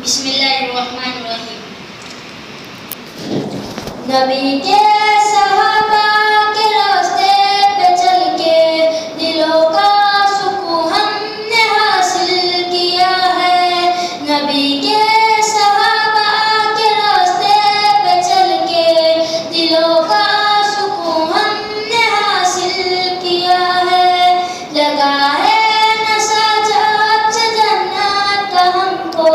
بسم اللہ الرحمن الرحیم۔ نبی کے صحابہ کے راستے پہ چل کے دلوں کا سکون ہم نے حاصل کیا ہے۔ نبی کے صحابہ کے راستے پہ چل کے دلوں کا سکون ہم نے حاصل کیا ہے۔ لگا ہے نشہ جب سے جنت کا ہم کو،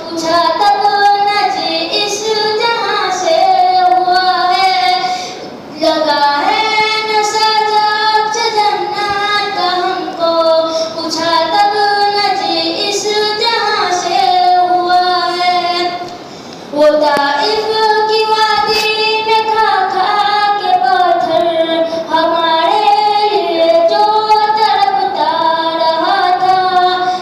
پوچھا تب نہ جی اس جہاں سے ہوا ہے۔ لگا ہے نشہ جب سے جنت کا ہم کو، پوچھا تب نہ جی اس جہاں سے ہوا ہے۔ وہ طائف کی وادی میں کھا کھا کے پتھر ہمارے لیے جو تڑپتا رہا تھا۔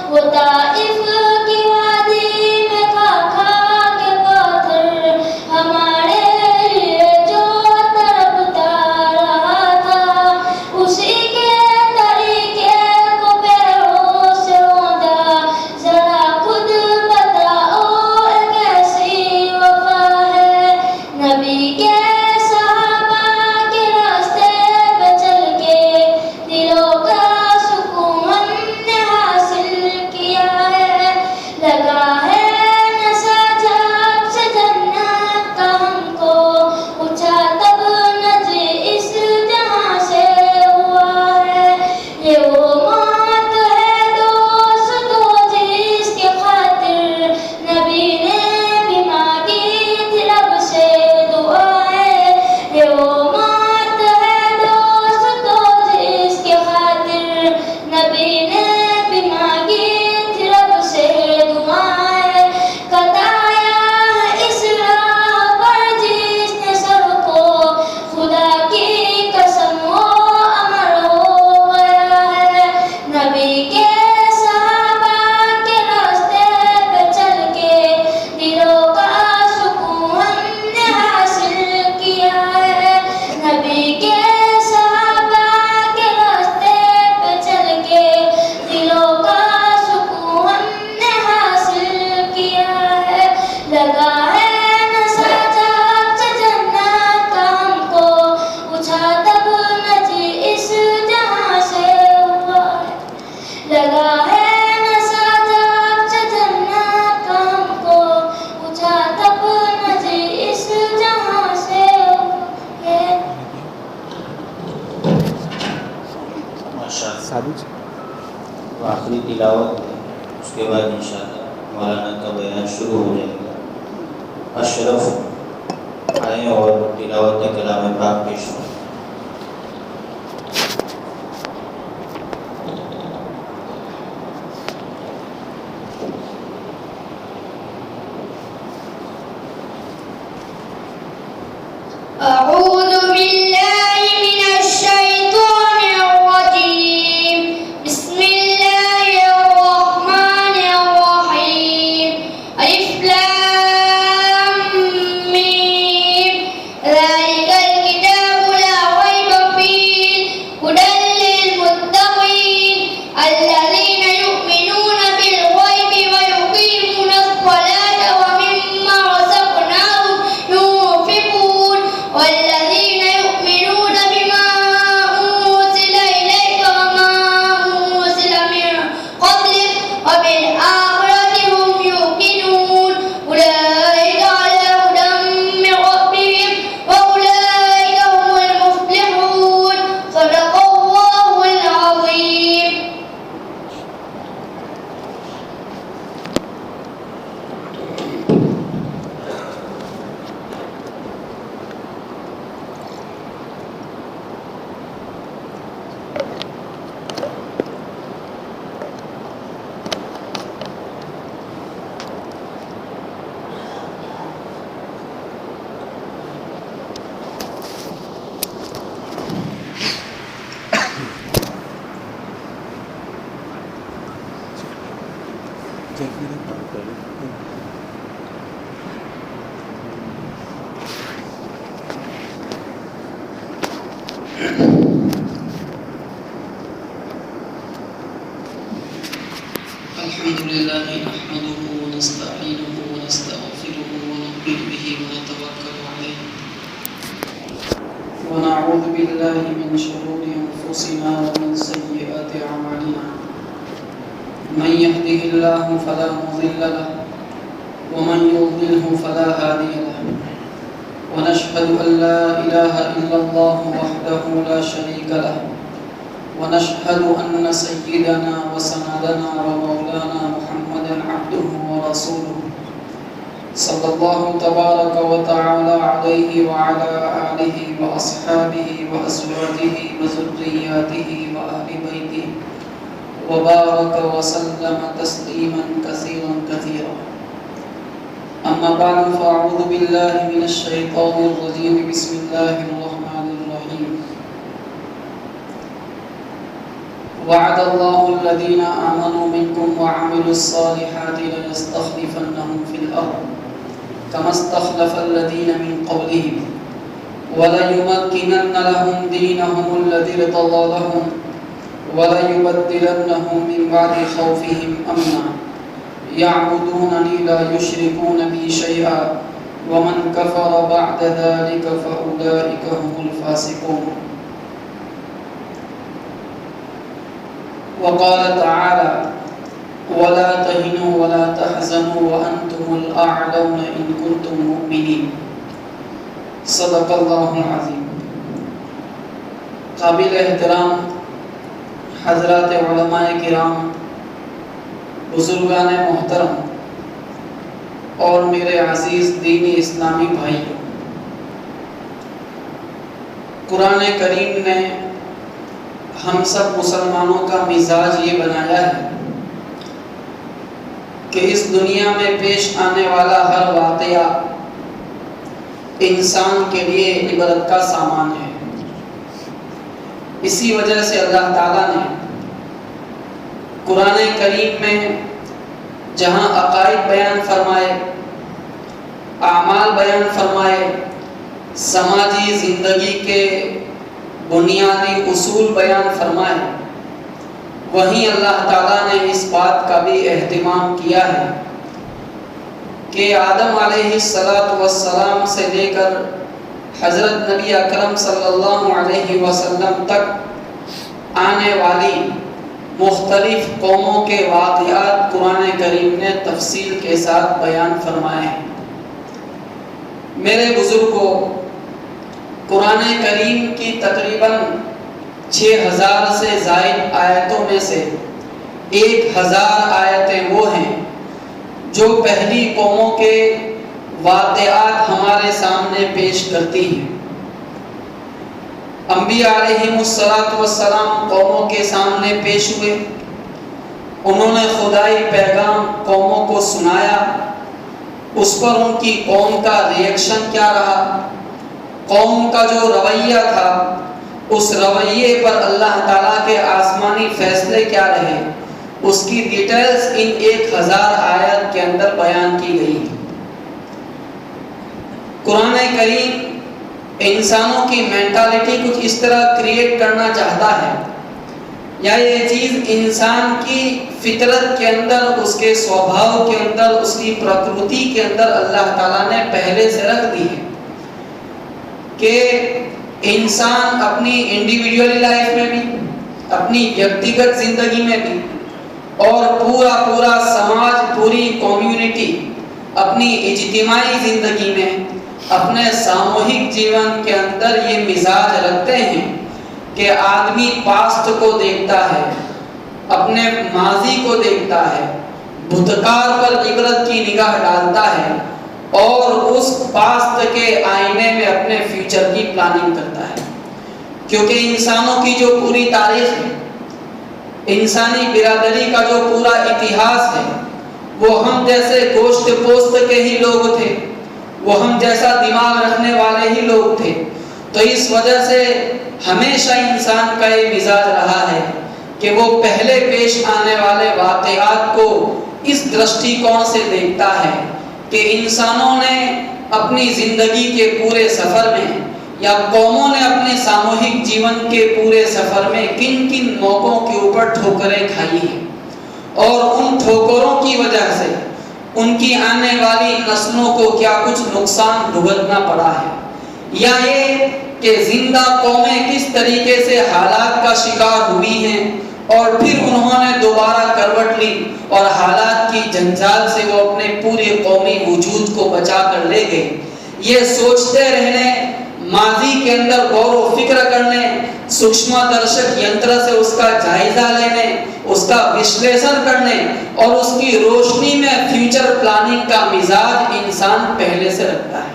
وہ طائف کی وادی میں کھا کھا کے پتھر ہمارے لیے جو تڑپتا رہا تھا، اسی کے طریقے کو پیروں سے روندا۔ ذرا خود بتاؤ کیسی وفا ہے۔ نبی کے صحابہ کے راستے پہ چل کے دلوں کا سکون ہم نے حاصل کیا ہے۔ لگا ہے نشہ جب سے جنت کا ہم کو، پوچھا تب نہ جی اس جہاں سے ہوا ہے۔ یہ وہ موت ہے دوستو جس کے خاطر نبی نے بھی مانگی تھی رب سے دعائیں۔ یہ وہ موت ہے دوستو جس کے خاطر نبی نے بھی مانگی تھی رب سے دعائیں۔ کتایا ہے اس راہ پر جس نے سب کو، خدا کی قسم وہ امر ہو گیا ہے۔ نبی کے صحابہ کے راستے پہ چل کے دلوں کا سکون ہم نے حاصل کیا ہے۔ نبی کے صحابہ کے راستے پہ چل کے دلوں کا سکون ہم نے حاصل کیا ہے۔ لگا ہے نشہ جب سے جنت کا ہم کو، پوچھا تب نہ جی اس جہاں سے ہوا ہے۔ لگا ہے نشہ جب سے جنت کا ہم کو، پوچھا تب نہ جی اس جہاں سے ہوا ہے۔ ماشاءاللہ۔ تو آخری تلاوت ہے، اس کے بعد انشاءاللہ مولانا کا بیان شروع ہو جائے گا۔ اشرف آئیں اور تلاوت کلام پاک پیش کریں۔ أعوذ بالله من الشيطان الرجيم بسم الله الرحمن الرحيم ألف لام ميم ذلك الكتاب لا ريب فيه هدى للمتقين الذين يؤمنون بالغيب ويقيمون الصلاة ومما رزقناهم ينفقون والذين يؤمنون بما أنزل إليك وما أنزل من قبلك وبالآخرة هم يوقنون أولئك على هدى من ربهم وأولئك هم المفلحون صدق الله العظيم. الحمد لله نحمده ونستعينه بالله من شرور أنفسنا ومن سيئات أعمالنا من يهده الله فلا مضل له ومن يضلله فلا هادي له ونشهد أن لا إله إلا الله وحده لا شريك له ونشهد أن سيدنا وسندنا ومولانا محمدا عبده ورسوله صلى الله تبارك وتعالى عليه وعلى آله وأصحابه وأزواجه وذرياته وأهل بيته وبارك وسلم تسليما كثيرا كثيرا. أما بعد فأعوذ بالله من الشيطان الرجيم. بسم الله الرحمن الرحيم. وعد الله الذين آمنوا منكم وعملوا الصالحات ليستخلفنهم في الأرض كما استخلف الذين من قبلهم وليمكنن لهم دينهم الذي ارتضى لهم وليبدلنهم من بعد خوفهم أمنا يعبدونني لا يشركون بي شيئا ومن كفر بعد ذلك فأولئك هم الفاسقون. وقال تعالى ولا تهنوا ولا تحزنوا وأنتم الأعلون إن كنتم مؤمنين. صدق اللہ العظیم. قابل احترام حضرات علماء کرام، بزرگان محترم اور میرے عزیز دینی اسلامی بھائیوں، قرآن کریم نے ہم سب مسلمانوں کا مزاج یہ بنایا ہے کہ اس دنیا میں پیش آنے والا ہر واقعہ انسان کے لیے عبرت کا سامان ہے. اسی وجہ سے اللہ تعالیٰ نے قرآن کریم میں جہاں عقائد بیان فرمائے، اعمال بیان فرمائے، سماجی زندگی کے بنیادی اصول بیان فرمائے، وہیں اللہ تعالیٰ نے اس بات کا بھی اہتمام کیا ہے کہ آدم علیہ السلام سے لے کر حضرت نبی اکرم صلی اللہ علیہ وسلم تک آنے والی مختلف قوموں کے واقعات قرآن کریم نے تفصیل کے ساتھ بیان فرمائے ہیں. میرے بزرگوں، قرآن کریم کی تقریباً 6000 سے زائد آیتوں میں سے 1000 آیتیں وہ ہیں جو پہلی قوموں کے واقعات ہمارے سامنے پیش کرتی ہیں. انبیاء علیہم السلام قوموں کے سامنے پیش ہوئے، انہوں نے خدائی پیغام قوموں کو سنایا، اس پر ان کی قوم کا ریئیکشن کیا رہا، قوم کا جو رویہ تھا اس رویے پر اللہ تعالیٰ کے آسمانی فیصلے کیا رہے، اس کی ڈیٹیلز ان 1000 آیت کے اندر بیان کی گئی. قرآن کریم انسانوں کی مینٹالٹی کچھ اس طرح کریٹ کرنا چاہتا ہے، یا یہ چیز انسان کی فطرت کے اندر، اس کے سوبھاؤ کے اندر، اس کی پرکرتی کے اندر اللہ تعالیٰ نے پہلے سے رکھ دی ہے کہ انسان اپنی انڈیویڈویل لائف میں بھی، اپنی ویکتیگت زندگی میں بھی، اور پورا سماج، پوری کمیونٹی اپنی اجتماعی زندگی میں، اپنے ساموہک جیون کے اندر یہ مزاج رکھتے ہیں کہ آدمی پاسٹ کو دیکھتا ہے، اپنے ماضی کو دیکھتا ہے، بھوتکال پر عبرت کی نگاہ ڈالتا ہے اور اس پاسٹ کے آئینے میں اپنے فیوچر کی پلاننگ کرتا ہے. کیونکہ انسانوں کی جو پوری تاریخ ہے، انسانی برادری کا جو پورا اتہاس ہے، وہ ہم جیسے گوشت پوست کے ہی لوگ تھے، وہ ہم جیسا دماغ رکھنے والے ہی لوگ تھے. تو اس وجہ سے ہمیشہ انسان کا یہ مزاج رہا ہے کہ وہ پہلے پیش آنے والے واقعات کو اس درشٹی کون سے دیکھتا ہے کہ انسانوں نے اپنی زندگی کے پورے سفر میں یا قوموں نے اپنے ساموہک جیون کے پورے سفر میں کن کن موقعوں کے اوپر ٹھوکریں کھائی ہیں، اور ان ٹھوکروں کی وجہ سے ان کی آنے والی نسلوں کو کیا کچھ نقصان بھگتنا پڑا ہے، یا یہ کہ زندہ قومیں کس طریقے سے حالات کا شکار ہوئی ہیں اور پھر انہوں نے دوبارہ کروٹ لی اور حالات کی جنجال سے وہ اپنے پورے قومی وجود کو بچا کر لے گئے. یہ سوچتے رہنے، ماضی کے اندر غور و فکر کرنے، سوکشما درشک ینتر سے اس کا جائزہ لینے، اس کا وشلیشن کرنے اور اس کی روشنی میں فیوچر پلاننگ کا مزاج انسان پہلے سے رکھتا ہے.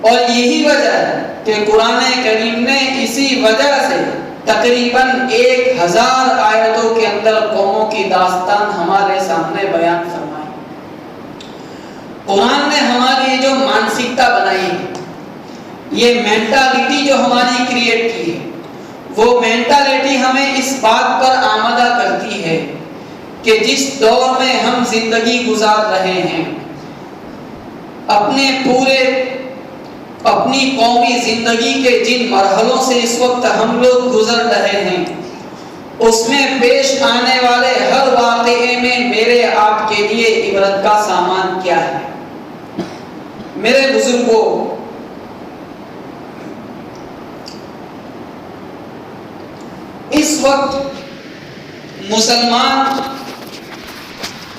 اور یہی وجہ ہے کہ قرآن کریم نے اسی وجہ سے تقریباً 1000 آیتوں کے اندر قوموں کی داستان ہمارے سامنے بیان فرمائی. قرآن نے ہماری جو مانسکتا بنائی ہے، یہ مینٹالٹی جو ہماری کریٹ کی ہے، وہ مینٹالٹی ہمیں اس بات پر آمادہ کرتی ہے کہ جس دور میں ہم زندگی گزار رہے ہیں، اپنی قومی زندگی کے جن مرحلوں سے اس وقت ہم لوگ گزر رہے ہیں، اس میں پیش آنے والے ہر واقعے میں میرے آپ کے لیے عبرت کا سامان کیا ہے. میرے بزرگوں، اس وقت مسلمان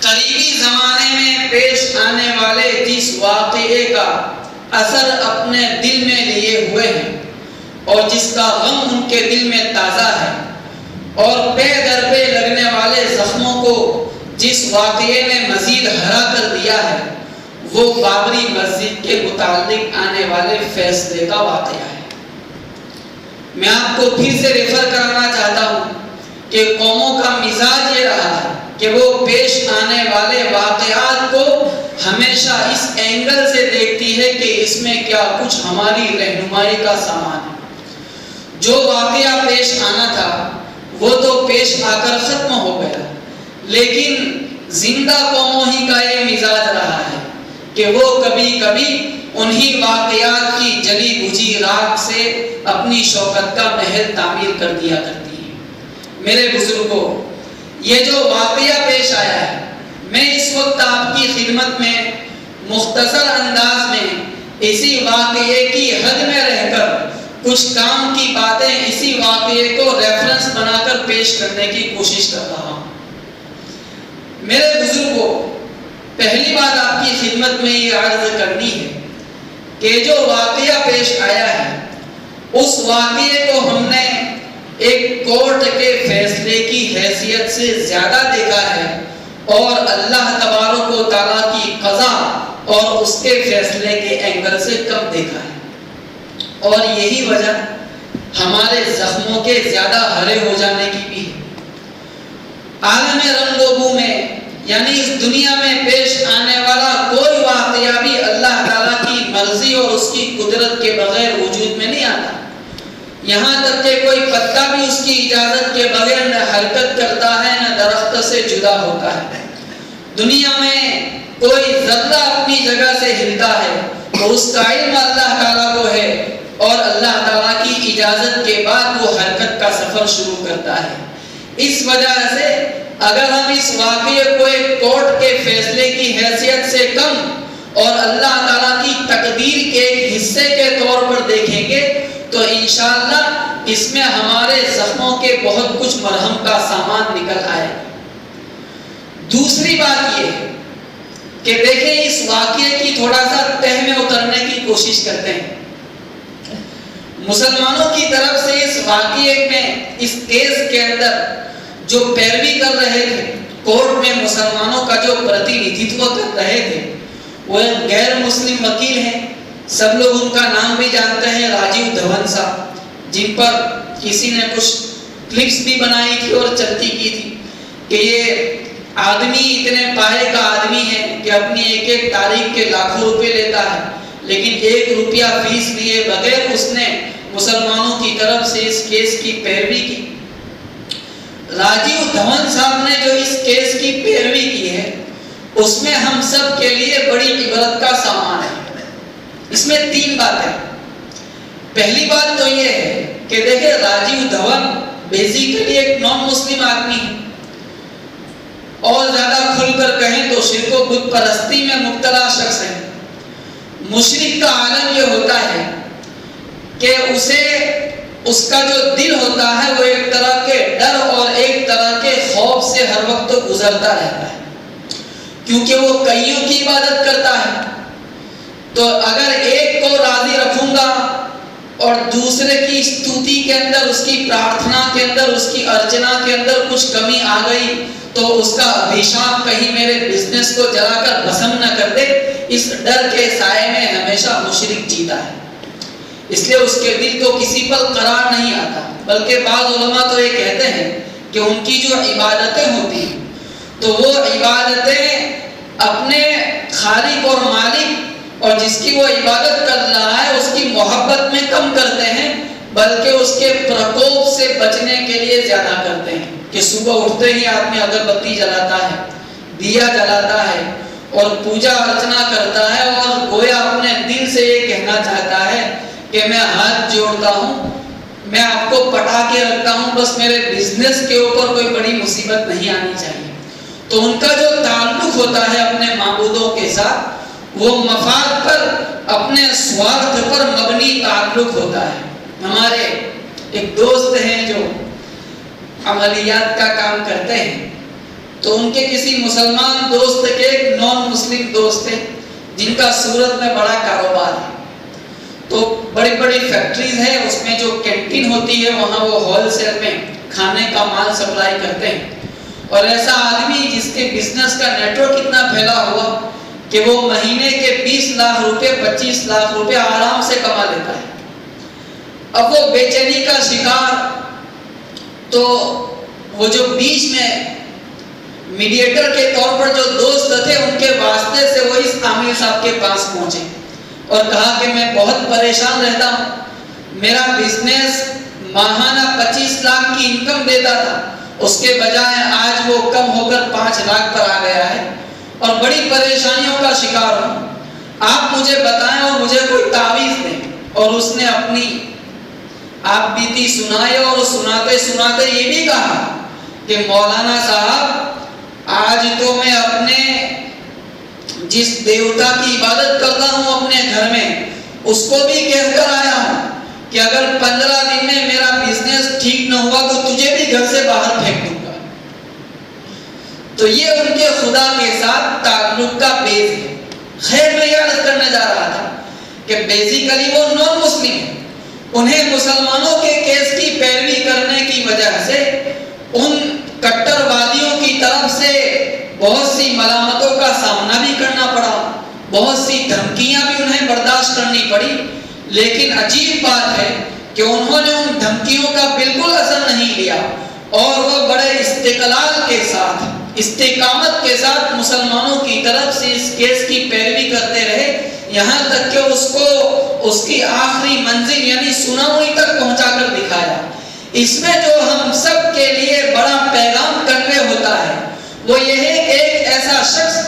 قریبی زمانے میں پیش آنے والے جس واقعے کا اثر اپنے دل میں لیے ہوئے ہیں اور جس کا غم ان کے دل میں تازہ ہے، اور پے در پے لگنے والے زخموں کو جس واقعے نے مزید ہرا کر دیا ہے، وہ بابری مسجد کے متعلق آنے والے فیصلے کا واقعہ ہے. میں آپ کو پھر سے ریفر کرنا چاہتا ہوں کہ قوموں کا مزاج یہ رہا ہے کہ وہ پیش آنے والے واقعات کو ہمیشہ اس اینگل سے دیکھتی ہے کہ اس میں کیا کچھ ہماری رہنمائی کا سامان ہے. جو واقعہ پیش آنا تھا وہ تو پیش آ کر ختم ہو گیا، لیکن زندہ قوموں ہی کا یہ مزاج رہا ہے کہ وہ کبھی کبھی انہی واقعات کی جلی بجھی راکھ سے اپنی شوکت کا محل تعمیر کر دیا کرتی ہے. میرے بزرگوں، یہ جو واقعہ پیش آیا ہے، میں اس وقت آپ کی خدمت میں مختصر انداز میں اسی واقعے کی حد میں رہ کر کچھ کام کی باتیں اسی واقعے کو ریفرنس بنا کر پیش کرنے کی کوشش کر رہا ہوں. میرے بزرگوں، پہلی بات آپ کی خدمت میں یہ عرض کرنی ہے کہ جو واقعہ پیش آیا ہے، اس واقعے کو ہم نے ایک کورٹ کے فیصلے کی حیثیت سے زیادہ دیکھا ہے اور اللہ تبارک و تعالیٰ کی قضا اور اس کے فیصلے کے اینگل سے کم دیکھا ہے. اور یہی وجہ ہمارے زخموں کے زیادہ ہرے ہو جانے کی بھی ہے. عالم رنگ و بو میں، یعنی اس دنیا میں پیش آنے والا کوئی واقعہ بھی اللہ تعالیٰ کی مرضی اور اس کی قدرت کے بغیر وجود میں نہیں آتا. یہاں تک کہ کوئی پتا بھی اس کی اجازت کے بغیر نہ حرکت کرتا ہے نہ درخت سے جدا ہوتا ہے. دنیا میں کوئی ذرہ اپنی جگہ سے ہلتا ہے تو اس کا علم اللہ تعالیٰ کو ہے اور اللہ تعالیٰ کی اجازت کے بعد وہ حرکت کا سفر شروع کرتا ہے. اس وجہ سے اگر ہم اس واقعے کو ایک کورٹ کے فیصلے کی حیثیت سے کم اور اللہ تعالیٰ کی تقدیر کے ایک حصے کے طور پر دیکھیں گے تو انشاءاللہ اس میں ہمارے زخموں کے بہت کچھ مرہم کا سامان نکل آئے. دوسری بات یہ ہے کہ دیکھیں اس واقعے کی تھوڑا سا تہ میں اترنے کی کوشش کرتے ہیں. مسلمانوں کی طرف سے اس واقعے میں، اس کیس کے اندر جو پیروی کر رہے تھے، کورٹ میں مسلمانوں کا جو پرتینیدھتو کر رہے تھے، وہ ایک غیر مسلم وکیل ہیں. سب لوگ ان کا نام بھی جانتے ہیں، راجیو دھون صاحب، جن پر کسی نے کچھ کلپس بھی بنائی تھی اور چلتی کی تھی کہ یہ آدمی اتنے پائے کا آدمی ہے کہ اپنی ایک ایک تاریخ کے لاکھوں روپے لیتا ہے، لیکن 1 روپیہ فیس لیے بغیر اس نے مسلمانوں کی طرف سے اس کیس کی پیروی کی. راجیو دھون صاحب نے جو اس کیس کی پیروی کی ہے، اس میں ہم سب کے لیے بڑی عبرت کا سامان ہے. اس میں 3 باتیں. پہلی بات تو یہ ہے کہ دیکھیں راجیو دھون بیسیکلی ایک نان مسلم آدمی ہے اور زیادہ کھل کر کہیں تو شرک و بت پرستی میں مبتلا شخص ہے. مشرک کا عالم یہ ہوتا ہے کہ اسے اس کا جو دل ہوتا ہے وہ ایک طرح کے ڈر اور ایک طرح کے خوف سے ہر وقت گزرتا رہتا ہے، کیونکہ وہ کئیوں کی عبادت کرتا ہے۔ تو اگر ایک کو راضی رکھوں گا اور دوسرے کی استوتی کے اندر، اس کی پرارتھنا کے اندر، اس کی ارچنا کے اندر کچھ کمی آ گئی تو اس کا ابھیشاپ کہیں میرے بزنس کو جلا کر بھسم نہ کر دے، اس ڈر کے سائے میں ہمیشہ مشرک جیتا ہے۔ اس لیے اس کے دل کو کسی پر قرار نہیں آتا، بلکہ بعض علماء تو یہ کہتے ہیں کہ ان کی جو عبادتیں ہوتی ہیں تو وہ عبادتیں اپنے خالق اور مالک اور جس کی وہ عبادت کر رہا ہے اس کی محبت میں کم کرتے ہیں، بلکہ اس کے پرکوپ سے بچنے کے لیے زیادہ کرتے ہیں کہ صبح اٹھتے ہی آدمی اگربتی جلاتا ہے، دیا جلاتا ہے اور پوجا ارچنا کرتا ہے اور گویا اپنے دل سے یہ کہنا چاہتا ہے کہ میں ہاتھ جوڑتا ہوں، میں آپ کو پٹا کے رکھتا ہوں، بس میرے بزنس کے اوپر کوئی بڑی مصیبت نہیں آنی چاہیے۔ تو ان کا جو تعلق ہوتا ہے اپنے معبودوں کے ساتھ وہ مفاد پر، اپنے سوارتھ پر مبنی تعلق ہوتا ہے۔ ہمارے ایک دوست ہیں جو عملیات کا کام کرتے ہیں، تو ان کے کسی مسلمان دوست کے ایک نان مسلم دوست ہیں جن کا سورت میں بڑا کاروبار ہے، تو بڑی بڑی فیکٹریز ہیں، اس میں جو کینٹین ہوتی ہے وہاں وہ ہول سیل میں کھانے کا مال سپلائی کرتے ہیں۔ اور ایسا آدمی جس کے بزنس کا نیٹ ورک اتنا پھیلا ہوا کہ وہ مہینے کے 20 لاکھ روپے 25 لاکھ روپے آرام سے کما لیتا ہے۔ اب وہ بے چینی کا شکار، تو وہ جو بیچ میں میڈیٹر کے طور پر جو دوست تھے ان کے واسطے سے وہ اس عامل صاحب کے پاس پہنچے اور کہا کہ میں بہت پریشان رہتا ہوں، میرا بزنس ماہانہ 25 لاکھ کی انکم دیتا تھا، اس کے بجائے آج وہ کم ہو کر 5 لاکھ پر آ گیا ہے اور بڑی پریشانیوں کا شکار ہوں، آپ مجھے بتائیں اور مجھے کوئی تعویذ دیں۔ اور اس نے اپنی آپ بیتی سنائی اور سناتے سناتے یہ بھی کہا کہ مولانا صاحب آج تو میں اپنے جس دیوتا کی عبادت کرتا ہوں اپنے گھر میں اس کو بھی کہہ کر آیا ہوں کہ اگر 15 دن میں میرا بزنس ٹھیک نہ ہوا تو تجھے بھی گھر سے باہر پھینک دوں گا۔ تو یہ ان کے خدا کے ساتھ تعلق کا بیس ہے۔ خیر میں یہ عرض کرنے جا رہا تھا کہ بیسیکلی وہ نان مسلم ہیں، انہیں مسلمانوں کے کیس کی پیروی کرنے کی وجہ سے ان کٹر وادیوں کی طرف سے بہت سی ملامتوں کا سامنا بھی کرنا پڑا، بہت سی دھمکیاں بھی انہیں برداشت کرنی پڑی، لیکن عجیب بات ہے کہ انہوں نے ان دھمکیوں کا بالکل اثر نہیں لیا اور وہ بڑے استقلال کے ساتھ، استقامت کے ساتھ مسلمانوں کی طرف سے اس کیس کی پیروی کرتے رہے، یہاں تک کہ اس کو اس کی آخری منزل یعنی سناوی تک پہنچا کر دکھایا۔ اس میں جو ہم سب کے لیے بڑا پیغام کنوے ہوتا ہے وہ یہ ہے کہ ایک ایسا شخص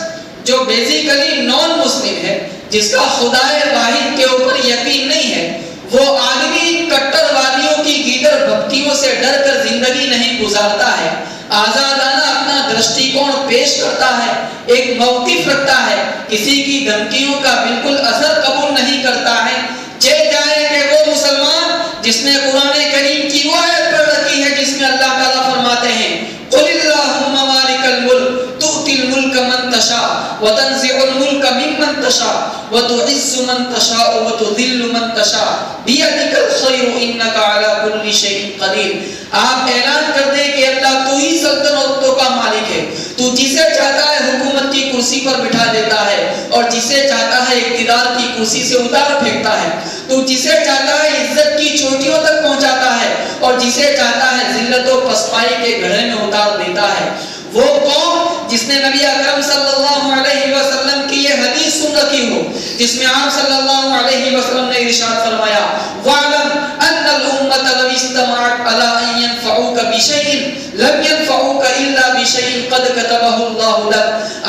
جو بیسیکلی نان مسلم ہے، جس کا خدائے واحد کے اوپر یقین نہیں ہے، وہ آدمی کٹر وادیوں کی گیدر بھکتیوں سے ڈر کر زندگی نہیں گزارتا ہے، آزادانہ اپنا درشٹیکون پیش کرتا ہے، ایک موقف رکھتا ہے، کسی کی دھمکیوں کا بالکل اثر قبول نہیں کرتا ہے، چہ جائے کہ وہ مسلمان جس نے قرآن کریم کی وہ آیت پڑھ رکھی ہے جس میں اللہ تعالیٰ فرماتے ہیں قُلِ اللَّهُمَّ مَالِكَ الْمُلْكِ تُؤْتِي الْمُلْكَ مَن تَشَاءُ وَتَنزِعُ الْمُلْكَ مِمَّن تَشَاءُ وَتُعِزُّ مَن تَشَاءُ وَتُذِلُّ مَن تَشَاءُ بِيَدِكَ الْخَيْرُ إِنَّكَ عَلَى كُلِّ شَيْءٍ قَدِيرٌ۔ آپ اعلان کر دیں کہ اللہ تو ہی سلطنتوں کا مالک ہے، تو جسے چاہتا ہے حکومت کی کرسی پر بٹھا دیتا ہے اور جسے چاہتا ہے اقتدار کی کرسی سے اتار پھینکتا ہے، تو جسے چاہتا ہے عزت کی چوٹیوں تک پہنچاتا ہے اور جسے چاہتا ہے ذلت و پسپائی کے گڑھے میں اتار دیتا ہے۔ وہ قوم جس نے نبی اکرم صلی اللہ علیہ وسلم کی یہ حدیث سن رکھی ہو جس میں آپ صلی اللہ علیہ وسلم نے ارشاد فرمایا وَعْلَمْ أَنَّ الْأُمَّةَ لَوِ اجْتَمَعَتْ عَلَىٰ أَن يَنفَعُوكَ بِشَيْءٍ لَمْ يَنفَعُوكَ إِلَّا بِشَيْءٍ قَدْ كَتَبَهُ اللَّهُ لَكَ۔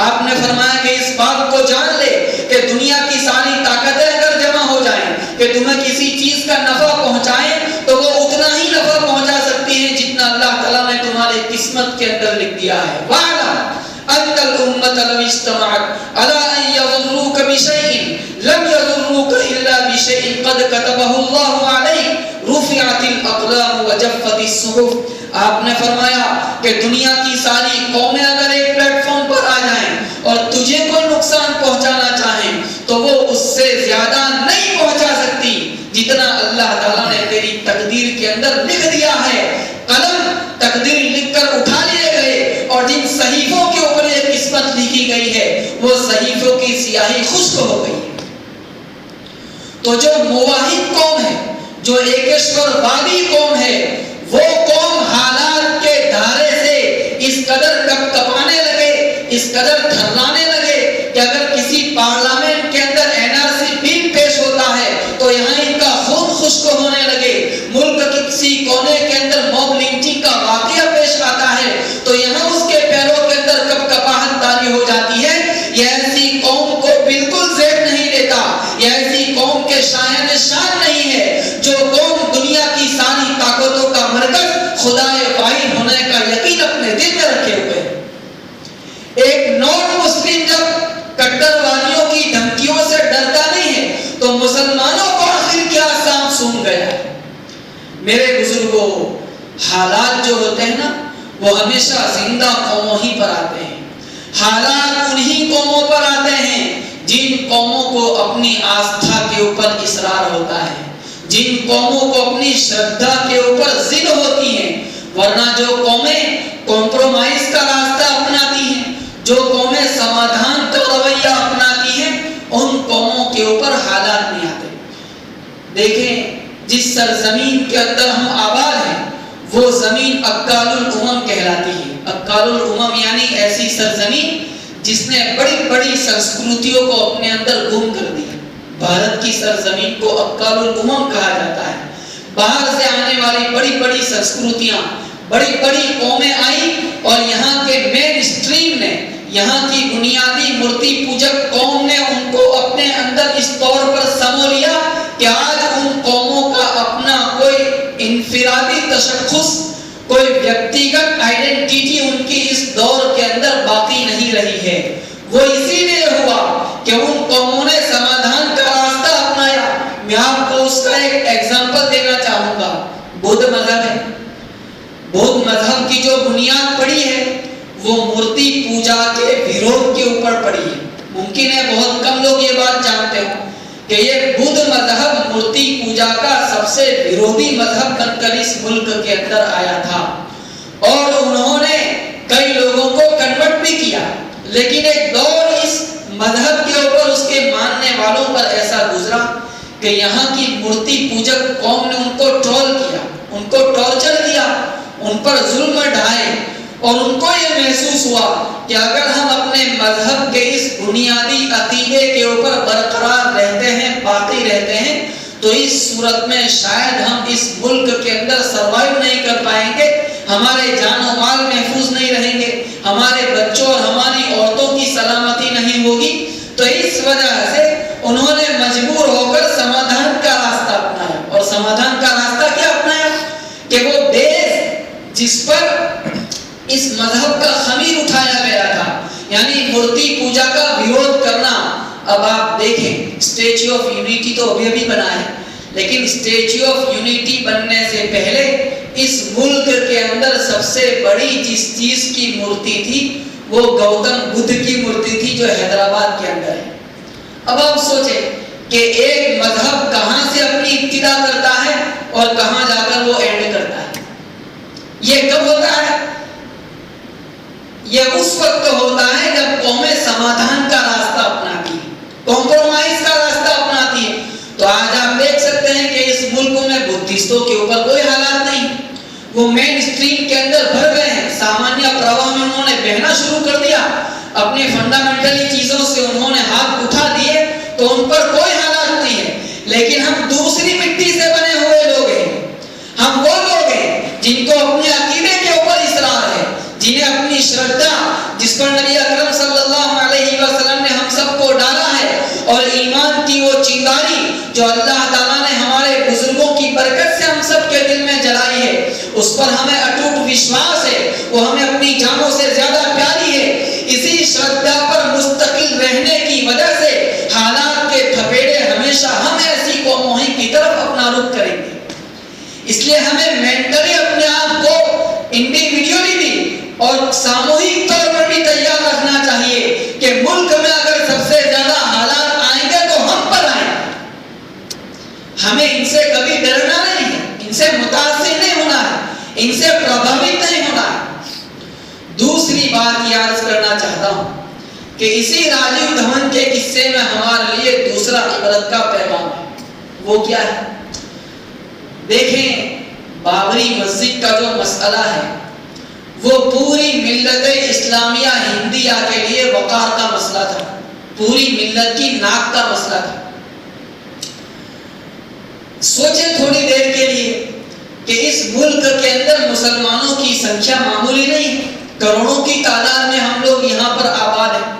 آپ نے فرمایا کہ اس بات کو جان لے کہ دنیا کی ساری طاقتیں اگر جمع ہو جائیں کہ تمہیں کسی چیز کا نفع پہنچائیں تو وہ اتنا ہی نفع پہنچا سکتی ہیں جتنا اللہ تعالیٰ نے تمہاری قسمت کے اندر لکھ دیا ہے۔ وَعْلَمْ أَنَّ الْأُمَّةَ لَوِ اجْتَمَعَتْ عَلَىٰ أَن يَضُرُّوكَ بِشَيْءٍ لَمْ يَضُرُّوكَ إِلَّا بِشَيْءٍ شيء قد كتبه الله عليه رفعت الاقلام وجفت الصحف. آپ نے فرمایا کہ دنیا کی ساری قومیں اگر ایک پلیٹ فارم پر آ جائیں اور تجھے کوئی نقصان پہنچانا چاہیں تو وہ اس سے زیادہ نہیں پہنچا سکتی جتنا اللہ تعالیٰ نے تیری تقدیر کے اندر لکھ دیا ہے. قلم تقدیر لکھ کر اٹھا لیے گئے اور جن صحیفوں کے اوپر یہ قسمت لکھی گئی ہے وہ صحیفوں کی سیاہی خشک ہو گئی. تو جو موحد قوم ہے، جو ایکشور وادی قوم ہے، وہ قوم حالات کے دھارے سے اس قدر کپ کپانے لگے، اس قدر تھرانے لگے کہ اگر کسی پارلیمنٹ کے اندر NRC بل پیش ہوتا ہے تو یہاں ان کا خون خشک ہونے لگے. ملک کے کسی کونے کے اندر موب لنچنگ کا واقعہ پیش آتا ہے تو یہاں اس کے پیروں کے اندر کپ کپاہٹ طاری ہو جاتی ہے. یہ ایسی قوم کو بالکل زیب نہیں دیتا، یہ ایسی قوم کے شایان شان نہیں ہے جو قوم دنیا کی ساری طاقتوں کا مرکز خدا واحد ہونے کا یقین اپنے دل میں رکھے ہوئے. ایک نان مسلم جب کٹروادیوں کی دھمکیوں سے ڈرتا نہیں ہے تو مسلمانوں کو آخر کیا سام سون گیا ہے. میرے بزرگوں، حالات جو ہوتے ہیں نا وہ ہمیشہ زندہ قوموں ہی پر آتے ہیں. حالات انہی قوموں پر آتے ہیں جن قوموں کو اپنی آستھا کے اوپر اصرار ہوتا ہے، جن قوموں کو اپنی شردھا کے اوپر ضد ہوتی ہیں. ورنہ جو قومیں کمپرومائز کا راستہ اپناتی ہیں، جو قومیں سمادھان کا رویہ اپناتی ہیں، ان قوموں کے اوپر حالات نہیں آتے. دیکھیں جس سرزمین کے اندر ہم آباد ہیں وہ زمین اکال الامم کہلاتی ہے. اکال الامم یعنی ایسی سرزمین جس نے بڑی بڑی سنسکرتیوں کو اپنے اندر گم کر دیا. بھارت کی سرزمین کو اکال الامم کہا جاتا ہے. باہر سے آنے والی بڑی بڑی سنسکرتیاں، بڑی بڑی قومیں آئیں اور یہاں کے مین اسٹریم نے، یہاں کی بنیادی مورتی پوجک قوم نے ان کو اپنے اندر اس طور پر سمو لیا کہ آج ان قوموں کا اپنا کوئی انفرادی تشخص، کوئی ویکتیگت آئیڈینٹیٹی ان کی اس دور کے اندر باقی نہیں رہی ہے. وہ اسی لیے ہوا کہ ان قوموں نے سمادھان کا راستہ اپنایا. میں آپ کو اس کا ایک ایگزامپل دینا چاہوں گا. بدھ مذہب ہے. بدھ مذہب کی جو بنیاد پڑی ہے وہ مورتی پوجا کے ویرودھ کے اوپر پڑی ہے. ممکن ہے بہت کم لوگ یہ بات جانتے ہوں کہ یہ بدھ مذہب مورتی پوجا کا سب سے ویرودھی مذہب بن کر اس ملک کے اندر آیا تھا اور انہوں نے کئی لوگوں کو کنورٹ بھی کیا. لیکن ایک دور اس مذہب کے اوپر اس کے ماننے والوں پر ایسا گزرا کہ یہاں کی مورتی پوجک قوم نے ان کو ٹرول کیا، ان کو ٹارچر کیا، ان پر ظلم ڈھائے اور ان کو یہ محسوس ہوا کہ اگر ہم اپنے مذہب کے اس بنیادی عقیدے کے اوپر برقرار رہتے ہیں، باقی رہتے ہیں، تو اس صورت میں شاید ہم اس ملک کے اندر سروائیو نہیں کر پائیں گے، ہمارے جان و مال محفوظ نہیں رہیں گے، ہمارے بچوں اور ہماری عورتوں کی سلامتی نہیں ہوگی. تو اس وجہ سے انہوں نے مجبور ہو کر سمادھان کا راستہ اپنایا. اور سمادھان کا راستہ کیا اپنایا کہ وہ دیش جس پر اس مذہب کا خمیر اٹھایا گیا تھا، یعنی مورتی پوجا کا ویرودھ کرنا. اب آپ دیکھیں اسٹیچو آف یونٹی تو ابھی ابھی بنا ہے، لیکن اسٹیچو آف یونٹی بننے سے پہلے اس ملک کے اندر سب سے بڑی جس چیز کی مورتی تھی وہ گوتم بدھ کی مورتی تھی جو حیدرآباد کے اندر ہے. اب آپ سوچیں کہ ایک مذہب کہاں سے اپنی ابتدا کرتا ہے اور کہاں جا کر وہ اینڈ کرتا ہے. یہ کب ہوتا ہے؟ یہ اس وقت ہوتا ہے جب قومیں سمادھان کا راستہ اپناتی ہیں، کمپرومائز کا راستہ اپناتی ہیں. تو آج آپ دیکھ سکتے ہیں کہ اس ملک میں بدھسٹوں کے اوپر کوئی حالات نہیں، وہ مین اسٹریم کے اندر بھر گئے ہیں، سامانیہ پرواہ میں انہوں نے بہنا شروع کر دیا، اپنی فنڈامنٹلی چیزوں سے انہوں نے ہاتھ اٹھا دیے تو ان پر کوئی حالات نہیں ہے. لیکن ہم دوسری مٹی سے بنے ہوئے لوگ ہیں، ہم وہ لوگ ہیں جن کو اپنے عقیدے کے اوپر اصرار ہے، جنہیں اپنی شردھا جس پر نبی اکرم صلی اللہ علیہ وسلم نے ہم سب کو ڈالا ہے اور ایمان کی وہ چنگاری جو اللہ تعالیٰ نے ہمارے بزرگوں کی برکت سے ہم سب کے دل میں جلائی ہے، اس پر ہمیں اٹوٹ وشواس ہے، وہ ہمیں اپنی جانوں سے زیادہ پیاری ہے. اسی شردھا پر مستقل رہنے کی وجہ سے حالات کے تھپیڑے ہمیشہ ہم ایسی قوموں اور ساموہک طور پر بھی تیار رکھنا چاہیے کہ ملک میں اگر سب سے زیادہ حالات آئیں گے تو ہم پر آئیں گے. ہمیں ان سے کبھی ڈرنا نہیں ہے, ان سے متاثر نہیں ہونا ہے, ان سے پربھاوت نہیں ہونا ہے. دوسری بات یہ عرض کرنا چاہتا ہوں کہ اسی راجیو دھون کے قصے میں ہمارے لیے دوسرا عبرت کا پیغام ہے. وہ کیا ہے؟ دیکھیں, بابری مسجد کا جو مسئلہ ہے وہ پوری ملت اسلامیہ ہندیہ کے لیے وقار کا مسئلہ تھا, پوری ملت کی ناک کا مسئلہ تھا. سوچیں تھوڑی دیر کے لیے کہ اس ملک کے اندر مسلمانوں کی سنکھیا معمولی نہیں, کروڑوں کی تعداد میں ہم لوگ یہاں پر آباد ہیں.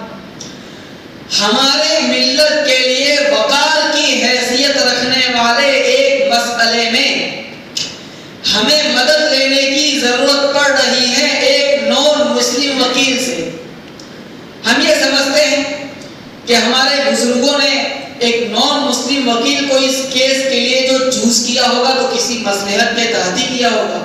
ہمارے ملت کے لیے وقار کی حیثیت رکھنے والے ایک مسئلے میں ہمیں مدد لینے کی ضرورت پڑ رہی ہے ایک نان مسلم وکیل سے. ہم یہ سمجھتے ہیں کہ ہمارے بزرگوں نے ایک نان مسلم وکیل کو اس کیس کے لیے جو چوز کیا ہوگا تو کسی مصلحت کے تحت ہی کیا ہوگا.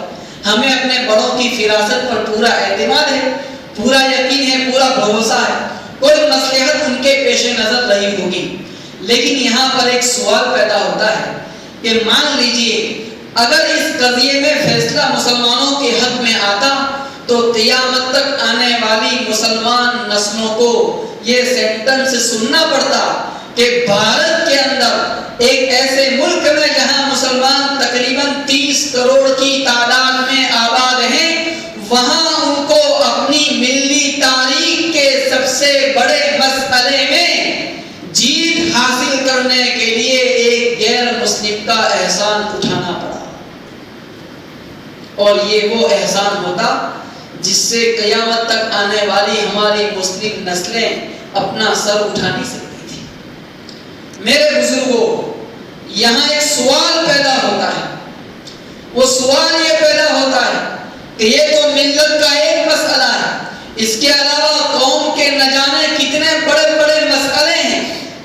ہمیں اپنے بڑوں کی فراست پر پورا اعتماد ہے, پورا یقین ہے, پورا بھروسہ ہے, کوئی مصلحت ان کے پیش نظر رہی ہوگی. لیکن یہاں پر ایک سوال پیدا ہوتا ہے کہ مان لیجئے اگر اس قضیے میں فیصلہ مسلمانوں کے حق میں آتا تو قیامت تک آنے والی مسلمان نسلوں کو یہ سینٹنس سننا پڑتا کہ بھارت کے اندر ایک ایسے ملک میں جہاں مسلمان تقریباً 30 کروڑ کی تعداد میں آباد ہیں, وہاں ان کو اپنی ملی تاریخ کے سب سے بڑے مسئلے میں جیت حاصل کرنے کے لیے ایک غیر مسلم کا احسان اٹھانا پڑا. اور یہ وہ احسان ہوتا جس سے قیامت تک آنے والی ہماری مسلم نسلیں اپنا سر اٹھا نہیں سکتی تھی. میرے بزرگوں, یہاں ایک سوال پیدا ہوتا ہے. وہ سوال یہ پیدا ہوتا ہے کہ یہ تو ملت کا ایک مسئلہ ہے, اس کے علاوہ قوم کے نہ جانے کتنے بڑے بڑے مسئلے ہیں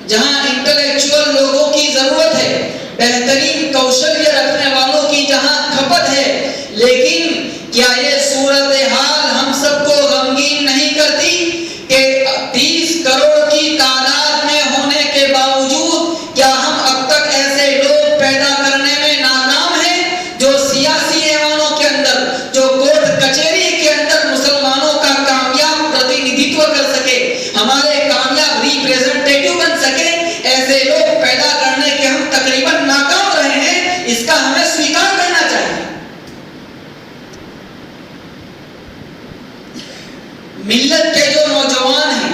جہاں انٹلیکچوئل لوگوں کی ضرورت ہے, بہترین کوشلیہ رکھنے والوں کی جہاں کھپت ہے. لیکن کیا یہ صورتحال ہم سب کو غمگین نہیں کرتی کہ 30 کروڑ کی تعداد میں ہونے کے باوجود کیا ہم اب تک ایسے لوگ پیدا کرنے میں ناکام ہیں جو سیاسی ایوانوں کے اندر, جو کورٹ کچہری کے اندر مسلمانوں کا کامیاب پرتینیدھتو کر سکے, ہمارے کامیاب ریپریزنٹیٹیو بن سکے؟ ایسے لوگ پیدا کرنے کے ہم تقریباً ناکام رہے ہیں. اس کا ہمیں سویکار کرنا چاہیے. ملت کے جو نوجوان ہیں,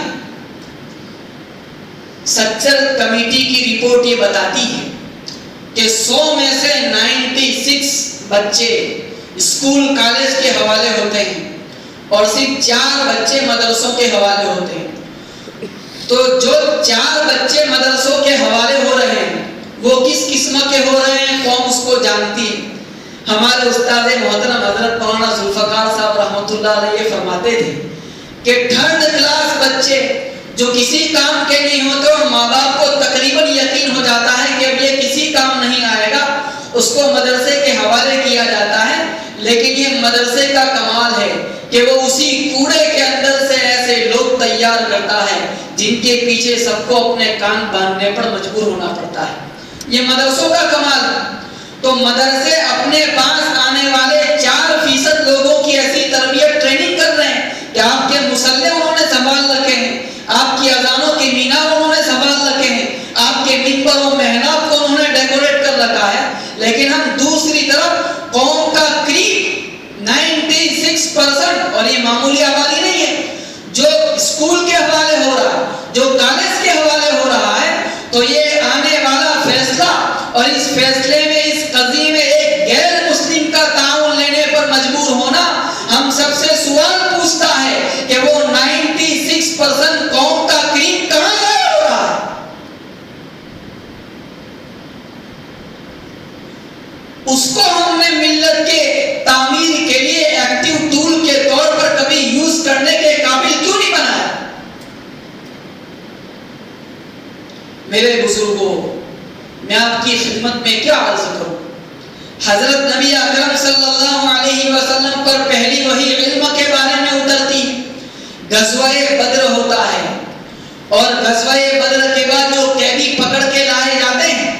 سچر کمیٹی کی رپورٹ یہ بتاتی ہے کہ 100 میں سے 96 بچے اسکول کالج کے حوالے ہوتے ہیں اور صرف 4 بچے مدرسوں کے حوالے ہوتے ہیں. تو جو 4 بچے مدرسوں کے حوالے ہو رہے ہیں وہ کس قسم کے ہو رہے ہیں قوم اس کو جانتی ہے. ہمارے استاد محترم حضرت مولانا ذوالفقار صاحب رحمۃ اللہ علیہ فرماتے تھے کہ 3rd کلاس بچے جو کسی کام کے نہیں ہوتے اور ماں باپ کو تقریباً یقین ہو جاتا ہے کہ اب یہ کسی کام نہیں آئے گا, اس کو مدرسے کے حوالے کیا جاتا ہے. لیکن یہ مدرسے کا کمال ہے کہ وہ اسی کوڑے کے اندر سے ایسے لوگ تیار کرتا ہے جن کے پیچھے سب کو اپنے کان باندھنے پر مجبور ہونا پڑتا ہے. یہ مدرسوں کا کمال ہے. تو مدرسے اپنے پاس آنے والے 4% لوگوں کی ایسی تربیت ٹریننگ کر رہے ہیں کہ آپ کے مصلے انہوں نے سنبھال رکھے ہیں, آپ کی اذانوں کے مینار انہوں نے سنبھال رکھے ہیں, آپ کے منبر و محراب کو انہوں نے ڈیکوریٹ کر رکھا ہے. لیکن ہم دوسری طرف قوم کا قریب 96%, اور یہ معمولی آبادی نہیں ہے, جو اسکول کے حوالے ہو رہا ہے, جو کالج کے حوالے ہو رہا ہے, تو یہ آنے والا فیصلہ اور اس فیصلے میں, اس قضیے میں ایک غیر مسلم کا تعاون لینے پر مجبور ہونا ہم سب سے سوال پوچھتا ہے کہ وہ 96% قوم کا قریب کہاں ضائع ہو رہا ہے. اس کو ہم نے ملت کے تعمیر کے لیے ایکٹیو ٹول کے طور پر کبھی یوز کرنے کے قابل کیوں نہیں بنایا؟ میرے بزرگوں, میں آپ کی خدمت میں کیا عرض کروں. حضرت نبی اکرم صلی اللہ علیہ وسلم پر پہلی وحی علم کے بارے میں اترتی، غزوہ بدر ہوتا ہے، اور غزوہ بدر کے بعد جو قیدی پکڑ کے لائے جاتے ہیں،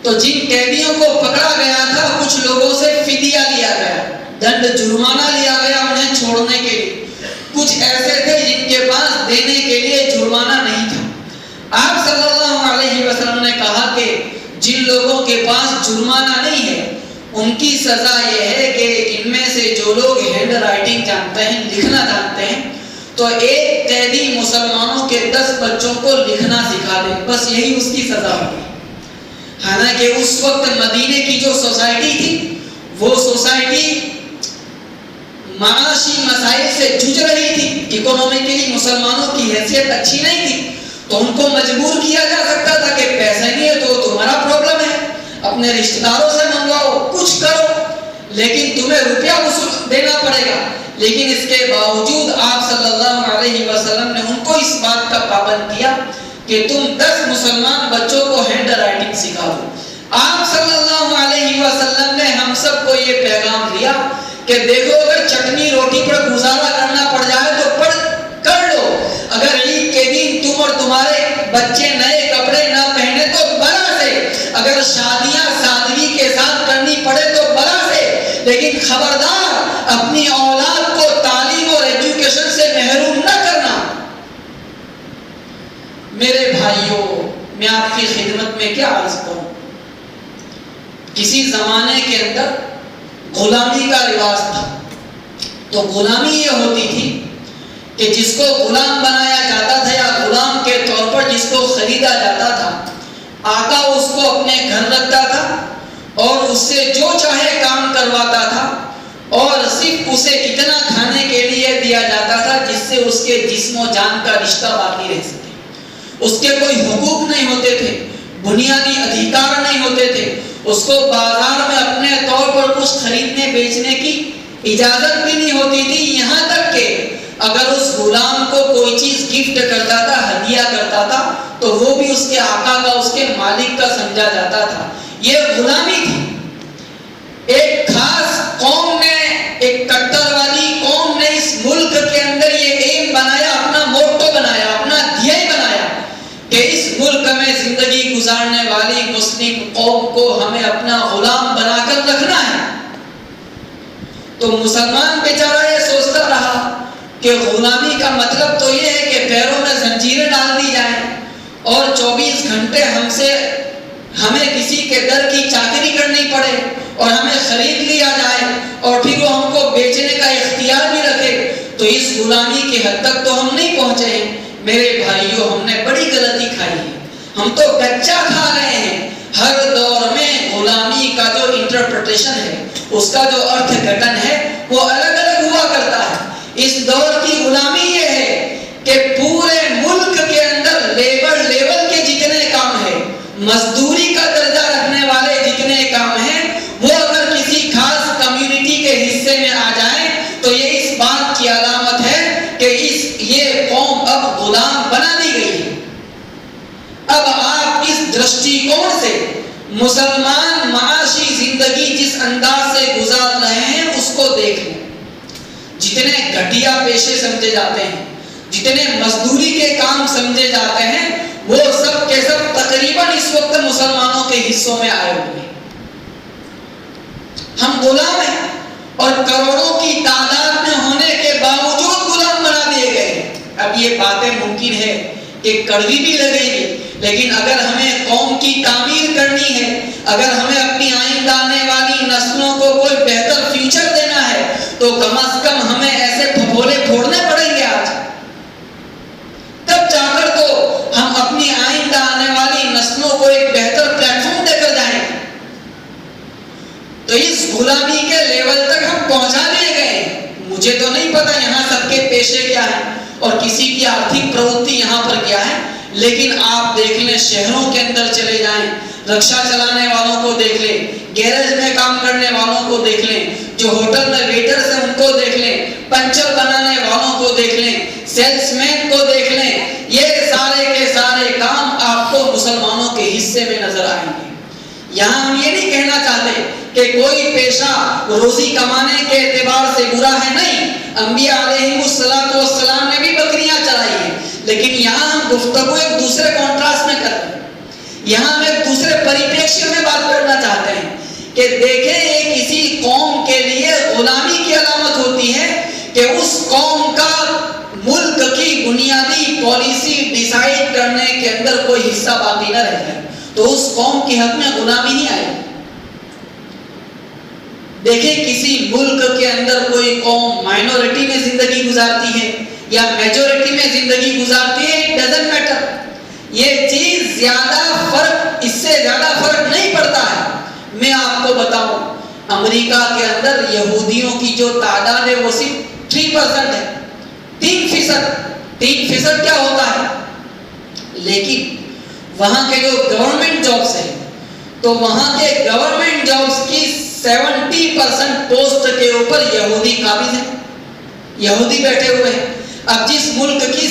تو جن قیدیوں کو پکڑا گیا تھا کچھ لوگوں سے فدیہ لیا گیا، دنڈ جرمانہ لیا گیا انہیں چھوڑنے کے لیے۔ کچھ ایسے تھے جن کے پاس دینے کے لیے جرمانہ نہیں تھا۔ آپ صلی اللہ علیہ وسلم نے کہا کہ جن لوگوں کے پاس جرمانہ نہیں ہے ان کی سزا یہ ہے کہ ان میں سے جو لوگ ہینڈ رائٹنگ جانتے ہیں، لکھنا جانتے ہیں، تو ایک قیدی مسلمانوں کے 10 بچوں کو لکھنا سکھا دے، بس یہی اس کی سزا ہوگی۔ حالانکہ اس وقت مدینے کی جو سوسائٹی تھی وہ سوسائٹی معاشی مسائل سے جھوج رہی تھی، اکنومیکلی مسلمانوں کی حیثیت اچھی نہیں تھی، تو ان کو مجبور کیا جا سکتا تھا کہ پیسے نہیں ہے تو تمہارا پرابلم ہے، اپنے رشتہ داروں سے منگواؤ، کچھ کرو، لیکن تمہیں روپیہ وصول دینا پڑے گا۔ لیکن اس کے باوجود آپ صلی اللہ علیہ وسلم نے ان کو اس بات کا پابند کیا کہ تم 10 مسلمان بچوں کو ہینڈ رائٹنگ سکھا دو۔ آپ صلی اللہ علیہ وسلم نے ہم سب کو یہ پیغام دیا کہ دیکھو اگر چٹنی روٹی پر گزارا کرنا پڑ جائے تو کر لو، اگر عید کے دن تم اور تمہارے بچے نئے کپڑے نہ پہنے تو بلا سے، اگر شادیاں سادگی کے ساتھ کرنی پڑے تو بلا سے، لیکن خبردار اپنی اولاد کو تعلیم اور ایجوکیشن سے محروم نہ کرنا۔ میرے بھائیوں، میں آپ کی خدمت میں کیا عرض کروں، کسی زمانے کے اندر غلامی کا رواج تھا، تو غلامی یہ ہوتی تھی کہ جس کو غلام بنایا جاتا تھا یا غلام کے طور پر جس کو خریدا جاتا تھا، آقا اس کو اپنے گھر رکھتا تھا اور اس سے جو چاہے کام کرواتا تھا، اور صرف اسے اتنا کھانے کے لیے دیا جاتا تھا جس سے اس کے جسم و جان کا رشتہ باقی رہ سکے۔ اس کے کوئی حقوق نہیں ہوتے تھے، بنیادی ادھیکار نہیں ہوتے تھے، اس کو بازار میں اپنے طور پر کچھ خریدنے بیچنے کی اجازت بھی نہیں ہوتی تھی، یہاں تک کہ اگر اس غلام کو کوئی چیز گفٹ کرتا تھا، ہدیہ کرتا تھا، تو وہ بھی اس کے آقا کا، اس کے مالک کا سمجھا جاتا تھا۔ یہ غلامی تھی۔ ایک خاص قوم نے، ایک کٹر والی قوم نے اس ملک کے اندر یہ ایم بنایا، اپنا موٹو بنایا، اپنا دھیے بنایا کہ اس ملک میں زندگی گزارنے والی مسلم قوم کو ہمیں اپنا غلام بنا کر رکھنا ہے۔ تو مسلمان بیچارہ یہ سوچتا رہا کہ غلامی کا مطلب تو یہ ہے کہ پیروں میں زنجیریں ڈال دی جائیں اور 24 گھنٹے ہمیں کسی کے در کی چاکری کرنی پڑے اور ہمیں خرید لیا جائے اور پھر وہ ہم کو بیچنے کا اختیار بھی رکھے، تو اس غلامی کی حد تک تو ہم نہیں پہنچے ہیں۔ میرے بھائیوں، ہم نے بڑی غلطی کھائی ہے، ہم تو کچا کھا رہے ہیں۔ ہر دور میں غلامی کا جو انٹرپریٹیشن ہے، اس کا جو ارتھ گھٹن ہے، وہ الگ الگ ہوا کرتا ہے۔ اس دور کی غلامی یہ ہے کہ پورے ملک کے اندر لیبر کے جتنے کام ہیں، مزدوری کا درجہ رکھنے والے جتنے کام ہیں، وہ اگر کسی خاص کمیونٹی کے حصے میں آ جائیں تو یہ اس بات کی علامت ہے کہ یہ قوم اب غلام بنا دی گئی ہے۔ اب آپ اس درشٹی کون سے مسلمان معاشی زندگی جس انداز سے گزار رہے ہیں اس کو دیکھ لیں۔ جتنے گھٹیا پیشے سمجھے جاتے ہیں، جتنے مزدوری کے کام سمجھے جاتے ہیں، وہ سب کے سب تقریباً اس وقت مسلمانوں کے حصوں میں آئے ہوئے ہیں۔ ہم غلام ہیں اور کروڑوں کی تعداد میں ہونے کے باوجود غلام بنا دیے گئے۔ اب یہ باتیں ممکن ہے کہ کڑوی بھی لگے گی، لیکن اگر ہمیں قوم کی تعمیر کرنی ہے، اگر ہمیں اپنی آئندہ آنے والی نسلوں کو کوئی بہتر فیوچر دینا ہے، تو کم از کم ہمیں ایسے پھپھولے پھوڑنے پڑیں گے آج، تب جا کر تو ہم اپنی آئندہ آنے والی نسلوں کو ایک بہتر پلیٹ فارم دے کر جائیں گے۔ تو اس غلامی کے لیول تک ہم پہنچا دیے گئے۔ مجھے تو نہیں پتا یہاں سب کے پیشے کیا ہیں اور کسی کی آرتھک پروتی یہاں پر کیا ہے، لیکن آپ دیکھ لیں، شہروں کے اندر چلے جائیں، رکشہ چلانے والوں کو دیکھ لیں، گیرج میں کام کرنے والوں کو دیکھ لیں، جو ہوٹل میں ویٹرز ہیں ان کو دیکھ لیں، پنچر بنانے والوں کو دیکھ لیں، سیلس مین کو دیکھ لیں، یہ سارے کے سارے کام آپ کو مسلمانوں کے حصے میں نظر آئیں گے۔ یہاں ہم یہ نہیں کہنا چاہتے کہ کوئی پیشہ روزی کمانے کے اعتبار سے برا ہے، نہیں، انبیاء علیہ السلام نے بھی بکریاں چرائی ہیں، لیکن یہاں ہم گفتگو ایک دوسرے کانٹراسٹ میں کرتے ہیں، یہاں ہم ایک دوسرے پریپیکشن میں بات کرنا چاہتے ہیں کہ دیکھیں یہ کسی قوم کے لیے غلامی کی علامت ہوتی ہے کہ اس قوم کا ملک کی بنیادی پالیسی ڈیسائیڈ کرنے کے اندر کوئی حصہ باقی نہ رہ جائے، تو اس قوم کے حق میں غلامی نہیں آئے۔ دیکھیں کسی ملک کے اندر کوئی قوم مائنورٹی میں زندگی گزارتی ہے یا میجورٹی میں زندگی گزارتی ہے، it doesn't matter، یہ چیز زیادہ فرق، اس سے زیادہ فرق نہیں پڑتا ہے۔ میں آپ کو بتاؤں، امریکہ کے اندر یہودیوں کی جو تعداد ہے وہ صرف 3% ہے، 3% کیا ہوتا ہے، لیکن وہاں کے جو گورنمنٹ جابز ہیں تو وہاں کے گورنمنٹ جابز کی 70% پوسٹ کے اوپر یہودی قابض ہیں، یہودی بیٹھے ہوئے ہیں۔ اب جس ملک کی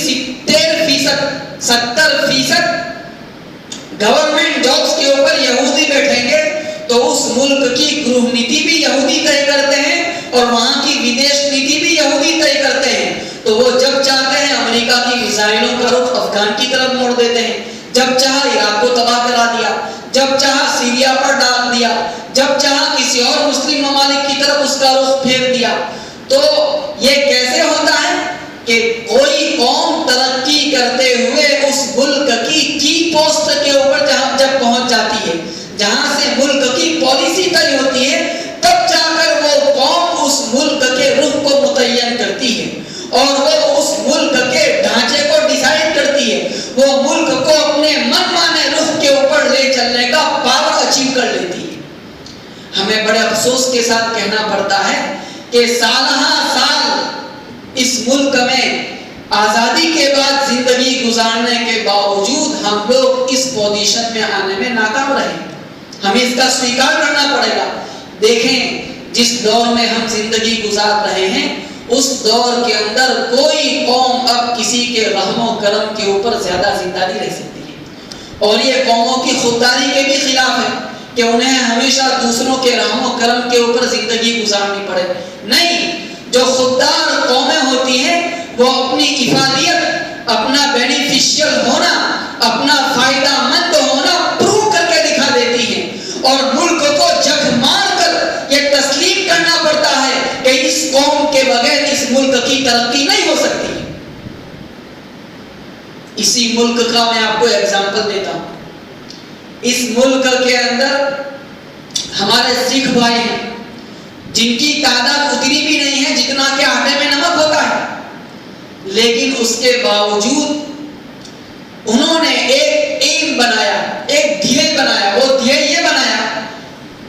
70% گورنمنٹ جابز کے اوپر یہودی بیٹھیں گے تو اس ملک کی گروہ نیتی بھی یہودی طے کرتے ہیں اور وہاں کی ودیش نیتی بھی یہودی طے کرتے ہیں، تو وہ جب چاہتے ہیں امریکہ کی میزائلوں کا رخ افغان کی طرف موڑ دیتے ہیں، جب چاہا عراق کو تباہ کرا دیا، جب چاہا سیریا پر ڈال دیا، جب چاہا کسی اور مسلم ممالک کی طرف اس کا رخ پھیر دیا۔ تو یہ کیسے ہوتا ہے کہ کوئی قوم ترقی کرتے ہوئے اس ملک کی پوسٹ کے اوپر جب پہنچ جاتی ہے، جہاں سے ملک کی پالیسی طے ہوتی ہے، تب جا کر وہ قوم اس ملک کے رخ کو متعین کرتی ہے اور وہ اس ملک کے ڈھانچے کو ڈیسائیڈ کرتی ہے، وہ ملک کو اپنے من مانے رخ کے اوپر لے چلنے کا پاور اچیو کر لیتی ہے۔ ہمیں بڑے افسوس کے ساتھ کہنا پڑتا ہے کہ سالہ سال اس ملک میں آزادی کے بعد زندگی گزارنے کے باوجود ہم لوگ اس پوزیشن میں آنے میں ناکام رہے، ہمیں اس کا سویکار کرنا پڑے گا۔ دیکھیں جس دور میں ہم زندگی گزار رہے ہیں اس دور کے اندر کوئی قوم اب کسی کے رحم و کرم کے اوپر زیادہ زندہ نہیں رہ سکتی ہے، اور یہ قوموں کی خودداری کے بھی خلاف ہے کہ انہیں ہمیشہ دوسروں کے رحم و کرم کے اوپر زندگی گزارنی پڑے۔ نہیں، جو خوددار قومیں ہوتی ہیں وہ اپنی افادیت، اپنا بینیفیشیل ہونا، اپنا فائدہ مند ہونا پروو کر کے دکھا دیتی ہیں، اور ملک کو جگ مار کر یہ تسلیم کرنا پڑتا ہے کہ اس قوم کے بغیر اس ملک کی ترقی نہیں ہو سکتی۔ اسی ملک کا میں آپ کو ایگزامپل دیتا ہوں۔ اس ملک کے اندر ہمارے سکھ بھائی ہیں جن کی تعداد اتنی بھی نہیں ہے جتنا کہ آٹے میں نمک ہوتا ہے، لیکن اس کے باوجود انہوں نے ایک ایم بنایا، ایک دھیے بنایا، وہ دھیے یہ بنایا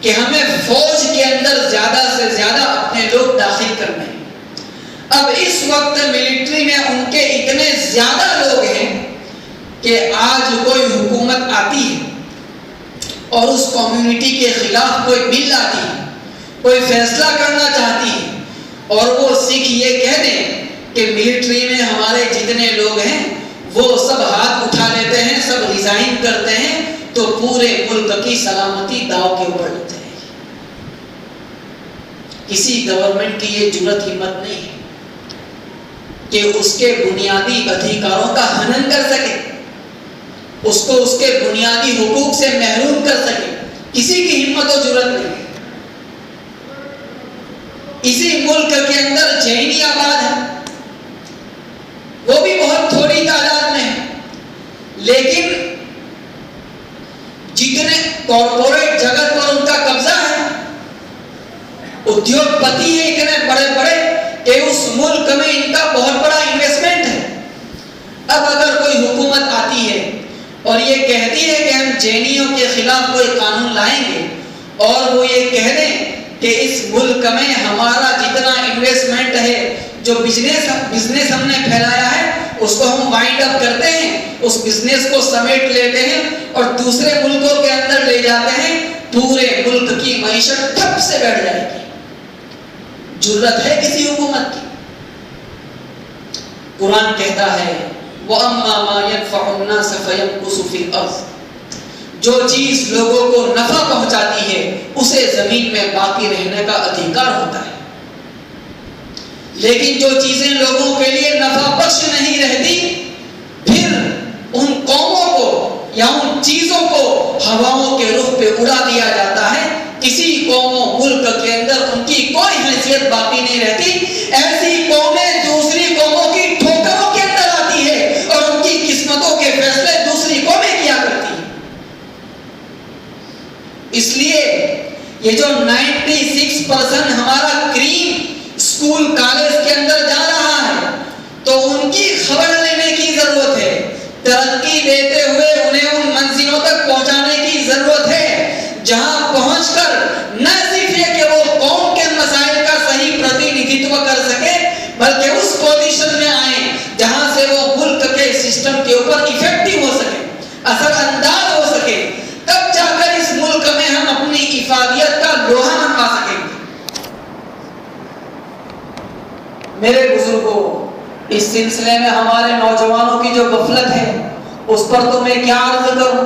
کہ ہمیں فوج کے اندر زیادہ سے زیادہ اپنے لوگ داخل کرنے ہیں۔ اب اس وقت ملٹری میں ان کے اتنے زیادہ لوگ ہیں کہ آج کوئی حکومت آتی ہے اور اس کمیونٹی کے خلاف کوئی بل آتی ہے، کوئی فیصلہ کرنا چاہتی ہے، اور وہ سکھ یہ کہہ دیں کہ ملٹری میں ہمارے جتنے لوگ ہیں وہ سب ہاتھ اٹھا لیتے ہیں، سب ریزائن کرتے ہیں، تو پورے ملک کی سلامتی داؤ کے اوپر لگ جائے گی۔ کسی گورنمنٹ کی یہ جرأت ہمت نہیں ہے کہ اس کے بنیادی ادھیکاروں کا ہنن کر سکے، اس کو اس کے بنیادی حقوق سے محروم کر سکے، کسی کی ہمت و جرأت نہیں ہے۔ اسی ملک کے اندر جینی آباد ہے، وہ بھی بہت تھوڑی تعداد میں ہے، لیکن جتنے کارپوریٹ جگت پر ان کا قبضہ ہے، ادیوگ پتی ہیں اتنے بڑے بڑے کہ اس ملک میں ان کا بہت بڑا انویسٹمنٹ ہے۔ اب اگر کوئی حکومت آتی ہے اور یہ کہتی ہے کہ ہم جینیوں کے خلاف کوئی قانون لائیں گے، اور وہ یہ کہہ دیں کہ اس ملک میں ہمارا جتنا انویسٹمنٹ ہے، جو بزنس ہم نے پھیلایا ہے، اس کو ہم وائنڈ اپ کرتے ہیں، اس بزنس کو سمیٹ لیتے ہیں اور دوسرے ملکوں کے اندر لے جاتے ہیں، پورے ملک کی معیشت ٹھپ سے بیٹھ جائے گی۔ جرأت ہے کسی حکومت کی؟ قرآن کہتا ہے وَأَمَّا مَا يَنْفَعُ النَّاسَ فَيَمْكُثُ فِي الْأَرْضِ، جو چیز لوگوں کو نفع پہنچاتی ہے اسے زمین میں باقی رہنے کا ادھیکار ہوتا ہے، لیکن جو چیزیں لوگوں کے لیے نفع بخش نہیں رہتی پھر ان قوموں کو یا ان چیزوں کو ہواؤں کے رخ پہ اڑا دیا جاتا ہے۔ کسی قوموں ملک کے اندر ان کی کوئی حیثیت باقی نہیں رہتی، ایسی قومیں دوسری قوموں کی ٹھوکروں کے اندر آتی ہے اور ان کی قسمتوں کے فیصلے دوسری قومیں کیا کرتی ہیں۔ اس لیے یہ جو 96% ہمارا کریم اسکول کالج کے اندر جا رہا ہے تو ان کی خبر لینے کی ضرورت ہے، ترقی دیتے ہوئے انہیں ان منزلوں تک پہنچانے کی ضرورت ہے جہاں پہنچ کر نہ صرف یہ کہ وہ قوم کے مسائل کا صحیح پرتینیدھتو کر سکے بلکہ اس پوزیشن میں آئیں جہاں سے وہ ملک کے سسٹم کے اوپر ایفیکٹو ہو سکے، اثر انداز ہو سکے، تب جا کر اس ملک میں ہم اپنی افادیت کا لوہا منوا سکیں گے۔ میرے بزرگوں، اس سلسلے میں ہمارے نوجوانوں کی جو غفلت ہے اس پر تو میں کیا عرض کروں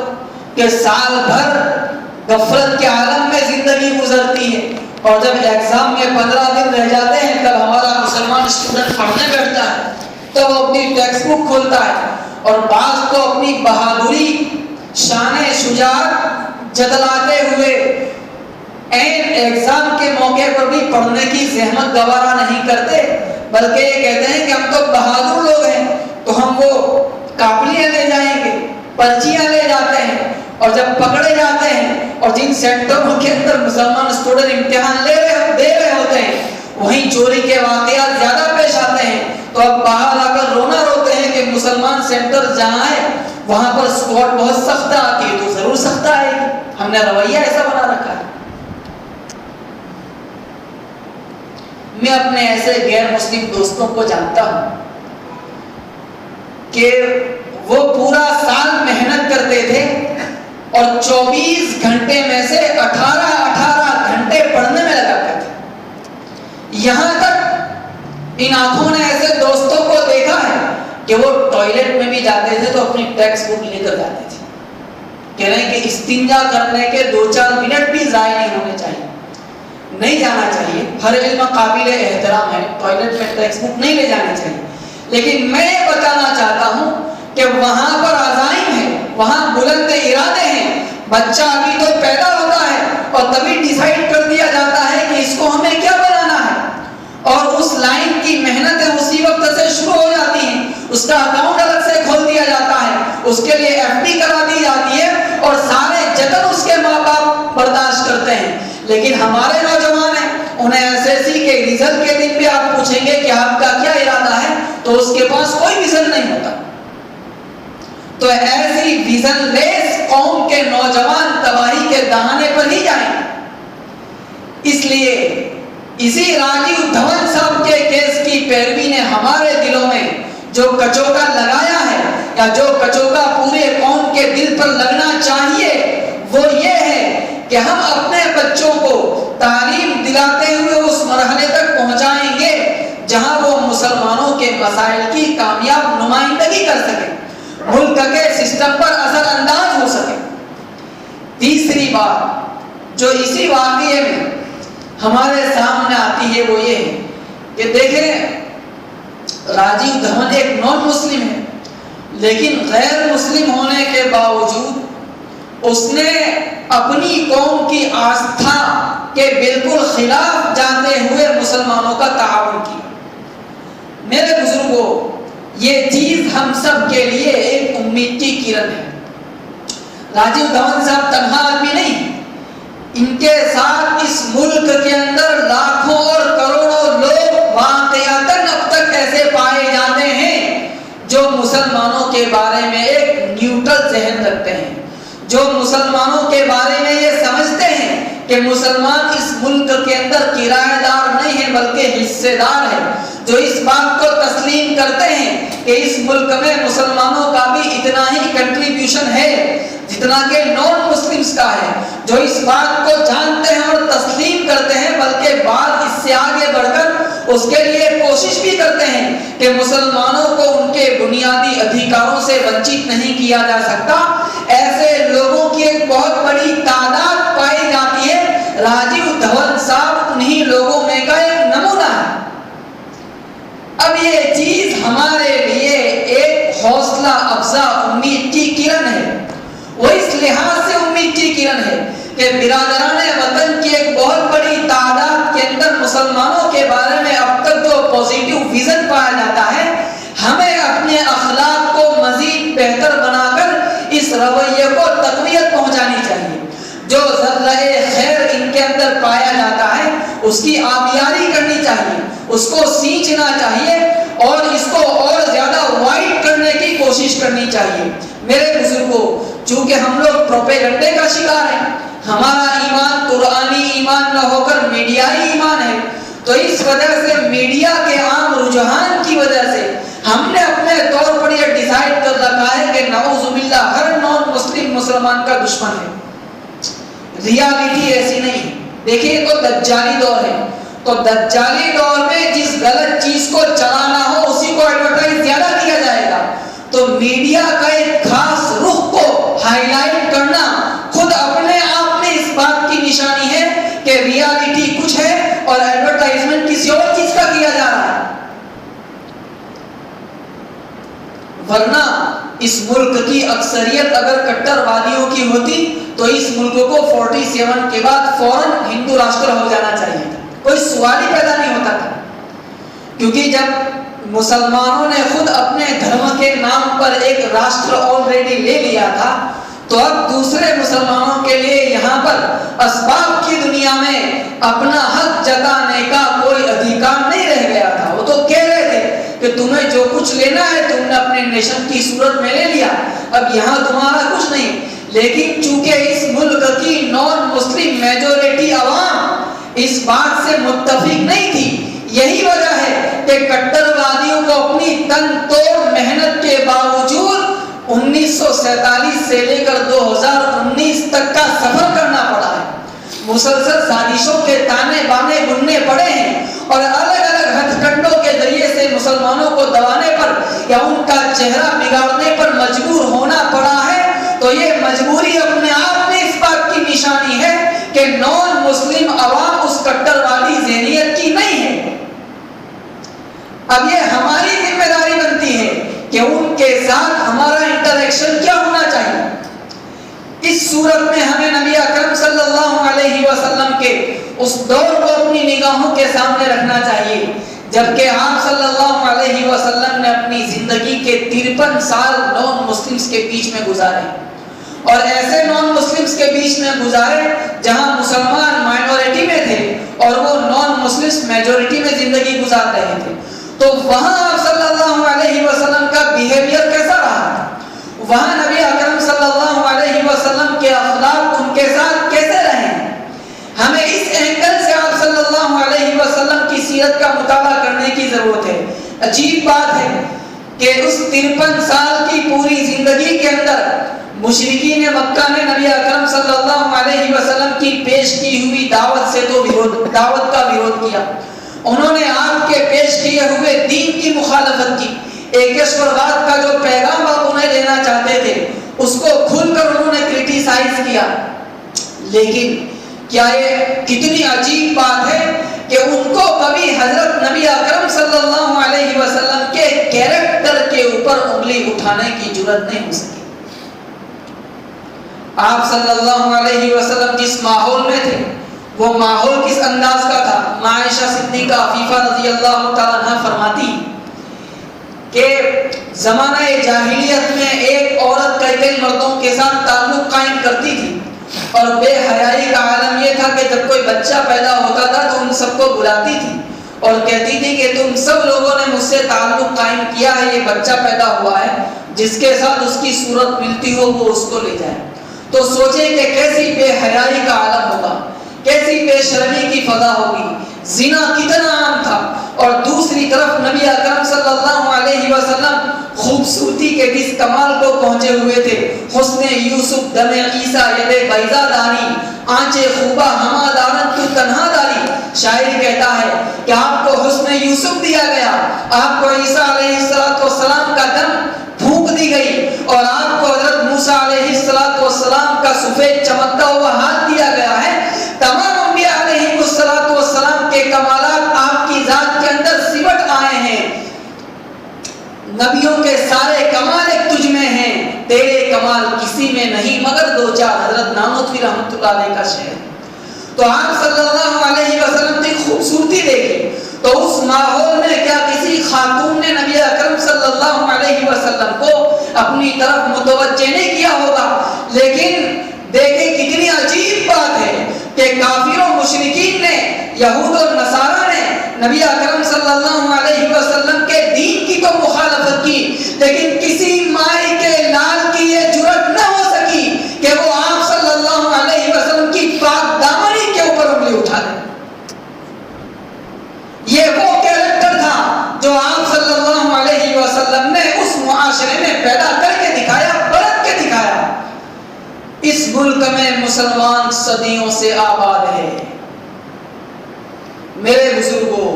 کہ سال بھر غفلت کے عالم میں زندگی گزرتی ہے اور جب ایگزام میں 15 دن رہ جاتے ہیں تب ہمارا مسلمان اسٹوڈنٹ پڑھنے بیٹھتا ہے تو وہ اپنی ٹیکسٹ بک کھولتا ہے اور بعض تو اپنی بہادری، شان شجاعت جتلاتے ہوئے این ایگزام کے موقع پر بھی پڑھنے کی زحمت گوارا نہیں کرتے بلکہ یہ کہتے ہیں کہ ہم تو بہادر لوگ ہیں تو ہم وہ کاپیاں لے جائیں گے، پرچیاں لے جاتے ہیں اور جب پکڑے جاتے ہیں اور جن سینٹروں کے اندر مسلمان اسٹوڈنٹ امتحان دے رہے ہوتے ہیں وہیں چوری کے واقعات زیادہ پیش آتے ہیں تو اب باہر آ کر رونا روتے ہیں کہ مسلمان سینٹر جہاں ہے وہاں پر اسکواڈ بہت سخت آتی ہے، تو ضرور سخت آئے گی، ہم نے رویہ ایسا بنا رکھا ہے۔ میں اپنے ایسے غیر مسلم دوستوں کو جانتا ہوں کہ وہ پورا سال محنت کرتے تھے اور 24 گھنٹے میں سے 18 گھنٹے پڑھنے میں لگاتے تھے۔ یہاں تک ان آنکھوں نے ایسے دوستوں کو دیکھا ہے کہ وہ ٹوائلٹ میں بھی جاتے تھے تو اپنی ٹیکسٹ بک لے کر جاتے تھے، کہہ رہے ہیں کہ استنجا کرنے کے 2-4 منٹ بھی ضائع نہیں ہونے چاہیے، نہیں جانا چاہیے، ہر علم قابل احترام ہے، ٹوائلٹ میں ٹیکسٹ بک نہیں لے جانی چاہیے، لیکن میں یہ بتانا چاہتا ہوں کہ وہاں پر عزائم ہے، وہاں بلند ارادے ہیں، بچہ ابھی تو پیدا ہوتا ہے اور تبھی ڈیسائیڈ کر دیا جاتا ہے کہ اس کو ہمیں کیا بنانا ہے اور اس لائن کی محنتیں اسی وقت سے شروع ہو جاتی ہیں، اس کا اکاؤنٹ الگ سے کھول دیا جاتا ہے، اس کے لیے FD کرا دی جاتی ہے اور سارے جتن اس کے ماں باپ برداشت کرتے ہیں، لیکن ہمارے نوجوان ہیں انہیں SSC کے رزلٹ کے دن بھی آپ پوچھیں گے کہ آپ کا کیا ارادہ ہے تو اس کے پاس کوئی ویژن نہیں ہوتا۔ تو ایسی ویژن لیس قوم کے نوجوان تباہی کے دہانے پر ہی جائیں گے۔ اس لیے اسی راجیو دھون صاحب کے کیس کی پیروی نے ہمارے دلوں میں جو کچوکا لگایا ہے یا جو کچوکا پورے قوم کے دل پر لگنا چاہیے وہ یہ ہے کہ ہم اپنے بچوں کو تعلیم دلاتے ہوئے اس مرحلے تک پہنچائیں گے جہاں وہ مسلمانوں کے مسائل کی کامیاب نمائندگی کر سکیں، ملک کے سسٹم پر اثر انداز ہو سکے۔ تیسری بات جو اسی واقعے میں ہمارے سامنے آتی ہے وہ یہ ہے کہ دیکھیں راجیو دھون ایک نان مسلم ہے لیکن غیر مسلم ہونے کے باوجود اس نے اپنی قوم کی آستھا کے بالکل خلاف جاتے ہوئے مسلمانوں کا تعاون کیا۔ میرے بزرگوں، یہ چیز ہم سب کے لیے ایک امید کی کرن ہے۔ راجیو دھون صاحب تنہا آدمی نہیں، ان کے ساتھ اس ملک کے اندر لاکھوں اور کروڑوں لوگ واقعتاً اب تک ایسے پائے جاتے ہیں جو مسلمانوں کے بارے میں ایک نیوٹرل ذہن رکھتے ہیں، جو مسلمانوں کے بارے میں یہ سمجھتے ہیں کہ مسلمان اس ملک کے اندر کرایہ دار نہیں ہے بلکہ حصے دار ہے، جو اس بات کو تسلیم کرتے ہیں کہ اس ملک میں مسلمانوں کا بھی اتنا ہی کنٹریبیوشن ہے جتنا کہ نان مسلمز کا ہے، جو اس بات کو جانتے ہیں اور تسلیم کرتے ہیں بلکہ بعد اس سے آگے بڑھ کر اس کے لیے کوشش بھی کرتے ہیں کہ مسلمانوں کو ان کے بنیادی ادھیکاروں سے ونچت نہیں کیا جا سکتا۔ ایسے لوگوں کی ایک ایک بہت بڑی تعداد پائی جاتی ہے۔ راجیو دھون صاحب انہی لوگوں میں کا ایک نمونہ ہے۔ اب یہ چیز ہمارے لیے ایک حوصلہ افزا امید کی کرن ہے۔ وہ اس لحاظ سے امید کی کرن ہے کہ برادران وطن کی ایک بہت بڑی تعداد کے اندر مسلمانوں کے بارے میں اب تک جو پوزیٹیو ویژن پایا جاتا ہے، ہمیں اپنے اخلاق کو مزید بہتر بنا کر اس رویے کو تقویت پہنچانی چاہیے۔ جو ذرہ خیر ان کے اندر پایا جاتا ہے اس کی آبیاری کرنی چاہیے، اس کو سینچنا چاہیے اور اس کو اور زیادہ وائڈ کرنے کی کوشش کرنی چاہیے۔ میرے بزرگوں، چونکہ ہم لوگ پروپیگنڈے کا شکار ہیں، ہمارا ایمان قرآنی ایمان نہ ہو کر میڈیائی ایمان ہے، تو اس وجہ سے میڈیا کے عام رجحان کی وجہ سے ہم نے اپنے طور پر یہ ڈیسائیڈ کر رکھا ہے کہ نعوذ باللہ ہر نان مسلم مسلمان کا دشمن ہے۔ ریالٹی ایسی نہیں۔ دیکھیے تو دجالی دور ہے، تو دجالی دور میں جس غلط چیز کو چلانا ہو اسی کو ایڈورٹائز زیادہ کیا جائے گا، تو میڈیا کا ایک خاص رخ کو ہائی لائٹ کرنا خود اپنے آپ میں اس بات کی نشانی ہے کہ ریالٹی کچھ ہے اور ایڈورٹائزمنٹ کسی اور چیز کا کیا جا رہا ہے۔ ورنہ اس ملک کی اکثریت اگر کٹر وادیوں کی ہوتی تو اس ملک کو 47 کے بعد فوراً ہندو راشٹر ہو جانا چاہیے تھا، کوئی سوال ہی پیدا نہیں ہوتا تھا۔ کیونکہ جب مسلمانوں نے خود اپنے دھرم کے نام پر ایک راشٹر آلریڈی لے لیا تھا، تو اب دوسرے مسلمانوں کے لیے یہاں پر اسباب کی دنیا میں اپنا حق جتانے کا کوئی ادھیکار نہیں رہ گیا تھا۔ وہ تو کہہ رہے تھے کہ تمہیں جو کچھ لینا ہے تم نے اپنے نیشن کی صورت میں لے لیا، اب یہاں تمہارا کچھ نہیں۔ لیکن چونکہ اس ملک کی نان مسلم میجورٹی عوام اس بات سے متفق نہیں تھی، یہی وجہ ہے کہ کٹر وادیوں کو اپنی تن توڑ محنت کے باوجود 1947 سے لے کر 2019 تک کا سفر کرنا پڑا ہے۔ مسلسل سازشوں کے تانے بانے بننے پڑے ہیں اور الگ الگ ہتھ کنڈوں کے ذریعے سے مسلمانوں کو دبانے پر یا ان کا چہرہ بگاڑنے پر مجبور ہونا پڑا ہے۔ تو یہ مجبوری اپنے آپ میں اس بات کی نشانی ہے کہ نان مسلم عوام اس کٹر والی ذہنیت کی نہیں ہے۔ اب یہ ہماری ذمہ داری بنتی ہے کہ ان کے ساتھ ہمارا انٹریکشن کیا ہونا چاہیے۔ اس صورت میں ہمیں نبی اکرم صلی اللہ علیہ وسلم کے اس دور کو اپنی نگاہوں کے سامنے رکھنا چاہیے جبکہ آپ صلی اللہ علیہ وسلم نے اپنی زندگی کے 53 سال نان مسلمز کے بیچ میں گزارے، اور ایسے نان مسلمز کے بیچ میں گزارے جہاں مسلمان مائنورٹی میں تھے اور وہ نان مسلمز میجورٹی میں زندگی گزار رہے تھے۔ تو وہاں آپ صلی اللہ علیہ وسلم کا بیہیویئر کیسا رہا؟ وہاں نبی اکرم صلی اللہ علیہ وسلم کے اخلاق ان کے ساتھ کیسے رہے؟ ہمیں اس اینگل سے آپ صلی اللہ علیہ وسلم کی سیرت کا مطالعہ کرنے کی ضرورت ہے۔ عجیب بات ہے کہ اس 53 سال کی پوری زندگی کے اندر مشرکین مکہ نے نبی اکرم صلی اللہ علیہ وسلم کی پیش کی ہوئی دعوت سے تو دعوت کا ویرودھ کیا، انہوں نے آپ کے پیش کیے ہوئے دین کی مخالفت کی، ایکشورواد کا جو پیغام آپ انہیں دینا چاہتے تھے اس کو کھل کر انہوں نے کرٹیسائز کیا۔ لیکن کیا یہ کتنی عجیب بات ہے کہ ان کو کبھی حضرت نبی اکرم صلی اللہ علیہ وسلم کے کیریکٹر کے اوپر انگلی اٹھانے کی جرات نہیں ہو سکی۔ آپ صلی اللہ علیہ وسلم جس ماحول میں تھے وہ ماحول کس انداز کا تھا؟ عائشہ صدیقہ عفیفہ رضی اللہ تعالیٰ عنہ فرماتی کہ زمانہ جاہلیت میں ایک عورت کئی مردوں کے ساتھ تعلق قائم کرتی تھی، اور بے حیائی کا عالم یہ تھا کہ جب کوئی بچہ پیدا ہوتا تھا تو ان سب کو بلاتی تھی اور کہتی تھی کہ تم سب لوگوں نے مجھ سے تعلق قائم کیا ہے، یہ بچہ پیدا ہوا ہے، جس کے ساتھ اس کی صورت ملتی ہو وہ اس کو لے جائے۔ تو سوچیں کہ کیسی بے حیائی کا عالم ہوگا، کیسی بے شرمی کی فضا ہوگی، زنا کتنا عام تھا، اور دوسری طرف نبی اکرم صلی اللہ علیہ وسلم خوبصورتی کے کس کمال کو پہنچے ہوئے تھے، حسن یوسف دم عیسیٰ ید بیضا داری، آنچے خوبہ ہما دارن تو تنہا داری۔ شاعر کہتا ہے کہ آپ کو حسن یوسف دیا گیا، آپ کو عیسیٰ علیہ السلام کا دم پھونک دی گئی، اور آپ کو حضرت موسیٰ علیہ السلام کا سفید چمکتا ہوا ہاتھ دیا گیا ہے. تمام انبیاء علیہ السلام کے کمالات آپ کی ذات کے اندر سمٹ آئے ہیں. نبیوں کے سارے کمال ایک تجھ میں ہیں, تیرے کمال کسی میں نہیں مگر دو چار. حضرت نانوتوی رحمۃ اللہ علیہ کا شعر. تو آپ صلی اللہ علیہ وسلم کی خوبصورتی دیکھیں تو اس ماحول میں کیا کسی خاتون نے نبی اکرم صلی اللہ علیہ وسلم کو اپنی طرف متوجہ نہیں کیا ہوگا. لیکن دیکھیں کتنی عجیب بات ہے کہ کافروں مشرکین نے, یہود اور نصارہ نے نبی اکرم صلی اللہ علیہ وسلم کے دین کی تو مخالفت کی, لیکن کسی مائی کے لال کی یہ جرأت نہ ہو سکی کہ وہ آپ صلی اللہ علیہ وسلم کی پاک دامنی کے اوپر انگلی اٹھا دے. یہ وہ کیریکٹر تھا جو آپ صلی اللہ علیہ وسلم نے اس معاشرے میں پیدا کر کے دکھایا, برت کے دکھایا. اس ملک میں مسلمان صدیوں سے آباد ہے. میرے بزرگوں,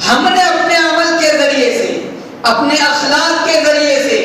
ہم نے اپنے عمل کے ذریعے سے, اپنے اخلاق کے ذریعے سے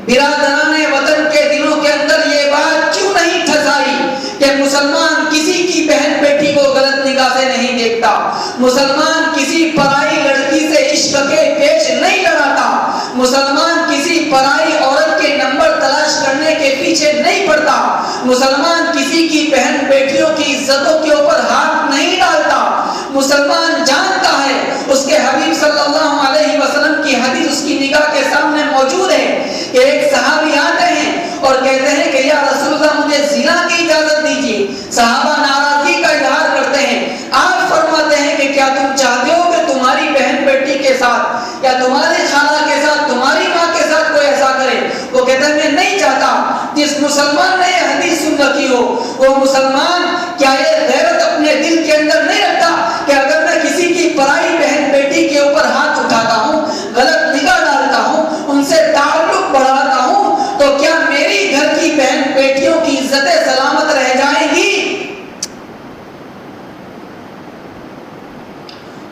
برادران وطن کے دلوں کے اندر یہ بات کیوں نہیں ٹھسائی کہ مسلمان کسی کی بہن بیٹی کو غلط نگاہ سے نہیں دیکھتا, مسلمان کسی پرائی لڑکی سے عشق کے پیش نہیں لڑاتا, مسلمان کسی پرائی عورت کے نمبر تلاش کرنے کے پیچھے نہیں پڑتا, مسلمان کسی کی بہن بیٹیوں کی عزتوں کے اوپر ہاتھ نہیں ڈالتا. مسلمان جانتا ہے, اس کے حبیب صلی اللہ علیہ وسلم کی حدیث اس کی نگاہ کے سامنے موجود ہے کہ ایک صحابی آتے ہیں اور کہتے ہیں کہ یا رسول اللہ مجھے زنا کی اجازت دیجیے. صحابہ ناراضگی کا اظہار کرتے ہیں. آپ فرماتے ہیں کہ کیا تم چاہتے ہو کہ تمہاری بہن بیٹی کے ساتھ یا تمہاری خالہ کے ساتھ, تمہاری ماں کے ساتھ کوئی ایسا کرے؟ وہ کہتے ہیں میں نہیں چاہتا. جس مسلمان نے یہ حدیث سن رکھی ہو وہ مسلمان کیا یہ غیرت اپنے دل کے اندر نہیں رکھتا کہ اگر میں کسی کی پرائی بہن بیٹی کے اوپر ہاتھ اٹھاتا ہوں, غلط نگاہ ڈالتا ہوں, ان سے تعلق بڑھاتا ہوں, تو کیا میری گھر کی بہن بیٹیوں کی عزتیں سلامت رہ جائیں گی؟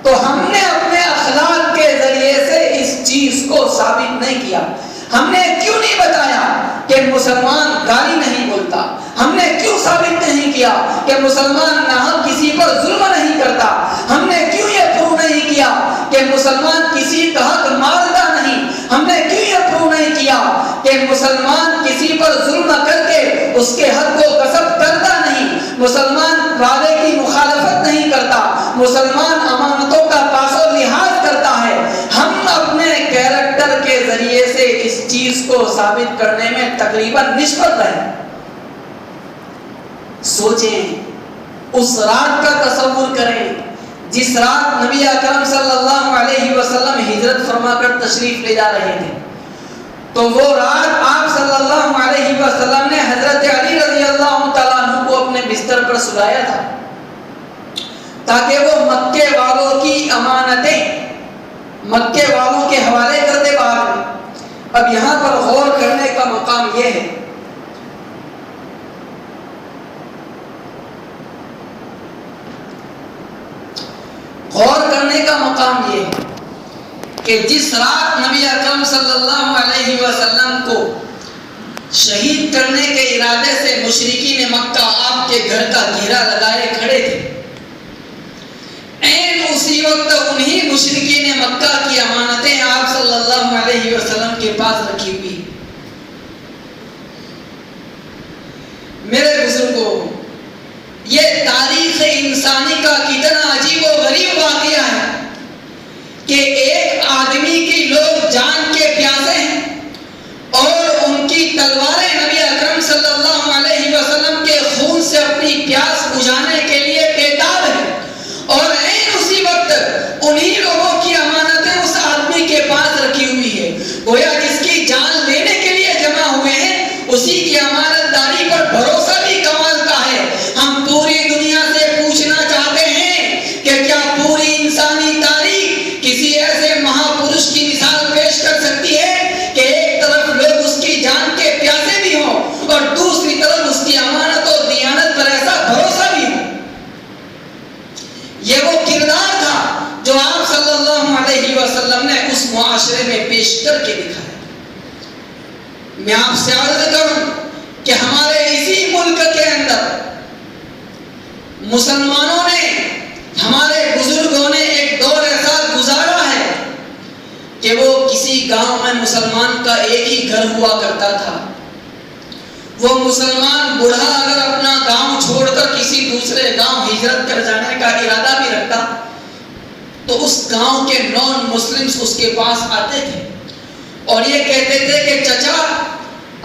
تو ہم نے اپنے اخلاق کے ذریعے سے اس چیز کو ثابت نہیں کیا. ہم نے کیوں نہیں بتایا کہ مسلمان گالی نہیں بولتا؟ ہم نے کیوں ثابت نہیں کیا کہ مسلمان ناحق کسی پر ظلم نہیں کرتا؟ ہم نے کیوں یہ پروو نہیں کیا کہ مسلمان کسی کا حق مارتا نہیں؟ ہم نے کیوں یہ پروو نہیں کیا کہ مسلمان کسی پر ظلم کر کے اس کے حق کو غصب کرتا نہیں؟ مسلمان وعدے کی مخالفت نہیں کرتا, مسلمان امانتوں کا پاس و لحاظ کرتا ہے. ہم اپنے کیریکٹر کے ذریعے سے اس چیز کو ثابت کرنے میں تقریباً نسبت رہے. سوچیں, اس رات کا تصور کریں جس رات نبی اکرم صلی اللہ علیہ وسلم ہجرت فرما کر تشریف لے جا رہے تھے. تو وہ رات آپ صلی اللہ علیہ وسلم نے حضرت علی رضی اللہ تعالیٰ عنہ کو اپنے بستر پر سلایا تھا تاکہ وہ مکے والوں کی امانتیں مکے والوں کے حوالے کر دے بعد میں. اب یہاں پر غور کرنے کا مقام یہ ہے کہ جس رات نبی اکرم صلی اللہ علیہ وسلم کو شہید کرنے کے ارادے سے مشرکین مکہ آپ کے گھر کا گھیرا لگائے کھڑے تھے, اسی وقت انہی مشرکین مکہ کی امانتیں آپ صلی اللہ علیہ وسلم کے پاس رکھی ہوئی. میرے بزرگوں, یہ تاریخ انسانی کا کتنا عجیب و غریب واقعہ ہے کہ ایک آدمی کی لوگ جان کے پیاسے ہیں اور ان کی تلواریں نبی اکرم صلی اللہ علیہ وسلم کے خون سے اپنی پیاس بجھانے کے لیے بےتاب ہیں, اور اسی وقت انہی لوگوں کی امانتیں اس آدمی کے پاس رکھی ہوئی ہے. گویا جس کی جان لینے کے لیے جمع ہوئے ہیں اسی کی امانت داری پر بھروسہ بھی کمال کا ہے. ہم پوری دنیا سے پوچھنا چاہتے ہیں کہ کیا پوری انسانی تاریخ کسی ایسے مہاپرش کی مثال پیش کر سکتی ہے کہ ایک طرف لوگ اس کی جان کے پیاسے بھی ہوں اور دوسری طرف اس کی امانت اور دیانت پر ایسا بھروسہ بھی ہو. یہ وہ کردار تھا جو آپ صلی اللہ علیہ وسلم نے اس معاشرے میں پیش کر کے دکھایا. میں آپ سے عرض کروں کہ ہمارے اسی ملک کے اندر مسلمانوں نے، ہمارے بزرگوں نے ایک دور ایسا گزارا ہے کہ وہ کسی گاؤں میں مسلمان کا ایک ہی گھر ہوا کرتا تھا. وہ مسلمان بوڑھا اگر اپنا گاؤں چھوڑ کر کسی دوسرے گاؤں ہجرت کر جانے کا ارادہ بھی رکھتا تو اس گاؤں کے نان مسلمز اس کے پاس آتے تھے اور یہ کہتے تھے کہ چچا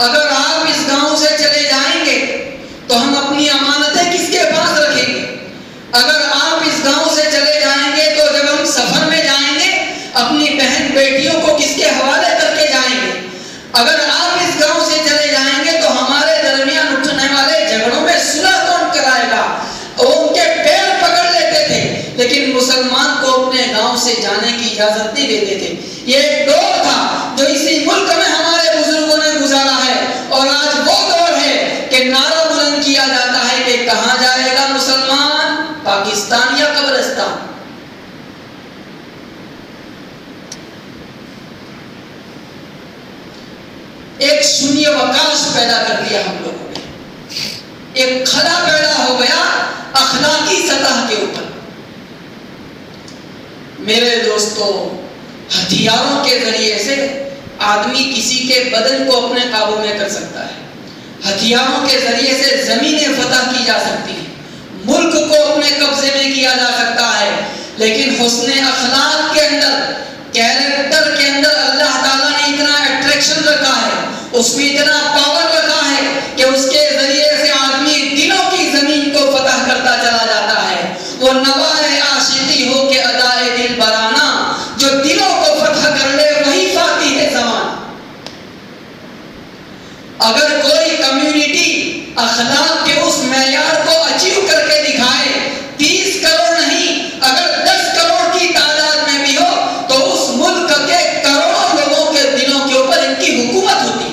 اگر آپ اس گاؤں سے چلے جائیں گے تو ہم اپنی امانتیں کس کے پاس رکھیں گے؟ اگر آپ اس گاؤں سے چلے جائیں گے تو جب ہم سفر میں جائیں گے اپنی بہن بیٹیوں کو کس کے حوالے کر کے جائیں گے؟ اگر آپ اس گاؤں سے چلے جائیں گے تو ہمارے درمیان اٹھنے والے جھگڑوں میں صلح کون کرائے گا؟ وہ ان کے پیر پکڑ لیتے تھے لیکن مسلمان کو اپنے گاؤں سے جانے کی اجازت نہیں دیتے تھے. یہ ایک دور تھا جو اسی ملک میں ہمارے بزرگوں نے گزارا ہے اور آج وہ دور ہے کہ نعرہ بلند کیا جاتا ہے کہ کہاں جائے گا مسلمان، پاکستان یا قبرستان. ایک شونیہ وکاش پیدا کر دیا ہم لوگوں نے، ایک خلا پیدا ہو گیا اخلاقی سطح کے اوپر. میرے دوستو، ہتھیاروں کے ذریعے سے آدمی کسی کے بدن کو اپنے قابو میں کر سکتا ہے، ہتھیاروں کے ذریعے سے زمینیں فتح کی جا سکتی ہیں، ملک کو اپنے قبضے میں کیا جا سکتا ہے، لیکن حسن اخلاق کے اندر، کیریکٹر کے اندر اللہ تعالیٰ نے اتنا اٹریکشن رکھا ہے، اس میں اتنا پاور رکھا ہے کہ اس کے ذریعے سے آدمی دلوں کی زمین کو فتح کرتا چلا جاتا ہے. وہ نوائے عاشقی ہو کے ادائے دل برانا، جو دلوں کو فتح کر لے وہی فاتح ہے زمان. اگر کوئی کمیونٹی اخلاق کے اس معیار کو اچیو کر کے دکھائے، 30 کروڑ نہیں اگر 10 کروڑ کی تعداد میں بھی ہو تو اس ملک کے کروڑوں لوگوں کے دلوں کے اوپر ان کی حکومت ہوتی.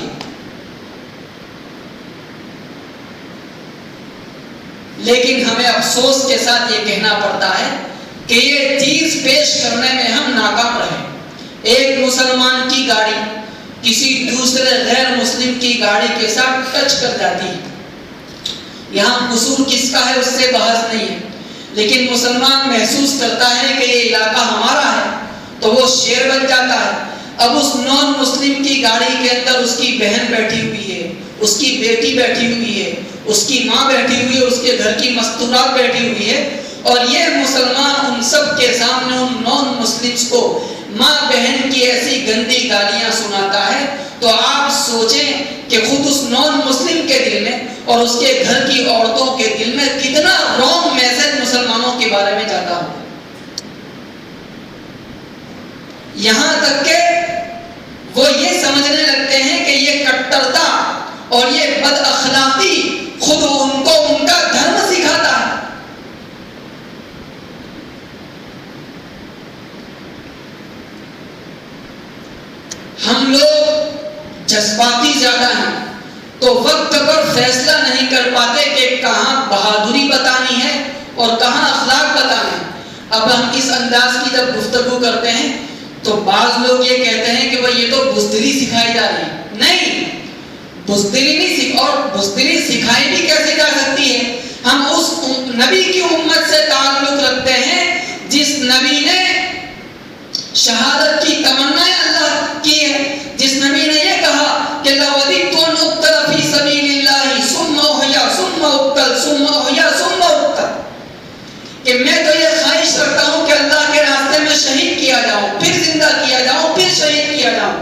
لیکن ہمیں افسوس کے ساتھ یہ کہنا پڑتا ہے کہ یہ چیز پیش کرنے میں ہم ناکام رہے. ایک مسلمان کی گاڑی کسی دوسرے غیر مسلم کی گاڑی کے ساتھ ٹچ کر جاتی ہے، یہاں قصور کس کا ہے اس سے بحث نہیں ہے، لیکن مسلمان محسوس کرتا ہے کہ یہ علاقہ ہمارا ہے تو وہ شیر بن جاتا ہے. اب اس نان مسلم کی گاڑی کے اندر اس کی بہن بیٹھی ہوئی ہے، اس کی بیٹی بیٹھی ہوئی ہے، اس کی ماں بیٹھی ہوئی ہے، اس کے گھر کی مستورات بیٹھی ہوئی ہے، اور یہ مسلمان ان سب کے سامنے ان نان مسلمز کو ماں بہن کی ایسی گندی گالیاں سناتا ہے. تو آپ سوچیں کہ خود اس نان مسلم کے دل میں اور اس کے گھر کی عورتوں کے دل میں کتنا رانگ میسج مسلمانوں کے بارے میں جاتا ہو. یہاں تک کہ وہ یہ سمجھنے لگتے ہیں کہ یہ کٹرتا اور یہ بد اخلاقی خود ان کو ان کا دھرم سکھاتا ہے. ہم لوگ جذباتی زیادہ ہیں تو وقت پر فیصلہ نہیں کر پاتے کہ کہاں بہادری بتانی ہے اور کہاں اخلاق بتانا ہے. اب ہم اس انداز کی جب گفتگو کرتے ہیں تو بعض لوگ یہ کہتے ہیں کہ بھئی یہ تو بزدلی سکھائی جا رہی ہے. نہیں، بزدلی نہیں اور بزدلی سکھائی بھی کیسے جا سکتی ہے؟ ہم اس نبی کی امت سے تعلق رکھتے ہیں جس نبی نے شہادت کی تمنا اللہ کی ہے، جس نبی نے یہ کہا کہ لَوَدِدْتُ أَنْ أُقْتَلَ فِي سَبِيلِ اللَّهِ ثُمَّ أُحْيَا ثُمَّ أُقْتَلْ ثُمَّ أُحْيَا ثُمَّ أُقْتَلْ، کہ میں تو یہ خواہش رکھتا ہوں کہ اللہ کے راستے میں شہید کیا جاؤں، پھر زندہ کیا جاؤں، پھر شہید کیا جاؤں.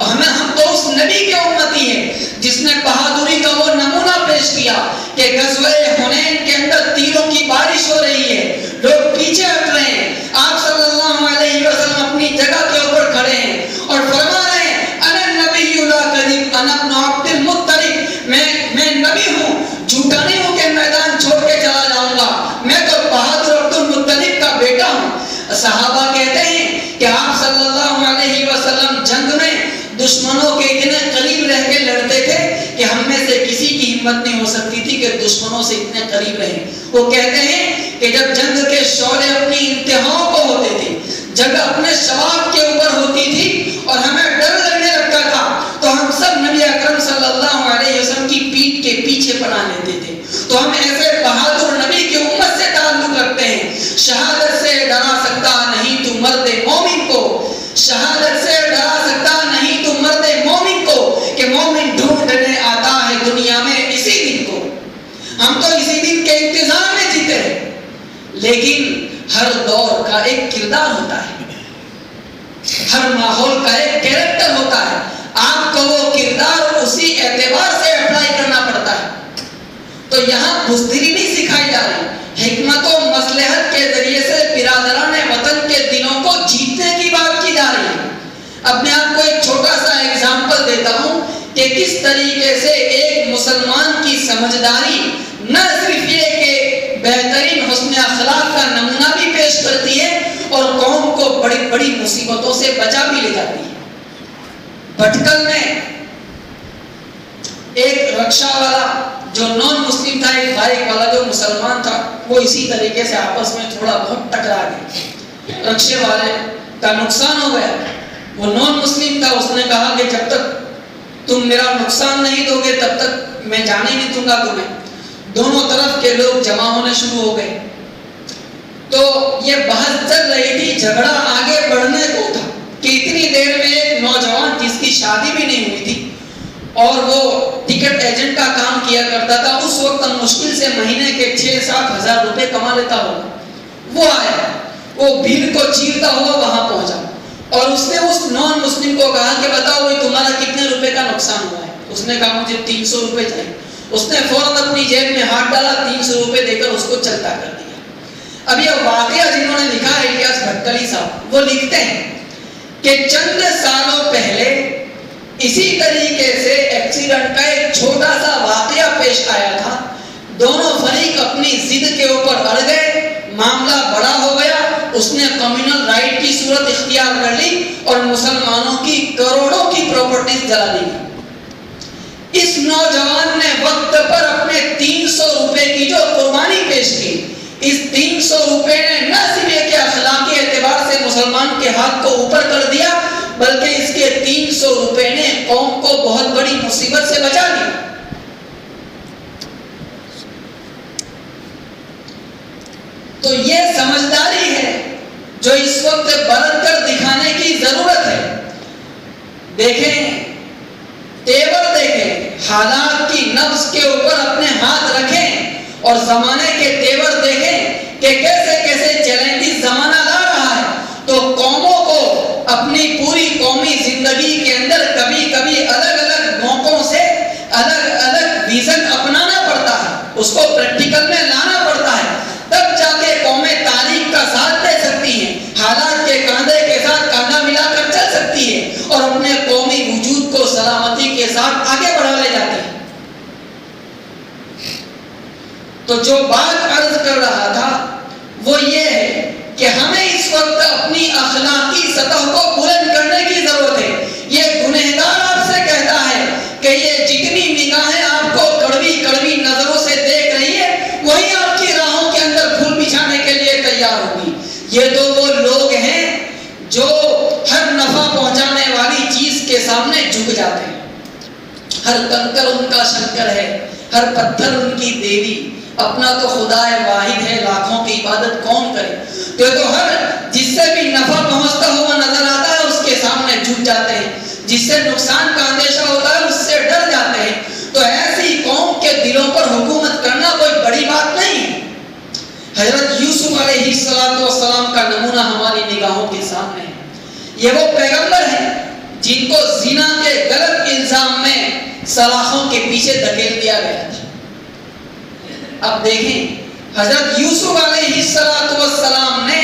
ہم تو اس نبی کے امتی ہیں جس نے بہادری کا وہ نمونہ پیش کیا کہ غزوہ حنین کے اندر تیروں کی بارش ہو رہی ہے، لوگ پیچھے ہٹ رہے ہیں، آپ صلی اللہ علیہ وسلم اپنی جگہ کے اوپر کھڑے ہیں اور فرما رہے ہیں انا النبی لا کذب انا ابن عبد المطلب، میں نبی ہوں، جھوٹا نہیں ہوں کہ میدان چھوڑ کے چلا جاؤں گا، میں تو بہادر عبد المطلب کا بیٹا ہوں. صحابہ کہتے ہیں کہ آپ صلی اللہ علیہ وسلم جنگ میں دشمنوں کے اتنے قریب رہ کے لڑتے تھے کہ ہم میں سے کسی کی ہمت نہیں ہو سکتی تھی کہ دشمنوں سے اتنے قریب رہیں. وہ کہتے ہیں کہ جب جنگ کے شعلے اپنی انتہاؤں کو ہوتے تھے، جنگ اپنے شباب کے اوپر ہوتی تھی اور ہمیں ڈر لگنے لگتا تھا تو ہم سب نبی اکرم صلی اللہ علیہ وسلم کی پیٹھ کے تو ہم ایسے بہادر نبی کی امت سے تعلق رکھتے ہیں. شہادت سے ڈرا سکتا نہیں تو مرد مومن کو, شہادت سے ڈرا سکتا نہیں تو مرد مومن کو, کہ مومن ڈھونڈنے آتا ہے دنیا میں اسی دن کو. ہم تو اسی دن کے انتظار میں جیتے ہیں, لیکن ہر دور کا ایک کردار ہوتا ہے, ہر ماحول کا ایک کیریکٹر ہوتا ہے. آپ کو وہ کردار اسی اعتبار سے اپلائی کرنا پڑتا ہے. تو یہاں بزدلی نہیں سکھائی جا رہی, حکمت و مصلحت کے ذریعے سے برادران وطن کے دلوں کو جیتنے کی بات کی جا رہی ہے. اب میں آپ کو ایک چھوٹا سا ایگزامپل دیتا ہوں کہ کس طریقے سے ایک مسلمان کی سمجھداری نہ صرف یہ کہ بہترین حسن اخلاق کا نمونہ بھی پیش کرتی ہے اور قوم کو بڑی بڑی مصیبتوں سے بچا بھی لے جاتی ہے. بھٹکل میں ایک رکشہ والا جو نان مسلم تھا, ایک بائک والا جو مسلمان تھا, وہ اسی طریقے سے آپس میں تھوڑا بہت ٹکرا گئے. رکشے والے کا نقصان ہو گیا. وہ نان مسلم تھا, اس نے کہا کہ جب تک تم میرا نقصان نہیں دو گے تب تک میں جانے نہیں دوں گا تمہیں. دونوں طرف کے لوگ جمع ہونے شروع ہو گئے. تو یہ بحث چل رہی تھی, جھگڑا آگے بڑھنے کو تھا کہ اتنی دیر میں ایک نوجوان جس کی شادی بھی نہیں ہوئی تھی اور وہ ٹکٹ ایجنٹ کا کام کیا کرتا تھا, اس وقت مشکل سے مہینے کے 6-7 ہزار روپے کما لیتا ہوگا, وہ آیا, وہ بھیڑ کو چیرتا ہوا وہاں پہنچا اور اس نے اس نان مسلم کو کہا کہ بتاؤ بھائی تمہارا کتنے روپے کا نقصان ہوا ہے. اس نے کہا مجھے 300 روپے چاہیے. اس نے فوراً اپنی جیب میں ہاتھ ڈالا, 300 روپے دے کر اس کو چلتا کر دیا. اب یہ واقعہ جنہوں نے لکھا ہے الیاس بھٹکلی صاحب, وہ لکھتے ہیں کہ چند سالوں پہلے اسی طریقے سے ایکسیڈنٹ کا ایک چھوٹا سا واقعہ پیش آیا تھا. دونوں فریق اپنی ضد کے اوپر اڑ گئے, معاملہ بڑا ہو گیا, اس نے کمیونل رائٹ کی صورت اختیار کر لی اور مسلمانوں کی کروڑوں کی پراپرٹیز جلا دی. اس نوجوان نے وقت پر اپنے 300 روپے کی جو قربانی پیش کی, اس 300 روپے نے نہ صرف یہ کہ اخلاقی اعتبار سے مسلمان کے ہاتھ کو اوپر کر دیا, بلکہ اس کے 300 روپے نے قوم کو بہت بڑی مصیبت سے بچا لیا. تو یہ سمجھداری ہے جو اس وقت برت کر دکھانے کی ضرورت ہے. دیکھیں, تیور دیکھیں, حالات کی نفس کے اوپر اپنے ہاتھ رکھیں اور زمانے کے تیور دیکھیں کہ کیسے کیسے چیلنجز زمانہ لا رہا ہے. تو قوموں کو اپنی پوری قومی زندگی کے اندر کبھی کبھی الگ الگ موقعوں سے الگ الگ ویژن اپنانا پڑتا ہے, اس کو پریکٹیکل میں لانا پڑتا ہے, تب جا کے قومیں تاریخ کا ساتھ دے سکتی ہیں, حالات کے کاندھے کے ساتھ کاندھا ملا کر چل سکتی ہے اور اپنے قومی وجود کو سلامتی کے ساتھ آگے بڑھا لے جاتی ہے. تو جو بات عرض کر رہا تھا وہ یہ ہے کہ ہمیں اس وقت اپنی اخلاقی سطح کو بلند کرنے کی ضرورت ہے. یہ گنہگار آپ سے کہتا ہے کہ یہ جتنی نگاہیں آپ کو کڑوی کڑوی نظروں سے دیکھ رہی ہے, وہی آپ کی راہوں کے اندر پھول بچھانے کے لیے تیار ہوگی. یہ تو وہ لوگ ہیں جو ہر نفع پہنچانے والی چیز کے سامنے جھک جاتے ہیں. ہر کنکر ان کا شنکر ہے, ہر پتھر ان کی دیوی, اپنا تو خدا واحد ہے, لاکھوں کی عبادت کون کرے. تو ہر جس سے بھی نفع پہنچتا ہوا نظر آتا ہے اس کے سامنے جھک جاتے ہیں, جس سے نقصان کا اندیشہ ہوتا ہے اس سے ڈر جاتے ہیں. تو ایسی قوم کے دلوں پر حکومت کرنا کوئی بڑی بات نہیں ہے. حضرت یوسف علیہ السلام کا نمونہ ہماری نگاہوں کے سامنے ہے. یہ وہ پیغمبر ہیں جن کو زنا کے غلط الزام میں سلاخوں کے پیچھے دھکیل دیا گیا تھا. اب دیکھیں, حضرت یوسف علیہ السلام نے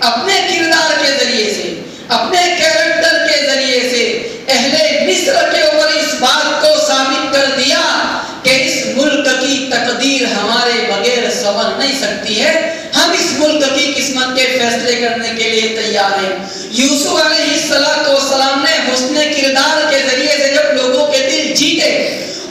اپنے کردار کے ذریعے سے, اپنے کیریکٹر کے ذریعے سے اہل مصر کے اوپر اس بات کو ثابت کر دیا کہ اس ملک کی تقدیر ہمارے بغیر سنور نہیں سکتی ہے, ہم اس ملک کی قسمت کے فیصلے کرنے کے لیے تیار ہیں. یوسف علیہ السلام نے حسن کردار کے ذریعے سے جب لوگوں کے دل جیتے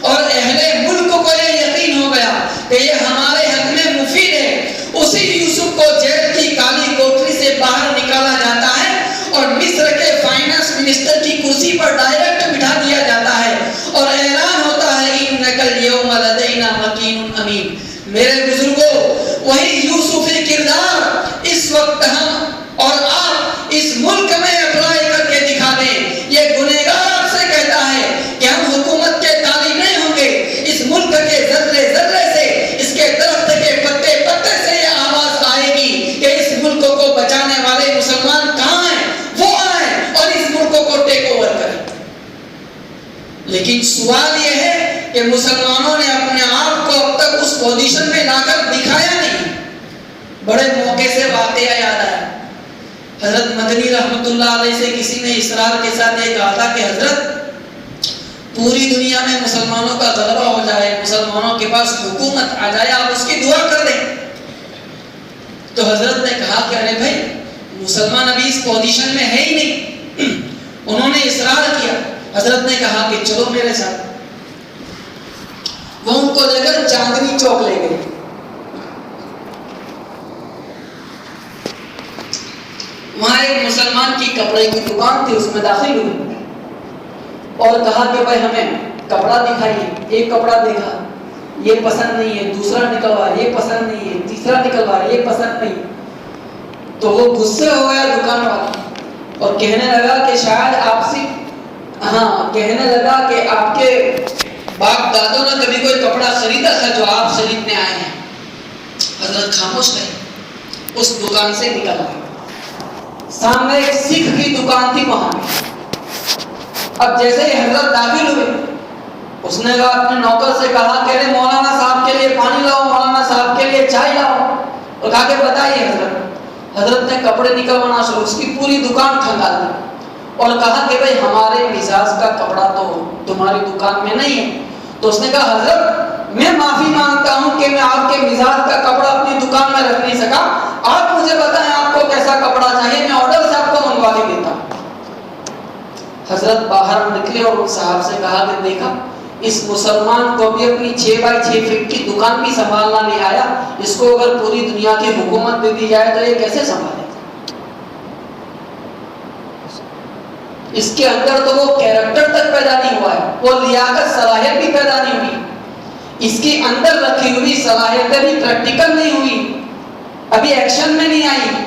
اور اہل ملک کو یہ یقین ہو گیا کہ یہ ہمارے حق میں مفید ہے, اسی یوسف کو جیل کی کالی کوٹری سے باہر نکالا جاتا ہے اور مصر کے فائنانس منسٹر کی کرسی پر ڈائریکٹ بٹھا دیا جاتا ہے اور اعلان ہوتا ہے انک الیوم لدینا مکین امین. میرے بزرگوں وہی یوسفی کردار اس وقت ہم اور آپ اس ملک میں اپلائی کر کے دکھا دیں. یہ گنہگار آپ سے کہتا ہے کہ ہم حکومت کے تابع نہیں ہوں گے. اس ملک کے ذرے ذرے سے, اس کے درخت کے پتے پتے سے یہ آواز آئے گی کہ اس ملک کو بچانے والے مسلمان کہاں ہیں, وہ آئیں اور اس ملک کو ٹیک اوور کریں. لیکن سوال یہ ہے کہ مسلمانوں نے اپنے آپ کو اب تک اس پوزیشن میں لا کر دکھایا نہیں. بڑے موقع سے واقعہ یاد آیا. حضرت مدنی رحمت اللہ علیہ سے کسی نے اصرار کے ساتھ یہ کہا تھا کہ حضرت پوری دنیا میں مسلمانوں کا غلبہ ہو جائے, مسلمانوں کے پاس حکومت آ جائے, آپ اس کی دعا کر دیں. تو حضرت نے کہا کہ ارے بھائی مسلمان ابھی اس پوزیشن میں ہے ہی نہیں. انہوں نے اصرار کیا. حضرت نے کہا کہ چلو میرے ساتھ. وہ ان کو لے کر چاندنی چوک لے گئے. وہاں ایک مسلمان کی کپڑے کی دکان تھی, اس میں داخل ہوئے اور کہا کہ بھائی ہمیں کپڑا دکھائیے. ایک کپڑا دیکھا, یہ پسند نہیں ہے. دوسرا نکلوا, یہ پسند نہیں ہے. تیسرا نکلوا, یہ پسند نہیں. تو وہ غصے ہو گیا دکان والا اور کہنے لگا کہ شاید آپ سے کہنے لگا کہ آپ کے باپ دادوں نے کبھی کوئی کپڑا خریدا تھا جو آپ خریدنے آئے ہیں. حضرت خاموش رہے. اس دکان سے نکل گئے. سامنے ایک سکھ کی دکان تھی وہاں. اب جیسے ہی حضرت داخل ہوئے, اس نے کہا اپنے نوکر سے کہا کہ مولانا صاحب کے لیے پانی لاؤ, مولانا صاحب کے لیے چائے لاؤ. اور کہا کہ بتائیے حضرت. حضرت نے کپڑے نکلوانا شروع, اس کی پوری دکان کھنگال دی اور کہا کہ بھائی ہمارے مزاج کا کپڑا تو تمہاری دکان میں نہیں ہے. تو اس نے کہا حضرت میں معافی مانگتا ہوں کہ میں آپ کے مزاج کا کپڑا اپنی دکان میں رکھ نہیں سکا. آپ مجھے بتائیں آپ کو کیسا کپڑا چاہیے, میں آرڈر سے آپ کو منگوا کے دیتا ہوں. حضرت باہر نکلے اور صاحب سے کہا کہ دیکھا اس مسلمان کو بھی اپنی 6x6 فٹ کی دکان بھی سنبھالنا نہیں آیا. اس کو اگر پوری دنیا کی حکومت دے دی جائے تو یہ کیسے سنبھالے. اس کے اندر تو وہ کیریکٹر تک پیدا نہیں ہوا ہے, وہ لیاقت صلاحیت بھی پیدا نہیں ہوئی. اس کے اندر رکھی ہوئی صلاحیتیں بھی پریکٹیکل نہیں ہوئی, ابھی ایکشن میں نہیں آئی.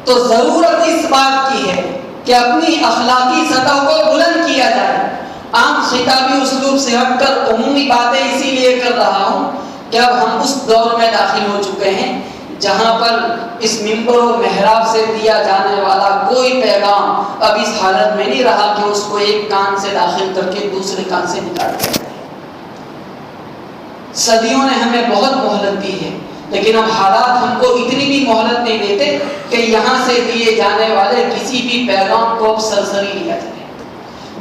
تو ضرورت اس بات کی ہے کہ اپنی اخلاقی سطح کو بلند کیا جائے. عام خطابی اسلوب سے ہٹ کر عمومی باتیں اسی لیے کر رہا ہوں کہ اب ہم اس دور میں داخل ہو چکے ہیں جہاں پر اس منبر و محراب سے دیا جانے والا کوئی پیغام اب اس حالت میں نہیں رہا کہ اس کو ایک کان سے داخل کر کے دوسرے کان سے نکال دیا جائے. صدیوں نے ہمیں بہت مہلت دی ہے, لیکن اب حالات ہم کو اتنی بھی مہلت نہیں دیتے کہ یہاں سے دیے جانے والے کسی بھی پیغام کو اب سرسری لیا جائے.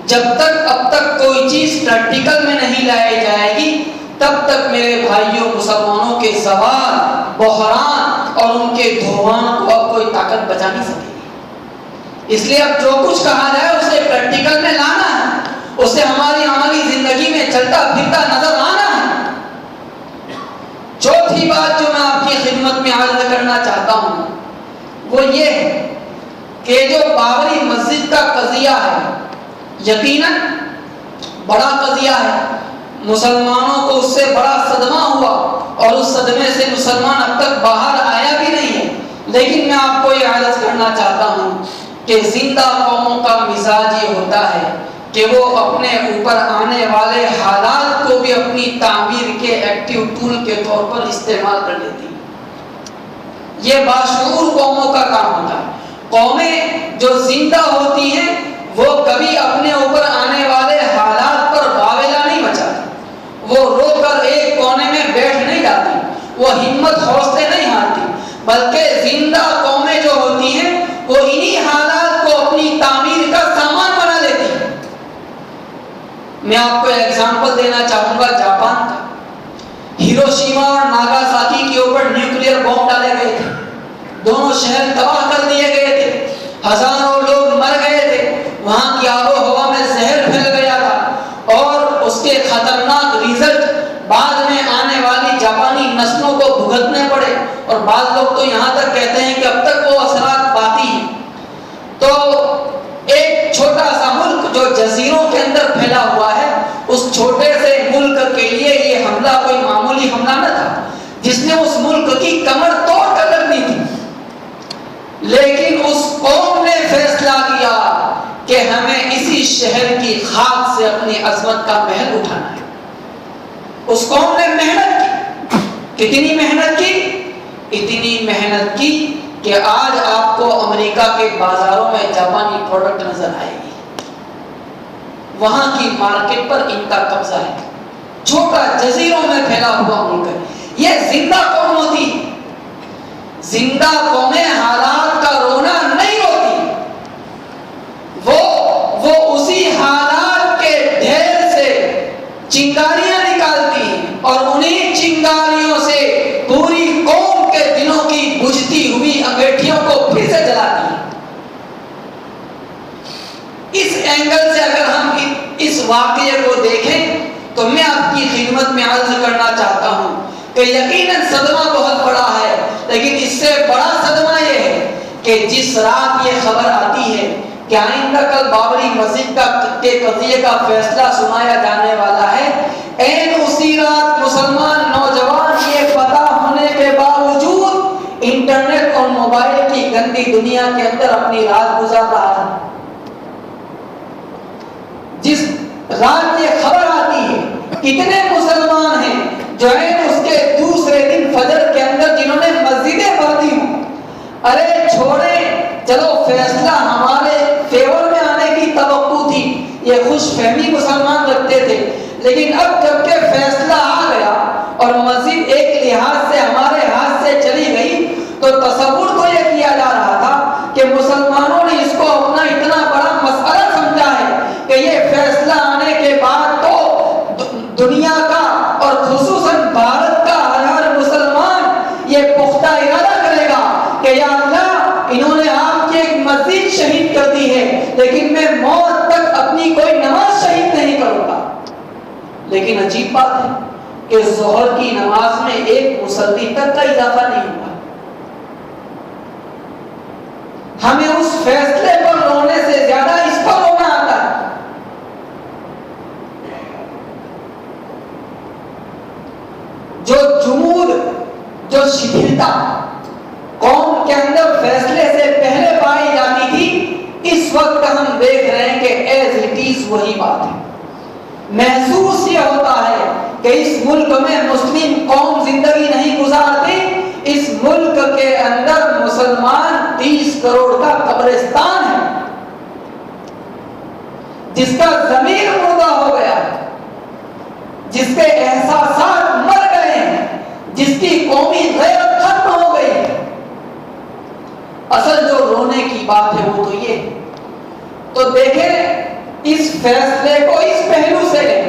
جب تک اب تک کوئی چیز پریکٹیکل میں نہیں لائی جائے گی تب تک میرے بھائیوں مسلمانوں کے زوال, بحران اور ان کے دھوان کو اب کوئی طاقت بچا نہیں سکے گی. اس لیے اب جو کچھ کہا جائے اسے پریکٹیکل میں لانا ہے, اسے ہماری عملی زندگی میں چلتا پھرتا نظر آنا ہے. چوتھی بات جو میں آپ کی خدمت میں عرض کرنا چاہتا ہوں وہ یہ ہے کہ جو بابری مسجد کا قضیہ ہے یقیناً بڑا قضیہ ہے. مسلمانوں کو اس سے بڑا صدمہ ہوا اور اس صدمے سے مسلمان اب تک باہر آیا بھی نہیں ہے. لیکن میں آپ کو یہ عرض کرنا چاہتا ہوں کہ زندہ قوموں کا مزاج یہ ہوتا ہے کہ وہ اپنے اوپر آنے والے حالات کو بھی اپنی تعمیر کے ایکٹیو ٹول کے طور پر استعمال کر لیتی ہیں. یہ باشعور قوموں کا کام ہوتا ہے. قومیں جو زندہ ہوتی ہیں وہ کبھی اپنے اوپر آنے والے حالات پر واویلا نہیں مچاتی, وہ رو کر ایک کونے میں بیٹھ نہیں جاتی, وہ ہمت حوصلے نہیں ہارتی, بلکہ زندہ قومیں جو ہوتی ہیں وہ انہی حالات کو اپنی تعمیر کا سامان بنا لیتی ہیں. میں آپ کو ایگزامپل دینا چاہوں گا جاپان کا. ہیروشیما اور ناگاساکی کے اوپر نیوکلیئر بم ڈالے گئے تھے, دونوں شہر تباہ کر دیے گئے تھے, ہزاروں لوگ مر گئے تھے, وہاں کی آب و ہوا میں زہر پھیل گیا تھا اور اس کے خطرناک ریزلٹ بعد میں آنے والی جاپانی نسلوں کو بھگتنے پڑے. اور بعض لوگ تو یہاں تک کہتے ہیں کہ اب تک وہ اثرات باقی ہیں. تو ایک چھوٹا سا ملک جو جزیروں کے اندر پھیلا ہوا ہے, اس چھوٹے سے ملک کے لیے یہ حملہ کوئی معمولی کہ ہمیں اسی شہر کی خاک سے اپنی عظمت کا محل اٹھانا ہے۔ اس قوم نے محنت کی، کتنی محنت کی؟ اتنی محنت کی کہ آج آپ کو امریکہ کے بازاروں میں جاپانی پروڈکٹ نظر آئے گی، وہاں کی مارکیٹ پر ان کا قبضہ ہے، چھوٹا جزیروں میں پھیلا ہوا ملک ہے۔ یہ زندہ قوم ہوتی، زندہ قومیں حالات کا رونا نہیں روتی، وہ اسی حالات کے ڈھیر سے چنگاریاں نکالتی ہیں اور انہیں چنگاریوں سے پوری قوم کے دلوں کی بجھتی ہوئی انگیٹھیوں کو پھر سے جلاتی ہیں۔ اس اینگل سے اگر ہم اس واقعے کو دیکھیں تو میں آپ کی خدمت میں عرض کرنا چاہتا ہوں کہ یقیناً صدمہ بہت بڑا ہے، لیکن اس سے بڑا صدمہ یہ ہے کہ جس رات یہ خبر آتی ہے کہ آئندہ کل بابری مسجد کے قضیے کا فیصلہ سنایا جانے والا ہے، این اسی رات مسلمان نوجوان یہ پتہ ہونے کے باوجود انٹرنیٹ اور موبائل کی گندی دنیا کے اندر اپنی رات گزار رہا ہے۔ جس رات یہ خبر آتی ہے، کتنے مسلمان ہیں جو این اس کے دوسرے دن فجر کے اندر جنہوں نے مسجدیں بھر دی ہوں، ارے چھوڑیں، چلو فیصلہ ہمارے فیور میں آنے کی توقع تھی، یہ خوش فہمی مسلمان رکھتے تھے، لیکن اب جب کہ فیصلہ آ گیا اور مسجد ایک لحاظ سے ہمارے ہاتھ سے چلی گئی تو تصور تو یہ کیا جا رہا تھا کہ مسلمانوں نے اس کو اپنا اتنا بڑا مسئلہ سمجھا ہے کہ یہ فیصلہ آنے کے بعد تو دنیا کا اور خصوصاً بھارت کا ہر مسلمان یہ پختہ ارادہ کرے گا کہ یا اللہ انہوں نے آپ کی ایک مسجد شہید کر دی ہے، لیکن میں موت تک اپنی کوئی نماز شہید نہیں کروں گا۔ لیکن عجیب بات ہے کہ ظہر کی نماز میں ایک مصلی تک کا اضافہ نہیں ہوا۔ ہمیں اس فیصلے پر رونے سے زیادہ اس پر رونا آتا ہے۔ جو جمود، جو شدھلتا قوم کے اندر فیصلے سے پہلے پائی جاتی تھی، اس وقت ہم دیکھ رہے ہیں کہ ایز اٹ از وہی بات ہے۔ محسوس یہ ہوتا ہے کہ اس ملک میں مسلم قوم زندگی نہیں گزارتی، اس ملک کے اندر مسلمان 30 کروڑ کا قبرستان ہے، جس کا ضمیر مردہ ہو گیا ہے، جس کے احساسات مر گئے ہیں، جس کی قومی غیرت ختم ہو گئی ہے۔ اصل جو رونے کی بات ہے وہ تو یہ، تو دیکھیں اس فیصلے کو اس پہلو سے لیں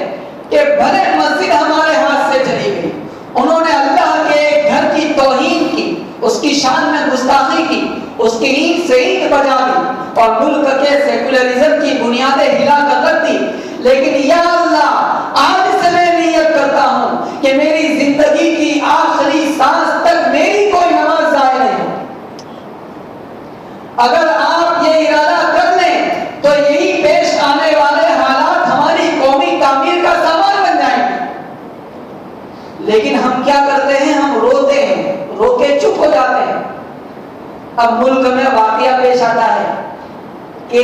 کہ بھلے مسجد ہمارے ہاتھ سے چلی گئی، انہوں نے اللہ کے ایک گھر کی توہین کی، اس کی شان میں گستاخی کی، اس کی اینٹ سے اینٹ بجا دی اور ملک کے سیکولرزم کی بنیادیں ہلا کر رکھ دی، لیکن یا اللہ آج سے میں نیت کرتا ہوں کہ میری زندگی کی آخری سانس تک میری کوئی نماز ضائع نہیں ہو۔ اگر آپ یہ ارادہ کر لیں تو یہی پیش آنے والے حالات ہماری قومی تعمیر کا سامان بن جائیں گے۔ لیکن ہم کیا کرتے ہیں؟ ہم روتے ہیں، رو کے چپ ہو جاتے ہیں۔ اب ملک میں واقعہ پیش آتا ہے کہ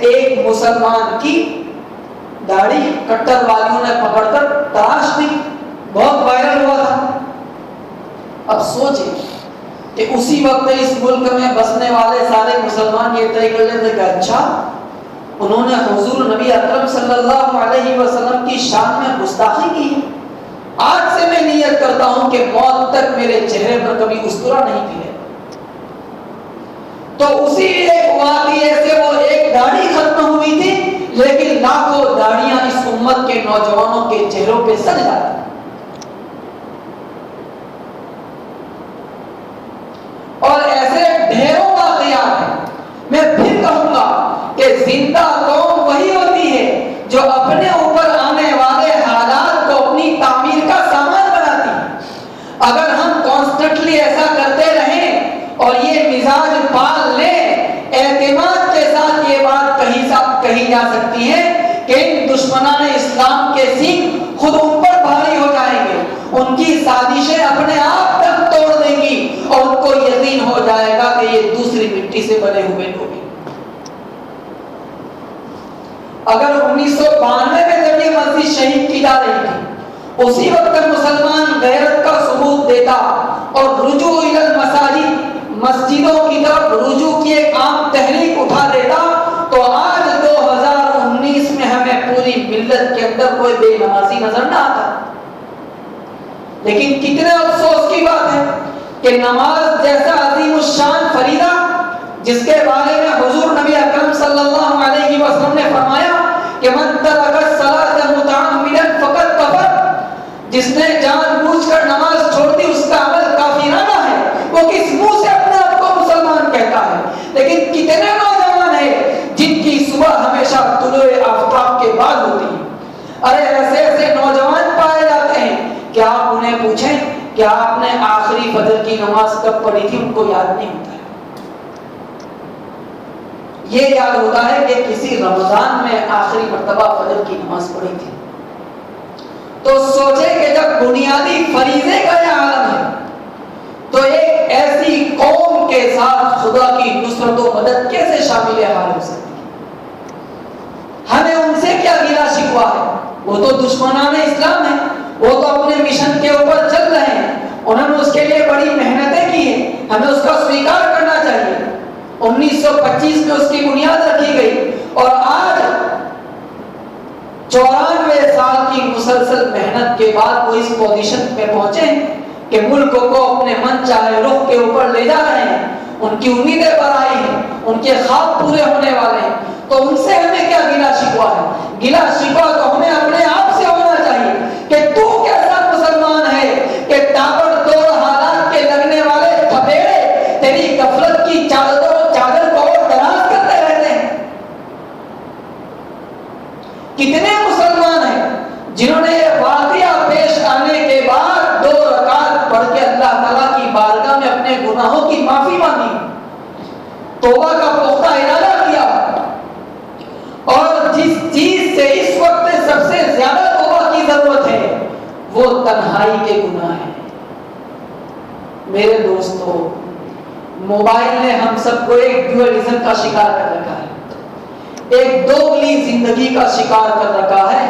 ایک مسلمان کی داڑھی کٹر والیوں نے پکڑ کر تراش دی، بہت وائرل ہوا تھا۔ اب سوچیں کہ اسی وقت اس ملک میں بسنے والے سارے مسلمان یہ طے کر لیتے کہ اچھا انہوں نے حضور نبی اکرم صلی اللہ علیہ وسلم کی شان میں گستاخی کی ہے، آج سے میں نیت کرتا ہوں کہ موت تک میرے چہرے پر کبھی اسطورہ نہیں پھرے۔ تو اسی ایک واقعے سے وہ ایک داڑھی ختم ہوئی تھی، لیکن لاکھوں داڑیاں اس امت کے نوجوانوں کے چہروں پہ سج جاتی۔ اور ایسے ڈھیروں واقعات ہیں۔ میں پھر کہوں گا کہ زندہ قوم وہی ہوتی ہے جو اپنے اوپر آنے والے حالات کو اپنی تعمیر کا سامان بناتی ہے۔ اگر ہم کانسٹنٹلی ایسا کرتے رہیں اور یہ مزاج پال لیں، اعتماد کے ساتھ یہ بات کہی جا سکتی ہے کہ ان دشمنان اسلام کے سینگ خود ان پر بھاری ہو جائیں گے، ان کی سازشیں اپنے آپ تک توڑ دیں گی اور ان کو یقین ہو جائے گا کہ یہ دوسری مٹی سے بنے ہوئے لوگ ہیں۔ اگر 1992 میں جب یہ مسجد شہید کی جا رہی تھی، اسی وقت مسلمان غیرت کا ثبوت دیتا اور رجوع الی المساجد، مسجدوں کی طرف رجوع کی ایک عام تحریک اٹھا دیتا، تو آج 2019 میں ہمیں پوری ملت کے اندر کوئی بے نمازی نظر نہ آتا۔ لیکن کتنے افسوس کی بات ہے کہ نماز جیسا عظیم الشان فریضہ، جس کے بارے میں حضور نبی اکرم صلی اللہ علیہ وسلم نے فرمایا کہ من ترک الصلاۃ متعمدا فقد کفر، جس نے جان بوجھ کر نماز چھوڑ دی اس کا عمل کافرانہ ہے۔ وہ کس منہ سے اپنے آپ کو مسلمان کہتا ہے؟ لیکن کتنے نوجوان ہیں جن کی صبح ہمیشہ طلوع آفتاب کے بعد ہوتی ہے۔ ارے ایسے ایسے نوجوان پائے جاتے ہیں کہ آپ انہیں پوچھیں کہ آپ نے آخری فجر کی نماز کب پڑھی تھی، ان کو یاد نہیں ہوتا ہے۔ یہ یاد ہوتا ہے کہ کسی رمضان میں آخری مرتبہ فجر کی نماز پڑھی تھی۔ تو سوچے کہ جب بنیادی فریضے کا یہ عالم ہے تو ایک ایسی قوم کے ساتھ خدا کی نصرت و مدد کیسے شامل حال ہو سکتی ہے؟ ہمیں ان سے کیا گلہ شکوا ہے؟ وہ تو دشمنان اسلام ہیں، وہ تو اپنے مشن کے اوپر چل رہے ہیں، انہوں نے اس کے لیے بڑی محنتیں کی ہیں، ہمیں اس کا سویکار کرنا چاہیے۔ 1925 میں اس کی بنیاد رکھی گئی اور آج 94 سال کی مسلسل محنت کے بعد وہ اس پوزیشن پہ پہنچے کہ ملک کو اپنے من چاہے رخ کے اوپر لے جا رہے ہیں، ان کی امیدیں بڑھائی ہیں، ان کے خواب پورے ہونے والے ہیں۔ تو ان سے ہمیں کیا گلہ شکوا ہے؟ گلہ شکوا تو ہمیں اپنے آپ سے ہونا چاہیے کہ تو کیسا مسلمان ہے کہ تابڑ توڑ حالات کے لگنے والے تھپیڑے تیری غفلت کی چادر کو اور دراز کرتے رہتے ہیں۔ کتنے مسلمان ہیں جنہوں نے یہ واقعہ پیش آنے کے بعد 2 رکعت پڑھ کے اللہ تعالیٰ کی بارگاہ میں اپنے گناہوں کی معافی مانگی، توبہ کا پختہ ارادہ کیا، اور جس چیز سے اس وقت سب سے زیادہ توبہ کی ضرورت ہے وہ تنہائی کے گناہ ہیں۔ میرے دوستو، موبائل نے ہم سب کو ایک ڈوئلزم کا شکار کر رکھا ہے، ایک دوگلی زندگی کا شکار کر رکھا ہے۔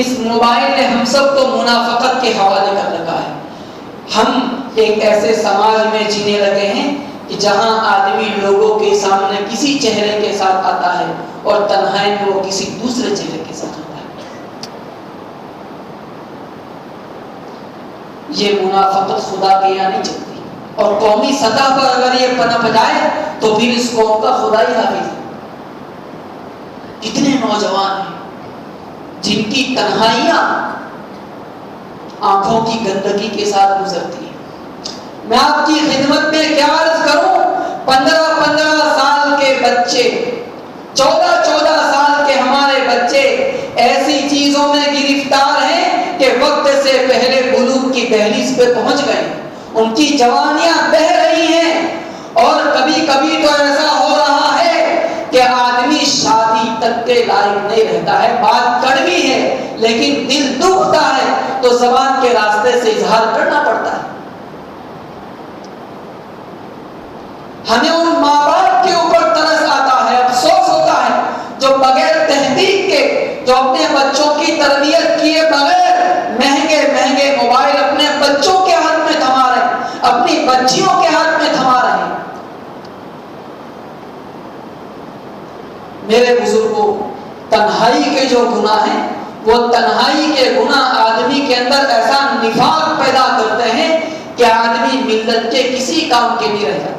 اس موبائل نے ہم سب کو منافقت کے حوالے کر رکھا ہے۔ ہم ایک ایسے سماج میں جینے لگے ہیں کہ جہاں آدمی لوگوں کے سامنے کسی چہرے کے ساتھ آتا ہے اور تنہائی میں وہ کسی دوسرے چہرے کے ساتھ آتا ہے۔ یہ منافقت خدا کے یہاں نہیں چلتی، اور قومی سطح پر اگر یہ پنپ جائے تو پھر اس قوم کا خدا ہی حافظ ہے۔ کتنے نوجوان ہیں جن کی تنہائیاں آنکھوں کی گندگی کے ساتھ گزرتی ہیں۔ میں آپ کی خدمت میں کیا عرض کروں، 15 سال کے بچے، 14 سال کے ہمارے بچے ایسی چیزوں میں گرفتار ہیں کہ وقت سے پہلے بلوغ کی دہلیز پہ پہنچ گئے، ان کی جوانیاں بہہ رہی ہیں، اور کبھی کبھی تو ایسا ہو رہا ہے کہ آدمی شادی تک کے لائق نہیں رہتا ہے۔ بات کڑوی ہے لیکن دل دکھتا ہے تو زبان کے راستے سے اظہار کرنا پڑتا ہے۔ ہمیں ان ماں باپ کے اوپر ترس آتا ہے، افسوس ہوتا ہے جو بغیر تحقیق کے، جو اپنے بچوں کی تربیت کیے بغیر مہنگے موبائل اپنے بچوں کے ہاتھ میں تھما رہے ہیں، اپنی بچیوں کے ہاتھ میں تھما رہے ہیں۔ میرے بزرگوں، تنہائی کے جو گناہ ہیں، وہ تنہائی کے گناہ آدمی کے اندر ایسا نفاق پیدا کرتے ہیں کہ آدمی ملت کے کسی کام کے نہیں رہ جاتا۔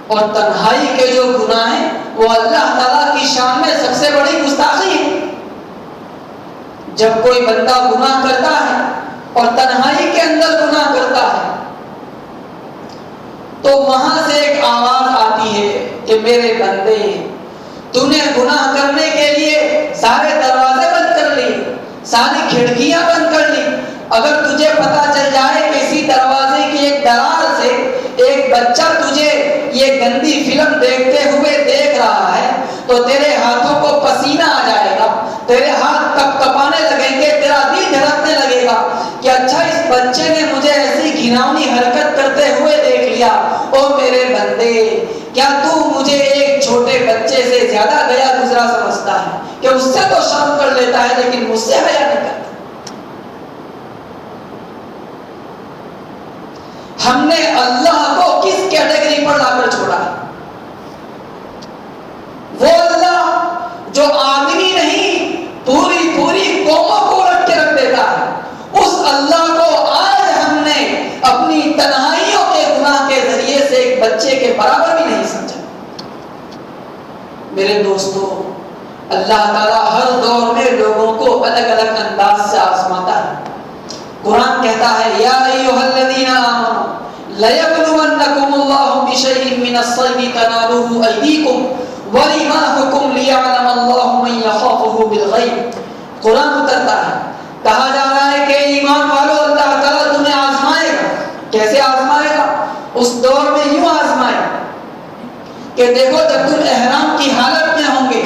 اور تنہائی کے جو گناہ ہیں وہ اللہ تعالیٰ کی شان میں سب سے بڑی گستاخی ہے۔ جب کوئی بندہ گناہ کرتا ہے اور تنہائی کے اندر گناہ کرتا ہے تو وہاں سے ایک آواز آتی ہے کہ میرے بندے، تو نے گناہ کرنے کے لیے سارے دروازے بند کر لیے، ساری کھڑکیاں بند کر لی۔ اگر تجھے پتا چل جائے کہ اسی دروازے کی ایک درار سے ایک بچہ تجھے یہ گندی فلم دیکھتے ہوئے دیکھ رہا ہے تو تیرے ہاتھوں کو پسینہ آ جائے گا، تیرے ہاتھ کپکپانے لگیں گے، تیرا دل دھڑکنے لگے گا کہ اچھا اس بچے نے مجھے ایسی گھناؤنی حرکت کرتے ہوئے دیکھ لیا۔ او میرے بندے، کیا تو مجھے ایک چھوٹے بچے سے زیادہ گیا گزرا سمجھتا ہے کہ اس اس سے حیا نہیں کرتا. ہم نے اللہ کو کس کیٹیگری پر لا کر چھوڑا ہے؟ وہ اللہ جو آدمی نہیں پوری قوموں کو رکھ کے رکھ دیتا ہے، اس اللہ کو آج ہم نے اپنی تنہائیوں کے گناہ کے ذریعے سے ایک بچے کے برابر بھی نہیں سمجھا. میرے دوستو، اللہ تعالیٰ ہر دور میں لوگوں کو الگ الگ انداز سے آزماتا ہے. قرآن کہتا ہے یا ایھا الذین آمنوا لَيَبْلُوَنَّكُمُ اللَّهُ بِشَيْءٍ مِّنَ الصَّيْدِ تَنَالُهُ أَيْدِيكُمْ وَرِمَاحُكُمْ لِيَعْلَمَ اللَّهُ مَن يَخَافُهُ بِالْغَيْبِ. قرآن اترتا ہے، کہا جا رہا ہے کہ ایمان والو اللہ تعالیٰ تمہیں آزمائے گا. کیسے آزمائے گا؟ اس دور میں یوں آزمائے گا کہ دیکھو جب تم احرام کی حالت میں ہوں گے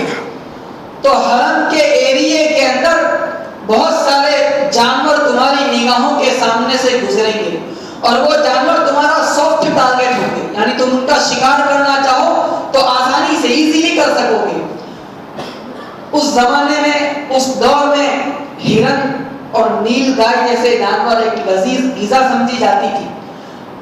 تو حرم کے ایریے کے اندر بہت سارے جانور تمہاری نگاہوں کے سامنے سے گزریں گے اور وہ جانور تمہارا سافٹ ٹارگٹ ہوں گے، یعنی تم ان کا شکار کرنا چاہو تو آسانی سے ایزیلی کر سکو گے. اس زمانے میں، اس دور میں ہرن اور نیل گائے جیسے جانور ایک لذیذ غذا سمجھی جاتی تھی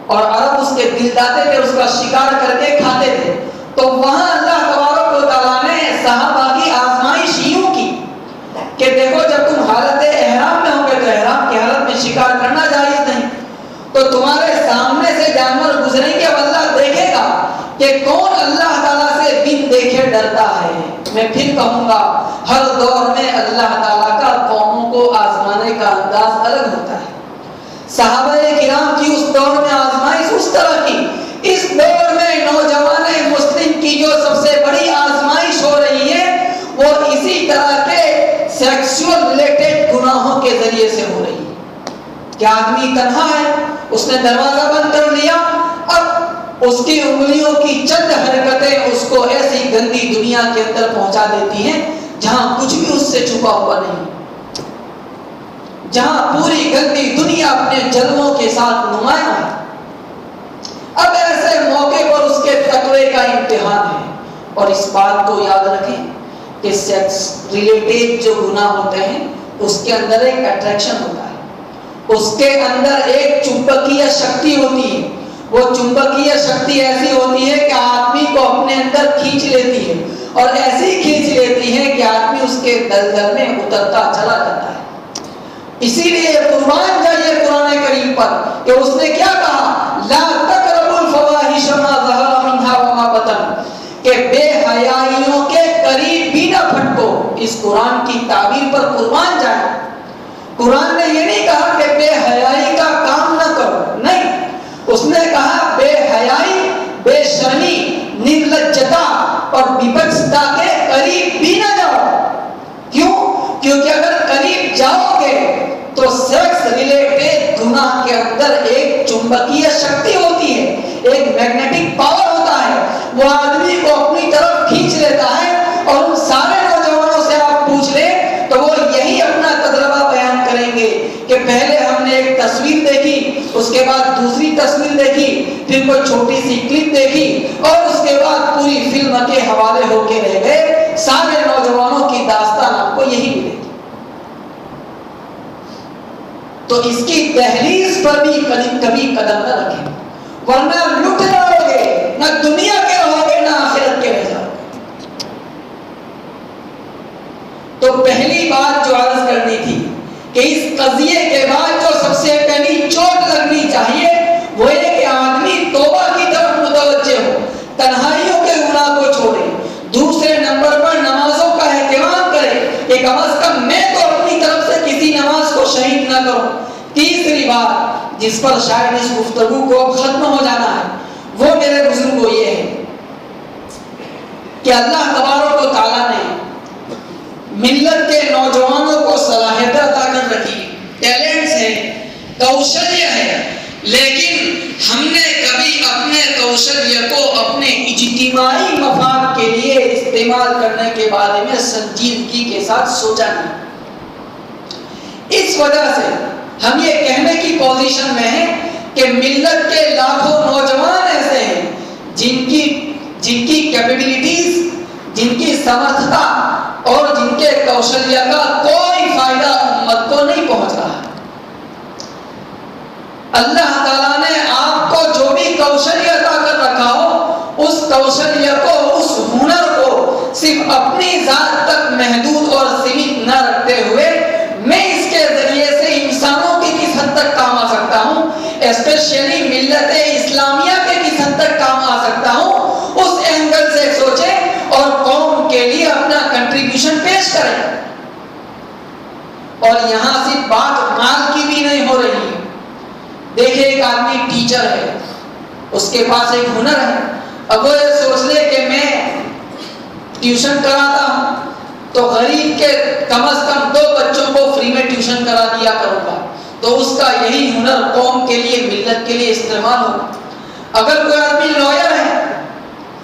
اور عرب اس کے دل داتے تھے، اس کا شکار کر کے کھاتے تھے. تو وہاں اللہ تبارک و تعالیٰ نے صحابہ کی آزمائش یوں کی کہ دیکھو جب تم حالت احرام میں ہوں گے تو احرام کی حالت میں شکار کرنا جائز نہیں، تو تمہارے سامنے سے جانور گزریں گے. اب اللہ دیکھے گا کہ کون اللہ تعالیٰ سے بن دیکھے ڈرتا ہے. میں پھر کہوں گا ہر دور میں اللہ تعالیٰ کا قوموں کو آزمانے کا انداز الگ ہوتا ہے. صحابہ کرام کی اس دور میں آزمائش اس طرح کی. اس دور میں نوجوان مسلم کی جو سب سے بڑی آزمائش ہو رہی ہے وہ اسی طرح کے سیکسول ریلیٹڈ گناہوں کے ذریعے سے ہو رہی ہے کہ آدمی تنہا ہے، اس نے دروازہ بند کر لیا، اب اس کی انگلیوں کی چند حرکتیں اس کو ایسی گندی دنیا کے اندر پہنچا دیتی ہیں جہاں کچھ بھی اس سے چھپا ہوا نہیں، جہاں پوری گندی دنیا اپنے جلووں کے ساتھ نمایاں ہے. اب ایسے موقع پر اس کے تقوی کا امتحان ہے. اور اس بات کو یاد رکھیں کہ سیکس ریلیٹڈ جو گناہ ہوتے ہیں اس کے اندر ایک اٹریکشن ہوتا ہے، اس کے اندر ایک چمبکیہ شکتی ہوتی ہے. وہ چمبکیہ شکتی ایسی ہوتی ہے کہ آدمی کو اپنے اندر کھینچ لیتی ہے اور ایسی کھینچ لیتی ہے کہ آدمی اس کے دلدل میں اترتا چلا جاتا ہے. اسی لیے قربان جائیے قرآن کریم پر کہ اس نے کیا کہا، لا تقربوا الفواحش ما ظہر منها وما بطن، کہ بے حیائیوں کے قریب بھی نہ پھٹکو. اس قرآن کی تعبیر پر قربان جائے. قرآن نے یہ نہیں کہا کہ بے حیائی کا کام نہ کرو، نہیں، اس نے کہا بے حیائی، بے شرمی، نرلجتا اور بیبھکستا کے قریب بھی نہ جاؤ. کیوں؟ کیونکہ اگر قریب جاؤ گے تو سیکس ریلیٹڈ گناہ کے اندر ایک چمبکیہ شکتی ہوتی ہے، ایک میگنیٹک پاور ہوتا ہے، وہ آدمی کو اپنی طرف کھینچ لیتا ہے. اور ان سارے نوجوانوں سے آپ پوچھ لیں تو وہ یہی اپنا تجربہ بیان کریں گے کہ پہلے ہم نے ایک تصویر دیکھی، اس کے بعد دوسری تصویر دیکھی، پھر کوئی چھوٹی سی کلپ دیکھی اور اس کے بعد پوری فلم کے حوالے ہو کے رہ گئے. سارے نوجوانوں کی داستان آپ کو یہی ملے گی. تو اس کی دہلیز پر بھی کبھی قدم نہ رکھیں، ورنہ لٹ جاؤ گے، نہ دنیا کے رہو گے نہ آخرت کے رہ جاؤ گے. تو پہلی بات جو عرض کرنی تھی کہ اس قضیے کے بعد جو سب سے پہلی چوٹ لگنی چاہیے وہ یہ کہ آدمی توبہ کی طرف متوجہ ہو، تنہائیوں کے گناہ کو چھوڑے. دوسرے نمبر پر نمازوں کا اہتمام کرے کہ کم از کم میں تو اپنی طرف سے کسی نماز کو شہید نہ کروں. تیسری بات جس پر شاید اس گفتگو کو اب ختم ہو جانا ہے وہ میرے بزرگوں یہ ہے کہ اللہ تبارک و تعالیٰ نے ملت کے نوجوانوں کو صلاحیت عطا کر رکھی، ٹیلنٹس ہیں، کوشلیہ ہے، لیکن ہم نے کبھی اپنے کوشلیہ کو اپنے اجتماعی مفاد کے لیے استعمال کرنے کے بارے میں سنجیدگی کے ساتھ سوچا نہیں. اس وجہ سے ہم یہ کہنے کی پوزیشن میں ہیں کہ ملت کے لاکھوں نوجوان ایسے ہیں جن کی کیپیبلٹیز، جن کی سمرتھتا اور جن کے کوشلیہ کا کوئی فائدہ امت کو نہیں پہنچ رہا. اللہ تعالیٰ نے آپ کو جو بھی کوشلیہ عطا کر رکھا ہو، اس کوشلیہ کو، اس ہنر کو صرف اپنی ذات تک محدود اور سیمت نہ رکھتے ہوئے میں اس کے ذریعے سے انسانوں کی کس حد تک کام آ سکتا ہوں، اسپیشلی ملت اسلامیہ کے کس حد تک کام آ سکتا ہوں، اس اینگل سے سوچیں اور قوم کے لیے اپنا کنٹریبیوشن پیش کریں. اور یہاں صرف بات مال کی بھی نہیں ہو رہی. دیکھیں ایک آدمی ٹیچر ہے، اس کے پاس ایک ہنر ہے. اب وہ یہ سوچ لے کہ میں ٹیوشن کراتا ہوں تو غریب کے کم از کم 2 بچوں کو فری میں ٹیوشن کرا دیا کروں گا، تو اس کا یہی ہنر قوم کے لیے، ملت کے لیے استعمال ہوگا. اگر کوئی آدمی لائر ہے،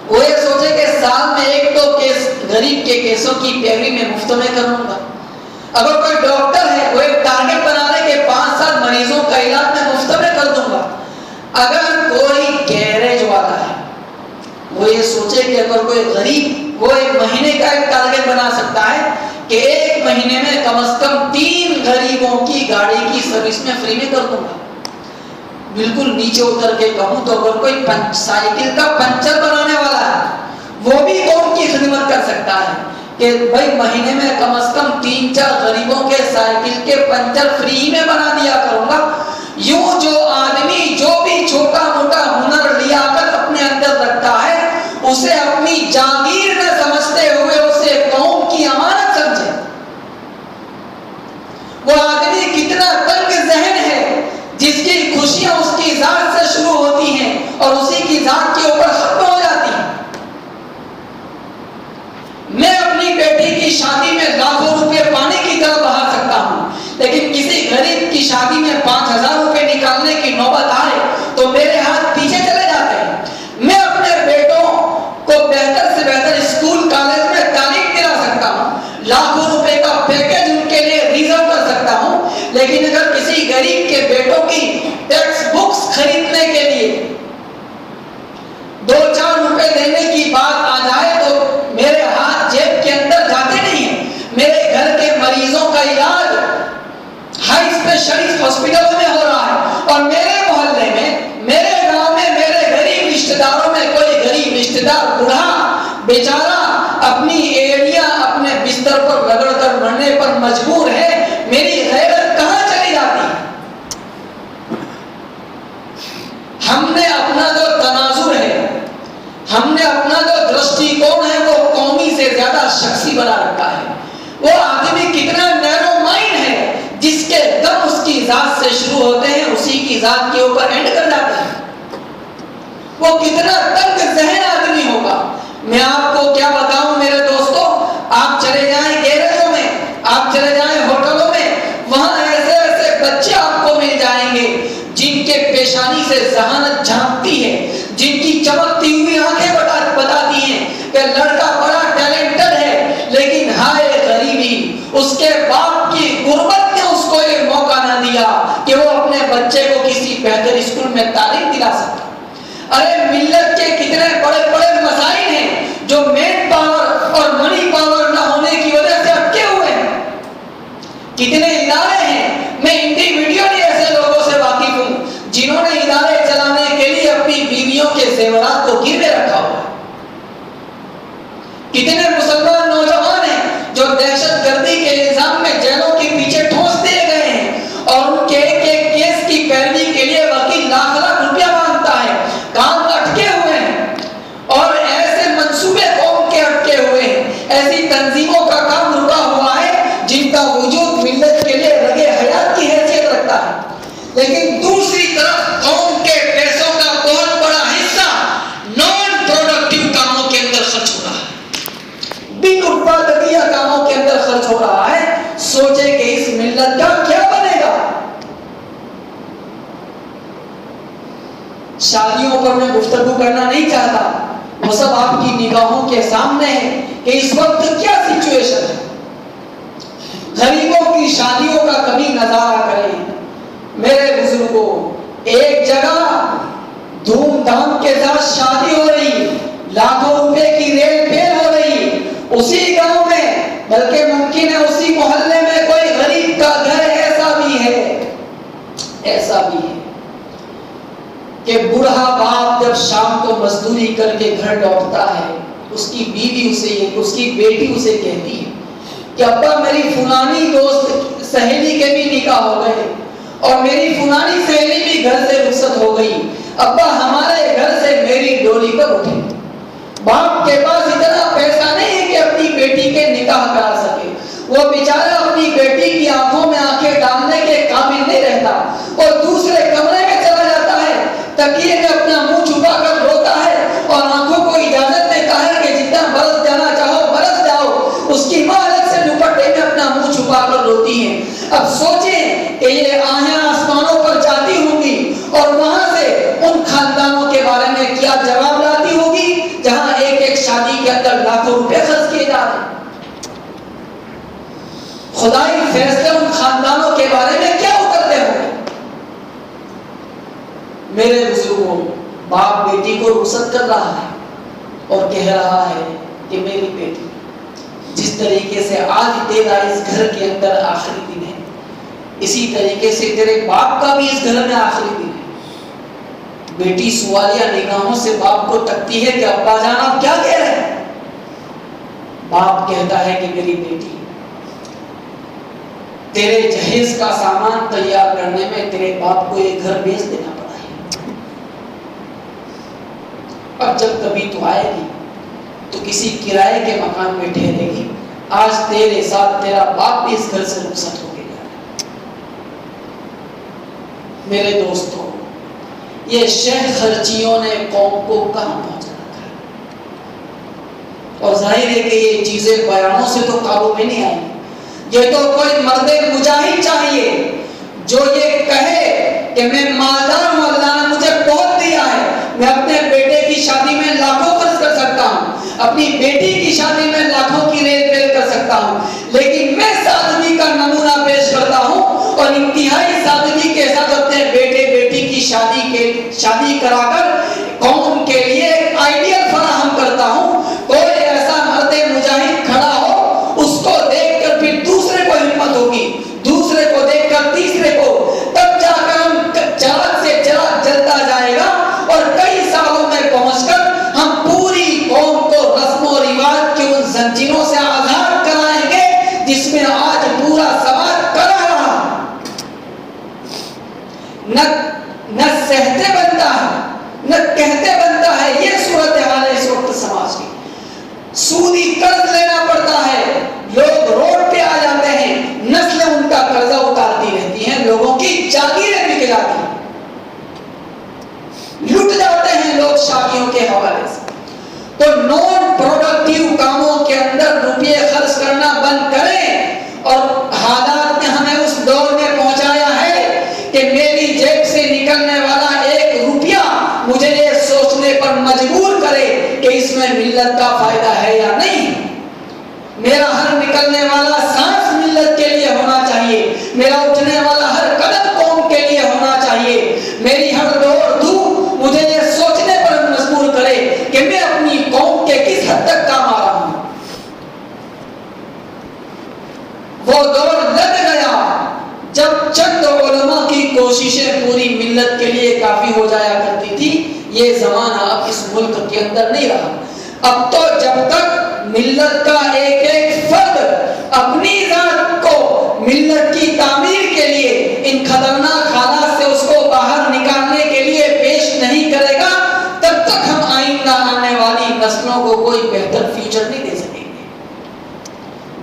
وہ یہ سوچے کہ سال میں 1-2 کیس غریب کے کیسوں کی پیروی میں مفت میں کروں گا. اگر کوئی ڈاکٹر ہے، وہ ایک ٹارگٹ بنا لے کہ 5 سال مریضوں کا علاج میں مفت میں کر دوں گا. اگر کوئی گیریج والا ہے، وہ یہ سوچے کہ اگر کوئی غریب، وہ 1 مہینے کا ایک ٹارگٹ بنا سکتا ہے کہ 1 مہینے میں کم از کم 3 غریبوں کی گاڑی کی سروس میں فری میں کر دوں گا. بالکل نیچے اتر کے کہوں تو اگر کوئی سائیکل کا پنچر بنانے والا ہے، وہ بھی قوم کی خدمت کر سکتا ہے کہ بھائی مہینے میں کم از کم 3-4 غریبوں کے سائیکل کے پنچر فری میں بنا دیا کروں گا. یوں جو آدمی جو بھی چھوٹا موٹا ہنر لیاقت اپنے اندر رکھتا ہے، اسے اپنی جاگیر نہ سمجھتے ہوئے اسے قوم کی امانت سمجھے. وہ آدمی کتنا تنگ ذہن ہے جس کی خوشیاں اس کی ذات سے شروع ہوتی ہیں اور اسی کی ذات کے اوپر ختم ہو جاتی ہیں. میں اپنی بیٹی کی شادی میں لاکھوں روپے پانی کی طرح بہا سکتا ہوں، لیکن کسی غریب کی شادی میں 5000 روپے نکالنے کی نوبت آئے تو میرے ہاتھ پیچھے چلے جاتے ہیں. میں اپنے بیٹوں کو بہتر سے بہتر اسکول کالج میں تعلیم دلا سکتا ہوں، لاکھوں روپے کا پیکج ان کے لیے ریزرو کر سکتا ہوں، لیکن اگر کسی غریب کے بیٹوں کی ٹیکسٹ بکس خریدنے کے لیے 2-4 روپے دینے کی بات آ جائے تو میرے ہاتھ جیب کے اندر جاتے نہیں ہیں. میرے گھر کے مریضوں کا علاج ہائی اسپیشلسٹ ہاسپٹلوں میں ہو رہا ہے، اور میرے محلے میں، میرے گاؤں میں، میرے غریب رشتہ داروں میں کوئی غریب رشتہ دار بوڑھا بیچارہ اپنی ایڑیاں اپنے بستر پر رگڑ کر مرنے پر مجبور ہے. میری غیرت کہاں چلی جاتی؟ ہم نے اپنا جو تناظر ہے، ہم نے اپنا جو درشٹی کون ہے، وہ قومی سے زیادہ شخصی بنا رکھا ہے. وہ آدمی کتنا نیرو مائنڈ ہے جس کے دم اس کی ذات سے شروع ہوتے ہیں اسی کی ذات کے اوپر اینڈ کر جاتے ہیں. وہ کتنا تنگ ذہن آدمی ہوگا. میں آپ کو کیا بتاؤں میرے دوستوں، آپ چلے جائیں گیرجوں میں، آپ چلے جائیں ہوٹلوں میں، وہاں ایسے ایسے بچے آپ کو مل جائیں گے جن کے پیشانی سے ذہانت جھانکتی ہے، جن کی چمکتی ہوئی آنکھیں بتاتی ہیں کہ لڑکا بڑا ٹیلنٹڈ ہے، لیکن ہائے غریبی، اس کے باپ کی غربت نے اس کو یہ موقع نہ دیا کہ وہ اپنے بچے کو کسی بہتر اسکول میں تعلیم دلا سکے. ارے ملت کے کتنے بڑے بڑے مسائل ہیں جو مین پاور اور منی پاور نہ ہونے کی وجہ سے اٹکے ہوئے ہیں. کتنے ادارے ہیں، میں انڈیویڈیولی ایسے لوگوں سے واقف ہوں جنہوں نے ادارے چلانے کے لیے اپنی بیویوں کے زیورات کو گروے رکھا ہوا ہے. کتنے مسلمان نوجوان ہیں جو دہشت گردی کے الزام میں جیلوں کے پیچھے ٹھونس دیے گئے ہیں، اور ان کے ایک ایک کیس کی پیروی کے لیے وکیل لاکھ لاکھ روپیہ مانگتا ہے. کام اٹکے ہوئے ہیں، اور ایسے منصوبے قوم کے اٹکے ہوئے ہیں، ایسی تنظیموں کا کام رکا ہوا ہے جن کا وجود ملت کے لیے رگے حیات کی حیثیت رکھتا ہے. لیکن دوسری طرف قوم کے پیسوں کا بہت بڑا حصہ نان پروڈکٹیو کاموں کے اندر خرچ ہو رہا ہے، بن اتپادکیہ کاموں کے اندر خرچ ہو رہا ہے. سوچے کہ اس ملت کا کیا بنے گا. شادیوں پر میں گفتگو کرنا نہیں چاہتا، وہ سب آپ کی نگاہوں کے سامنے ہے کہ اس وقت کیا سچویشن ہے. غریبوں کی شادیوں کا کبھی نظارہ کریں میرے بزرگوں. ایک جگہ دھوم دھام کے ساتھ شادی ہو رہی، لاکھوں روپے کی ریل فیل ہو رہی، اسی گاؤں میں ایسا بھی ہے کہ بوڑھا باپ جب شام کو مزدوری کر کے گھر لوٹتا ہے، اس کی بیوی اس کی بیٹی اسے کہتی ہے کہ ابا میری فلانی دوست سہیلی کے بھی نکاح ہو گئے اور میری فلانی سہیلی بھی گھر سے رخصت ہو گئی، ابا ہمارے گھر سے میری ڈولی کب اٹھے؟ باپ کے پاس اتنا پیسہ نہیں ہے کہ اپنی بیٹی کے نکاح کرا سکے، وہ بیچارہ اپنی بیٹی کی آنکھوں میں آنکھیں ڈالنے کے قابل نہیں رہتا اور دوسرے کمرے میں چلا جاتا ہے، تکیے میں اپنا منہ چھپا کر روتا ہے اور آنکھوں کو اجازت دیتا ہے کہ جتنا برس جانا چاہو برس جاؤ، اس کی ماں الگ سے دوپٹے میں اپنا منہ چھپا کر روتی ہے۔ اب سوچیں کہ یہ آہیں آسمانوں پر جاتی ہوں گی اور وہاں سے ان خاندانوں کے بارے میں کیا جواب لاتی ہوگی جہاں ایک ایک شادی کے اندر لاکھوں روپے خرچ کیے جا رہے ہیں۔ خدائی فیصلے ان خاندانوں کے بارے میں کیا اترتے ہوں گے؟ میرے بزرگوں، باپ بیٹی کو رخصت کر رہا ہے اور کہہ رہا ہے کہ میری بیٹی، جس طریقے سے آج تیرا اس گھر کے اندر آخری دن ہے، اسی طریقے سے تیرے باپ کا بھی اس گھر میں آخری دن ہے۔ بیٹی سوالیہ نگاہوں سے باپ کو تکتی ہے کہ ابا جان آپ کیا کہہ رہے ہیں؟ باپ کہتا ہے کہ میری بیٹی، تیرے جہیز کا سامان تیار کرنے میں تیرے باپ کو یہ گھر بیچ دینا پڑا ہے، اب جب کبھی تو آئے گی تو کسی کرائے کے مکان میں ٹھہرے گی، آج تیرے ساتھ تیرا باپ بھی اس گھر سے رخصت ہو گیا۔ میرے دوستوں، یہ شیخ خرچیوں نے قوم کو کہاں پہنچا رکھا ہے، اور ظاہر ہے کہ یہ چیزیں بیانوں سے تو قابو میں نہیں آئی۔ یہ تو کوئی مرد مجاہد چاہیے جو یہ کہے کہ میں مالدار ہوں، اللہ نے مجھے بہت دیا ہے، میں اپنے بیٹے کی شادی میں لاکھوں خرچ کر سکتا ہوں، اپنی بیٹی کی شادی میں لاکھوں کی ریل پیل کر سکتا ہوں، لیکن میں سادگی کا نمونہ پیش کرتا ہوں اور انتہائی سادگی کے ساتھ اپنے بیٹے بیٹی کی شادی کرا کر قوم کے لیے ایک آئیڈیل فراہم کرتا ہوں۔ کوئی ایسا مرد مجاہد کھڑا ہو، اس کو دیکھ کر پھر دوسرے کو ہمت ہوگی، دوسرے کو دیکھ کر تیسرے کو، تب جا کر ہم چراغ سے چراغ جلتا جائے گا اور کئی سالوں میں پہنچ کر ہم پوری قوم کو رسم و رواج کی ان زنجیروں سے آزاد کرائیں گے جس میں آج پورا سماج کرا رہا، نہ سہتے بنتا ہے نہ کہتے بنتا ہے۔ یہ صورتحال ہے اس وقت سماج کی، سودی قرض لینا پڑتا ہے، لوگ روڈ پہ آ جاتے ہیں، نسلیں ان کا قرضہ اتارتی رہتی ہیں، لوگوں کی جاگیریں بک جاتی ہیں، لٹ جاتے ہیں لوگ شادیوں کے حوالے سے۔ تو نان پروڈکٹیو کاموں کے اندر روپے خرچ کرنا بند کریں، اور حالات نے ہمیں اس دور میں پہنچایا ہے کہ میری جیب سے نکلنے والا ایک روپیہ مجھے یہ سوچنے پر مجبور کرے کہ اس میں ملت کا فائدہ ہے یا نہیں۔ میرا ہر نکلنے والا سانس ملت کے لیے ہونا چاہیے، میرا اٹھنے والا ہر قدم قوم کے لیے ہونا چاہیے، میری ہر دوڑ دھوپ مجھے یہ سوچنے پر مجبور کرے کہ میں اپنی قوم کے کس حد تک کام آ رہا ہوں۔ وہ دور لگ گیا جب چند علماء کی کوششیں پوری ملت کے لیے کافی ہو جایا کرتی تھی۔ یہ زمانہ اب اس ملک کے اندر نہیں رہا۔ اب تو جب تک ملت کا ایک ایک فرد اپنی ذات کو ملت کی تعمیر کے لیے ان خطرناک حالات سے اس کو باہر نکالنے کے لیے پیش نہیں کرے گا، تب تک ہم آئندہ آنے والی نسلوں کو کوئی بہتر فیوچر نہیں دے سکیں گے۔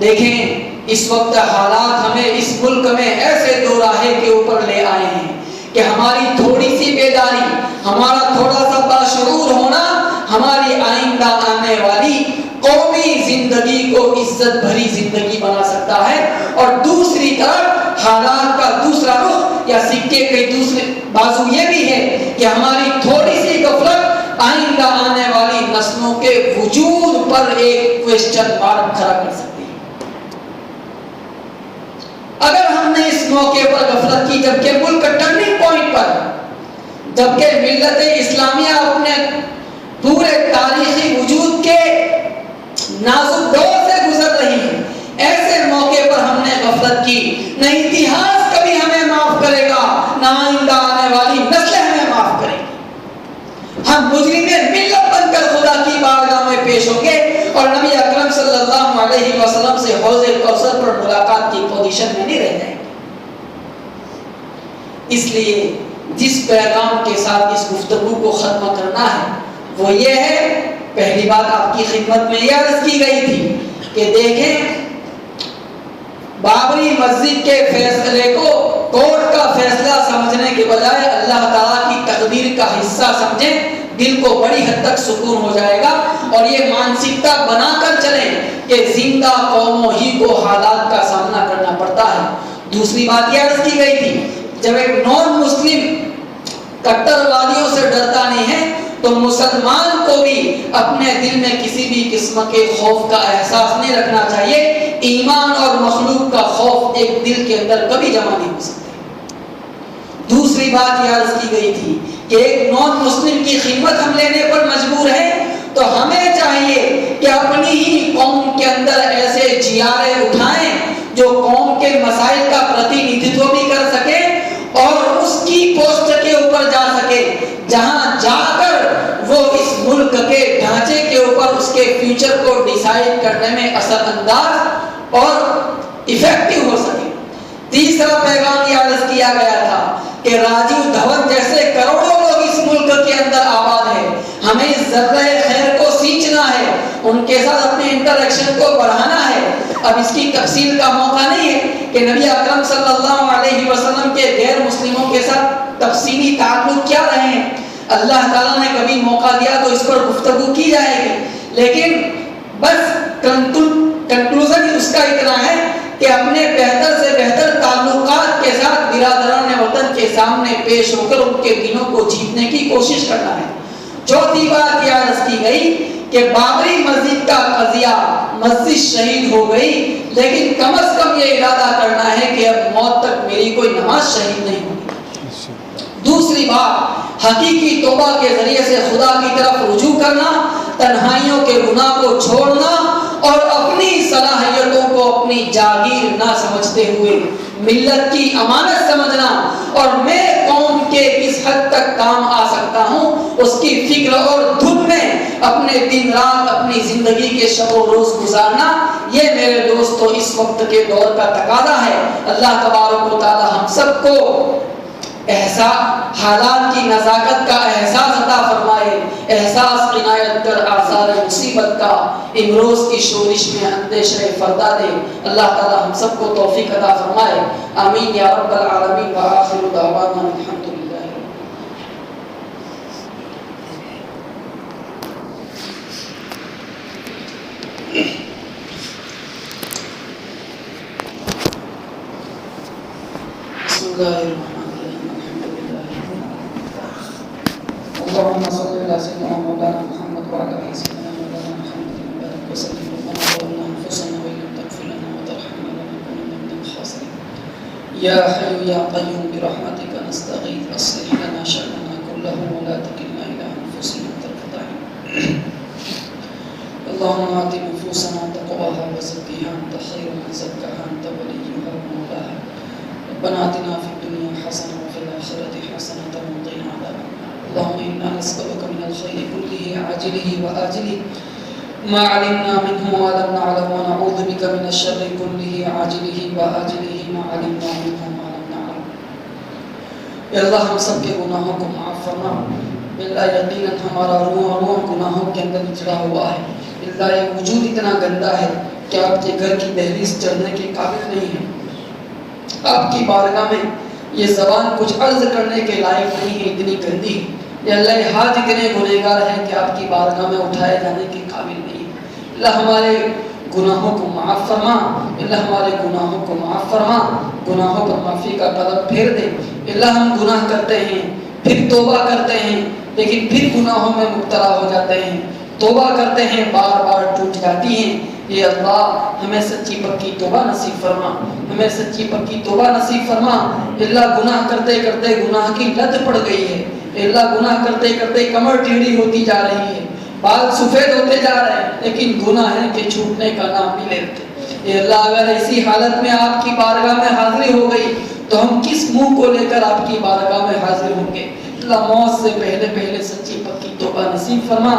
دیکھیں اس وقت حالات ہمیں اس ملک میں ایسے دو راہے کے اوپر لے آئے ہیں کہ ہماری تھوڑی سی بیداری، ہمارا تھوڑا سا باشعور ہونا ہماری آئندہ آنے والی قومی زندگی کو عزت بھری زندگی بنا سکتا ہے، اور دوسری طرف حالات کا دوسرا رخ یا سکے کے دوسرے بازو یہ بھی ہے کہ ہماری تھوڑی سی غفلت آئندہ آنے والی نسلوں کے وجود پر ایک کوسچن مارک کھڑا کر سکتی ہے۔ اگر ہم نے اس موقع پر غفلت کی جبکہ ملک ٹرننگ پوائنٹ پر، جبکہ ملت اسلامیہ اپنے پورے تاریخی وجود کے نازک دور سے گزر رہی ہے، ایسے موقع پر ہم نے غفلت کی، نہ اتہاس کبھی ہمیں معاف کرے گا، نہ آئندہ آنے والی نسلیں ہمیں معاف کریں گی. ہم مجرمین ملت بن کر خدا کی بارگاہ میں پیش ہوں گے اور نبی اکرم صلی اللہ علیہ وسلم سے حوض کوثر پر ملاقات کی پوزیشن میں نہیں رہ جائیں گے. اس لیے جس پیغام کے ساتھ اس گفتگو کو ختم کرنا ہے وہ یہ ہے، پہلی بات آپ کی خدمت میں یہ عرض کی گئی تھی کہ دیکھیں بابری مسجد کے فیصلے کو کورٹ کا فیصلہ سمجھنے کے بجائے اللہ تعالیٰ کی تقدیر کا حصہ سمجھیں، دل کو بڑی حد تک سکون ہو جائے گا. اور یہ مانسکتا بنا کر چلیں کہ زندہ قوموں ہی کو حالات کا سامنا کرنا پڑتا ہے. دوسری بات یہ عرض کی گئی تھی جب ایک نان مسلم کٹر وادیوں سے ڈرتا نہیں ہے تو مسلمان کو بھی اپنے دل میں کسی بھی قسم کے خوف کا احساس نہیں رکھنا چاہیے. ایمان اور مخلوق کا خوف ایک دل کے اندر کبھی جمع نہیں ہو سکتا. دوسری بات یہ عرض کی گئی تھی کہ ایک نان مسلم کی خدمت ہم لینے پر مجبور ہیں تو ہمیں چاہیے کہ اپنی ہی قوم کے اندر ایسے جیارے اٹھائیں جو قوم کے مسائل کا پرتینیدھتو بھی کر سکے اور اس کی پوسٹ کے اوپر جا سکے جہاں جا کر وہ اس ملک کے ڈھانچے کے اوپر اس کے فیوچر کو ڈیسائیڈ کرنے میں اثر انداز اور ایفیکٹو ہو سکے. تیسرا پیغام یہ عرض کیا گیا تھا کہ راجیو دھون جیسے کروڑوں لوگ اس ملک کے اندر آباد ہیں، ہمیں اس ذرہ خیر کو سینچنا ہے، ان کے ساتھ اپنے انٹریکشن کو بڑھانا ہے. اب اس کی تفصیل کا موقع نہیں ہے کہ نبی اکرم صلی اللہ علیہ وسلم کے غیر مسلموں کے ساتھ تفصیلی تعلق کیا رہے ہیں. اللہ تعالیٰ نے کبھی موقع دیا تو اس پر گفتگو کی جائے گی، لیکن بس کنکلوژن اس کا اتنا ہے کہ اپنے بہتر سے بہتر تعلقات کے ساتھ برادران وطن کے سامنے پیش ہو کر ان کے دلوں کو جیتنے کی کوشش کرنا ہے. چوتھی بات یہ عرض کی گئی کہ بابری مسجد کا قضیہ، مسجد شہید ہو گئی لیکن کم از کم یہ ارادہ کرنا ہے کہ اب موت تک میری کوئی نماز شہید نہیں ہوگی. دوسری بات حقیقی توبہ کے ذریعے سے خدا کی طرف رجوع کرنا، تنہائیوں کے گناہ کو چھوڑنا اور اپنی صلاحیتوں کو اپنی جاگیر نہ سمجھتے ہوئے ملت کی امانت سمجھنا اور میں قوم کے کس حد تک کام آ سکتا ہوں اس کی فکر اور دھن میں اپنے دن رات اپنی زندگی کے شب و روز گزارنا، یہ میرے دوستو اس وقت کے دور کا تقاضا ہے. اللہ تبارک و تعالی ہم سب کو حالات کی نزاکت کا احساس عطا فرمائے، احساس عنایت کر آثار مصیبت کا امروز کی شورش میں اندیشہ فردا دے. اللہ تعالی ہم سب کو توفیق عطا فرمائے. آمین یا رب العالمین. وآخر دعوانا الحمدللہ. بسم اللہ الرحمن اللهم صل على سيدنا مولانا محمد وعلى ال سيدنا مولانا محمد وبارك وسلم. ربنا ظلمنا انفسنا وان لم تغفر لنا وترحمنا لنكونن من الخاسرين. يا حي يا قيوم برحمتك نستغيث اصلح لنا شأننا كله ولا تكلنا الى انفسنا طرفة عين. اللهم آت نفوسنا تقواها وزكها انت خير من زكاها انت وليها ومولاها. ربنا آتنا في الدنيا حسنة وفي الآخرة حسنة وقنا عذاب النار. اللهم إنا نسألك من الخير كله عاجله وآجله ما علمنا منه وما لم نعلم ونعوذ بك من الشر كله عاجله وآجله ما علمنا منه وما لم نعلم. اے اللہ ہم سب کے گناہوں کو معاف فرما. اللہ یقیناً ہمارا روح گناہوں کے اندر نچڑا ہوا ہے. اللہ یہ وجود اتنا گندا ہے کہ آپ کے گھر کی دہلیز چڑھنے کے قابل نہیں ہے. آپ کی بارگاہ میں یہ زبان کچھ عرض کرنے کے لائق نہیں ہے، اتنی گندی. یا اللہ یہ ہاتھ اتنے گنہگار ہیں کہ آپ کی بارگاہ میں اٹھائے جانے کے قابل نہیں. اللہ ہمارے گناہوں کو معاف فرما. اللہ ہمارے گناہوں کو معاف فرما. گناہوں پر معافی کا قدم پھیر دے. اللہ ہم گناہ کرتے ہیں پھر توبہ کرتے ہیں لیکن پھر گناہوں میں مبتلا ہو جاتے ہیں. توبہ کرتے ہیں بار بار ٹوٹ جاتی ہیں. اے اللہ ہمیں سچی پکی توبہ نصیب فرما. ہمیں سچی پکی توبہ نصیب فرما. اللہ گناہ کرتے کرتے گناہ کی لت پڑ گئی ہے. اللہ گناہ کرتے کرتے کمر ٹیڑھی ہوتی جا رہی ہے، بال سفید ہوتے جا رہے ہیں لیکن گناہ ہے کہ چھوٹنے کا نام نہیں لیتے. اے اللہ اگر ایسی حالت میں آپ کی بارگاہ میں حاضری ہو گئی تو ہم کس منہ کو لے کر آپ کی بارگاہ میں حاضر ہوں گے؟ اللہ موت سے پہلے پہلے سچی پکی توبہ نصیب فرما۔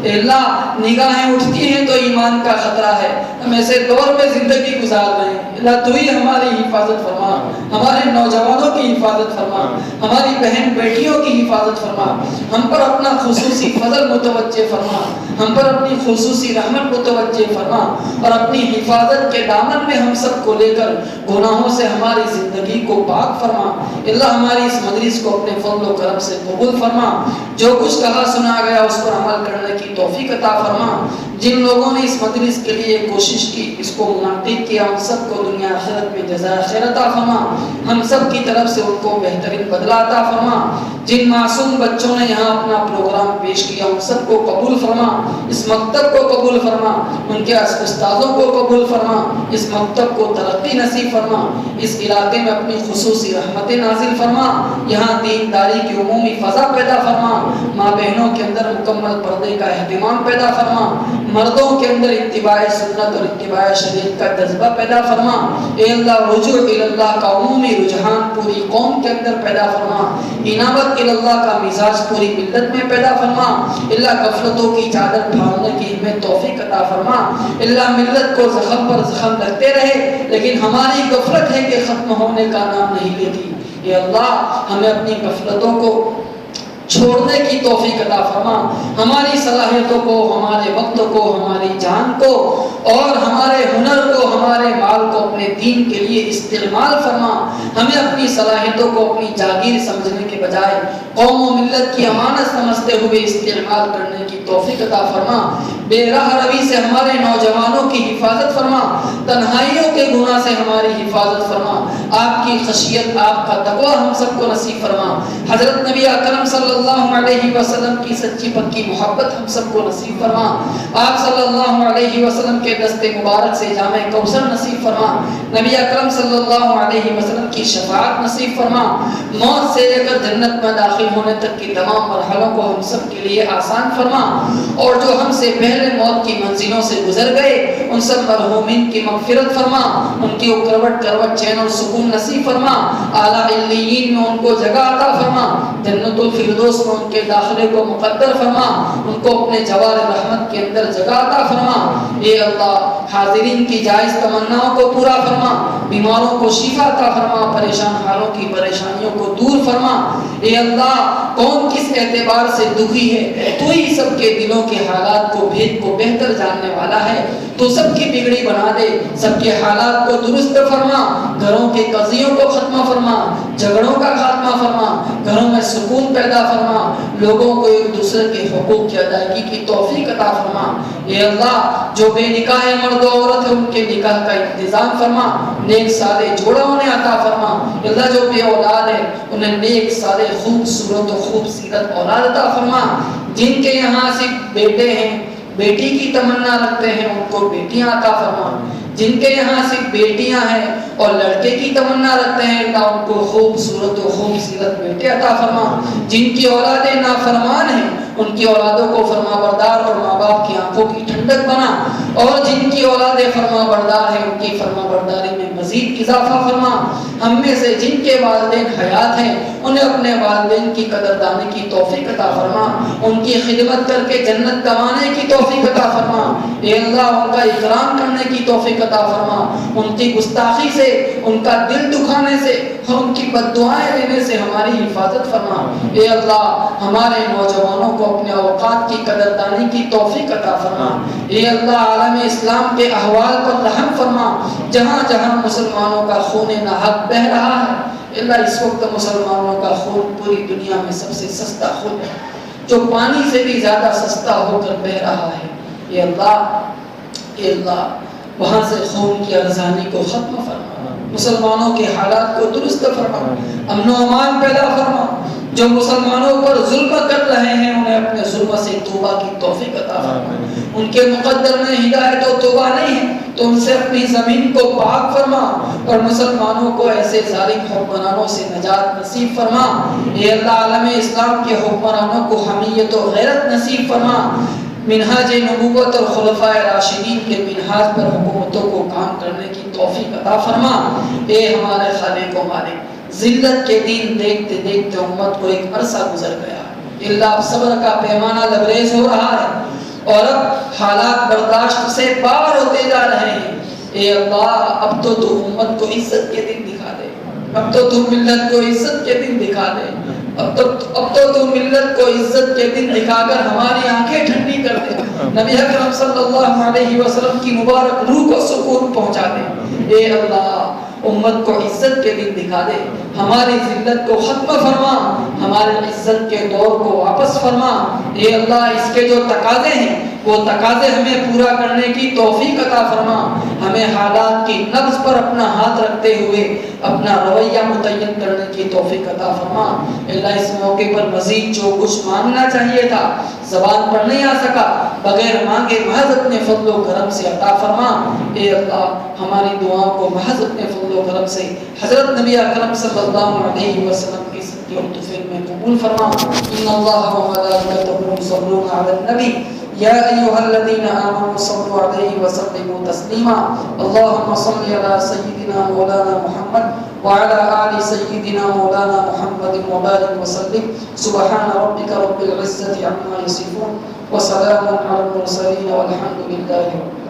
اے اللہ نگاہیں اٹھتی ہیں تو ایمان کا خطرہ ہے، ہم ایسے دور میں زندگی گزار رہے ہیں، اللہ تو ہی ہماری حفاظت فرما، ہمارے نوجوانوں کی حفاظت فرما، ہماری بہن بیٹیوں کی حفاظت فرما، ہم پر اپنا خصوصی فضل متوجہ فرما، ہم پر اپنی خصوصی رحمت متوجہ فرما، اور اپنی حفاظت کے دامن میں ہم سب کو لے کر گناہوں سے ہماری زندگی کو پاک فرما۔ اللہ ہماری اس مجلس کو اپنے فضل و کرم سے قبول فرما، جو کچھ کہا سنا گیا اس پر عمل کرنے کی توفیق عطا فرما۔ جن لوگوں نے اس مجلس کے لیے کوشش کی، اس کو منعقد کیا، ان سب کو دنیا آخرت میں جزائے خیر عطا فرما، ہم سب کی طرف سے ان کو بہترین بدلہ عطا فرما۔ جن معصوم بچوں نے یہاں اپنا پروگرام پیش کیا ان سب کو قبول فرما، اس مکتب کو قبول فرما، ان کے استادوں کو قبول فرما، اس مکتب کو ترقی نصیب فرما، اس علاقے میں اپنی خصوصی رحمتیں نازل فرما، یہاں دینداری کی عمومی فضا پیدا فرما، ماں بہنوں کے اندر مکمل پردے کا اہتمام پیدا فرما، مردوں کے اندر اتباع سنت اور اتباع شریعت کا جذبہ پیدا فرما۔ اے اللہ رجوع اللہ کا عمومی رجحان پوری قوم کے اندر پیدا فرما، انابت اللہ کا مزاج پوری ملت میں پیدا فرما۔ اللہ غفلتوں کی چادر پھاڑنے کی ہمیں توفیق عطا فرما۔ اللہ ملت کو زخم پر زخم لگتے رہے لیکن ہماری غفلت ہے کہ ختم ہونے کا نام نہیں لیتی۔ اے اللہ ہمیں اپنی غفلتوں کو چھوڑنے کی توفیق عطا فرما، ہماری صلاحیتوں کو، ہمارے وقت کو، ہماری جان کو اور ہمارے ہنر کو، ہمارے مال کو اپنے دین کے لیے استعمال فرما۔ ہمیں اپنی صلاحیتوں کو اپنی جاگیر سمجھنے کے بجائے قوم و ملت کی امانت سمجھتے ہوئے استعمال کرنے کی توفیق عطا فرما۔ بے راہ روی سے ہمارے نوجوانوں کی حفاظت فرما، تنہائیوں کے گناہ سے ہماری حفاظت فرما، آپ کی خشیت، آپ کا تقوی ہم سب کو نصیب فرما۔ حضرت نبی اکرم صلی اللہ علیہ وسلم کی سچی پکی محبت ہم سب کو نصیب فرما، آپ صلی اللہ علیہ وسلم کے دست مبارک سے جامع کوثر نصیب فرما، نبی اکرم صلی اللہ علیہ وسلم کی شفاعت نصیب فرما، موت سے لے کر جنت میں داخل ہونے تک کی تمام مرحلوں کو ہم سب کے لیے آسان فرما، اور جو ہم سے پہلے موت کی منزلوں سے گزر گئے ان سب مرحومین کی مغفرت فرما، ان کی کروٹ کروٹ چین اور سکون نصیب فرما، اعلیٰ علیین میں ان کو جگہ عطا فرما، جنت الفردوس میں ان کے داخلے کو مقدر فرما، ان کو اپنے جوار رحمت کے اندر جگہ عطا فرما۔ اے اللہ حاضرین کی جائز تمناؤں کو پورا فرما، بیماروں کو شفا عطا فرما، پریشان حالوں کی پریشانیوں کو دور فرما۔ اے اللہ کون کس اعتبار سے دکھی ہے تو ہی سب کے دلوں کے حالات کو بھید کو بہتر جاننے والا ہے، تو سب کی بگڑی بنا دے، سب کے حالات کو درست فرما، گھروں کے قضیوں کو ختم فرما، جھگڑوں کا خاتمہ فرما، گھروں میں سکون پیدا فرما، لوگوں کو ایک دوسرے کے حقوق کی ادائیگی کی توفیق عطا فرما۔ اے اللہ جو بے نکاح مرد و عورت ہے ان کے نکاح کا انتظام فرما، نیک سادے جوڑا انہیں عطا فرما۔ اے اللہ جو بے اولاد ہے انہیں نیک سادے خوبصورت و خوبصیرت اولاد عطا فرما، جن کے یہاں صرف بیٹے ہیں بیٹی کی تمنا رکھتے ہیں ان کو بیٹیاں عطا فرما، جن کے یہاں صرف بیٹیاں ہیں اور لڑکے کی تمنا رکھتے ہیں اللہ ان کو خوبصورت و خوبصورت بیٹے عطا فرما، جن کی اولادیں نافرمان ہیں ان کی اولادوں کو فرما بردار اور ماں باپ کی آنکھوں کی ٹھنڈک بنا، اور جن کی اولادیں فرما بردار ہیں ان کی فرما برداری میں مزید اضافہ فرما۔ ہم میں سے جن کے والدین حیات ہیں انہیں اپنے والدین کی قدردانی کی توفیق عطا فرما، ان کی خدمت کر کے جنت کمانے کی توفیق عطا فرما۔ اے اللہ ان کا اکرام کرنے کی توفیق عطا فرما، ان کی گستاخی سے، ان کا دل دکھانے سے اور ان کی بد دعائیں دینے سے ہماری حفاظت فرما۔ اے اللہ ہمارے نوجوانوں کو اپنے اوقات کی قدردانی کی توفیق عطا فرما۔ اے اللہ عالم اسلام کے احوال پر رحم فرما، جہاں جہاں مسلمانوں کا خون ناحق بہ رہا ہے، اللہ اس وقت مسلمانوں کا خون پوری دنیا میں سب سے سستا خون ہے، جو پانی سے بھی زیادہ سستا ہو کر بہ رہا ہے۔ اے اللہ وہاں سے خون کی ارزانی کو ختم فرما، مسلمانوں کے حالات کو درست فرما، امن و امان پیدا فرما، جو مسلمانوں پر ظلم کر رہے ہیں انہیں اپنے ظلم سے توبہ کی توفیق عطا فرما، ان کے مقدر میں ہدایت و توبہ نہیں ہے تو ان سے اپنی زمین کو پاک فرما، اور مسلمانوں کو ایسے ظالم حکمرانوں سے نجات نصیب فرما۔ اے اللہ عالم اسلام کے حکمرانوں کو حمیت و غیرت نصیب فرما، منہاج نبوت اور خلفائے راشدین کے منہاج پر حکومتوں کو کام کرنے کی توفیق عطا فرما۔ اے ہمارے خالق و مالک ذلت کے دن دیکھتے دیکھتے امت کو ایک عرصہ گزر گیا، اللہ اب صبر کا پیمانہ لبریز ہو رہا ہے اور اب حالات برداشت سے باہر ہوتے جا رہے ہیں۔ اے اللہ اب تو امت کو عزت کے دن دکھا دے، اب تو ملت کو عزت کے دن دکھا دے، اب تو ملت کو عزت کے دن دکھا کر ہماری آنکھیں ٹھنڈی کر دے، نبی اکرم صلی اللہ علیہ وسلم کی مبارک روح کو سکون پہنچا دے۔ اے اللہ امت کو عزت کے دن دکھا دے، ہماری ذلت کو ختم فرما، ہمارے عزت کے دور کو واپس فرما۔ اے اللہ اس کے جو تقاضے ہیں وہ تقاضے ہمیں پورا کرنے کی توفیق عطا فرما، ہمیں حالات کی نبض پر اپنا ہاتھ رکھتے ہوئے اپنا رویہ متعین کرنے کی توفیق عطا فرما۔ اللہ اس موقع پر مزید جو کچھ مانگنا چاہیے تھا زبان پر نہیں آ سکا، بغیر مانگے محض اپنے فضل و کرم سے عطا فرما۔ اے اللہ ہماری دعاؤں کو محض اپنے فضل و کرم سے حضرت نبی اکرم صلی اللہ علیہ وسلم کی صدقے اور طفیل میں قبول فرما۔ ان اللہ و ملائکتہ یصلون علی النبی یا ایھا الذین آمنوا صلوا علیہ وسلموا تسلیما۔ اللهم صل علی سیدنا مولانا محمد وعلى آل سيدنا مولانا محمد وبارك وسلم۔ سبحان ربك رب العزة عما يصفون وسلام على المرسلين والحمد لله رب العالمين۔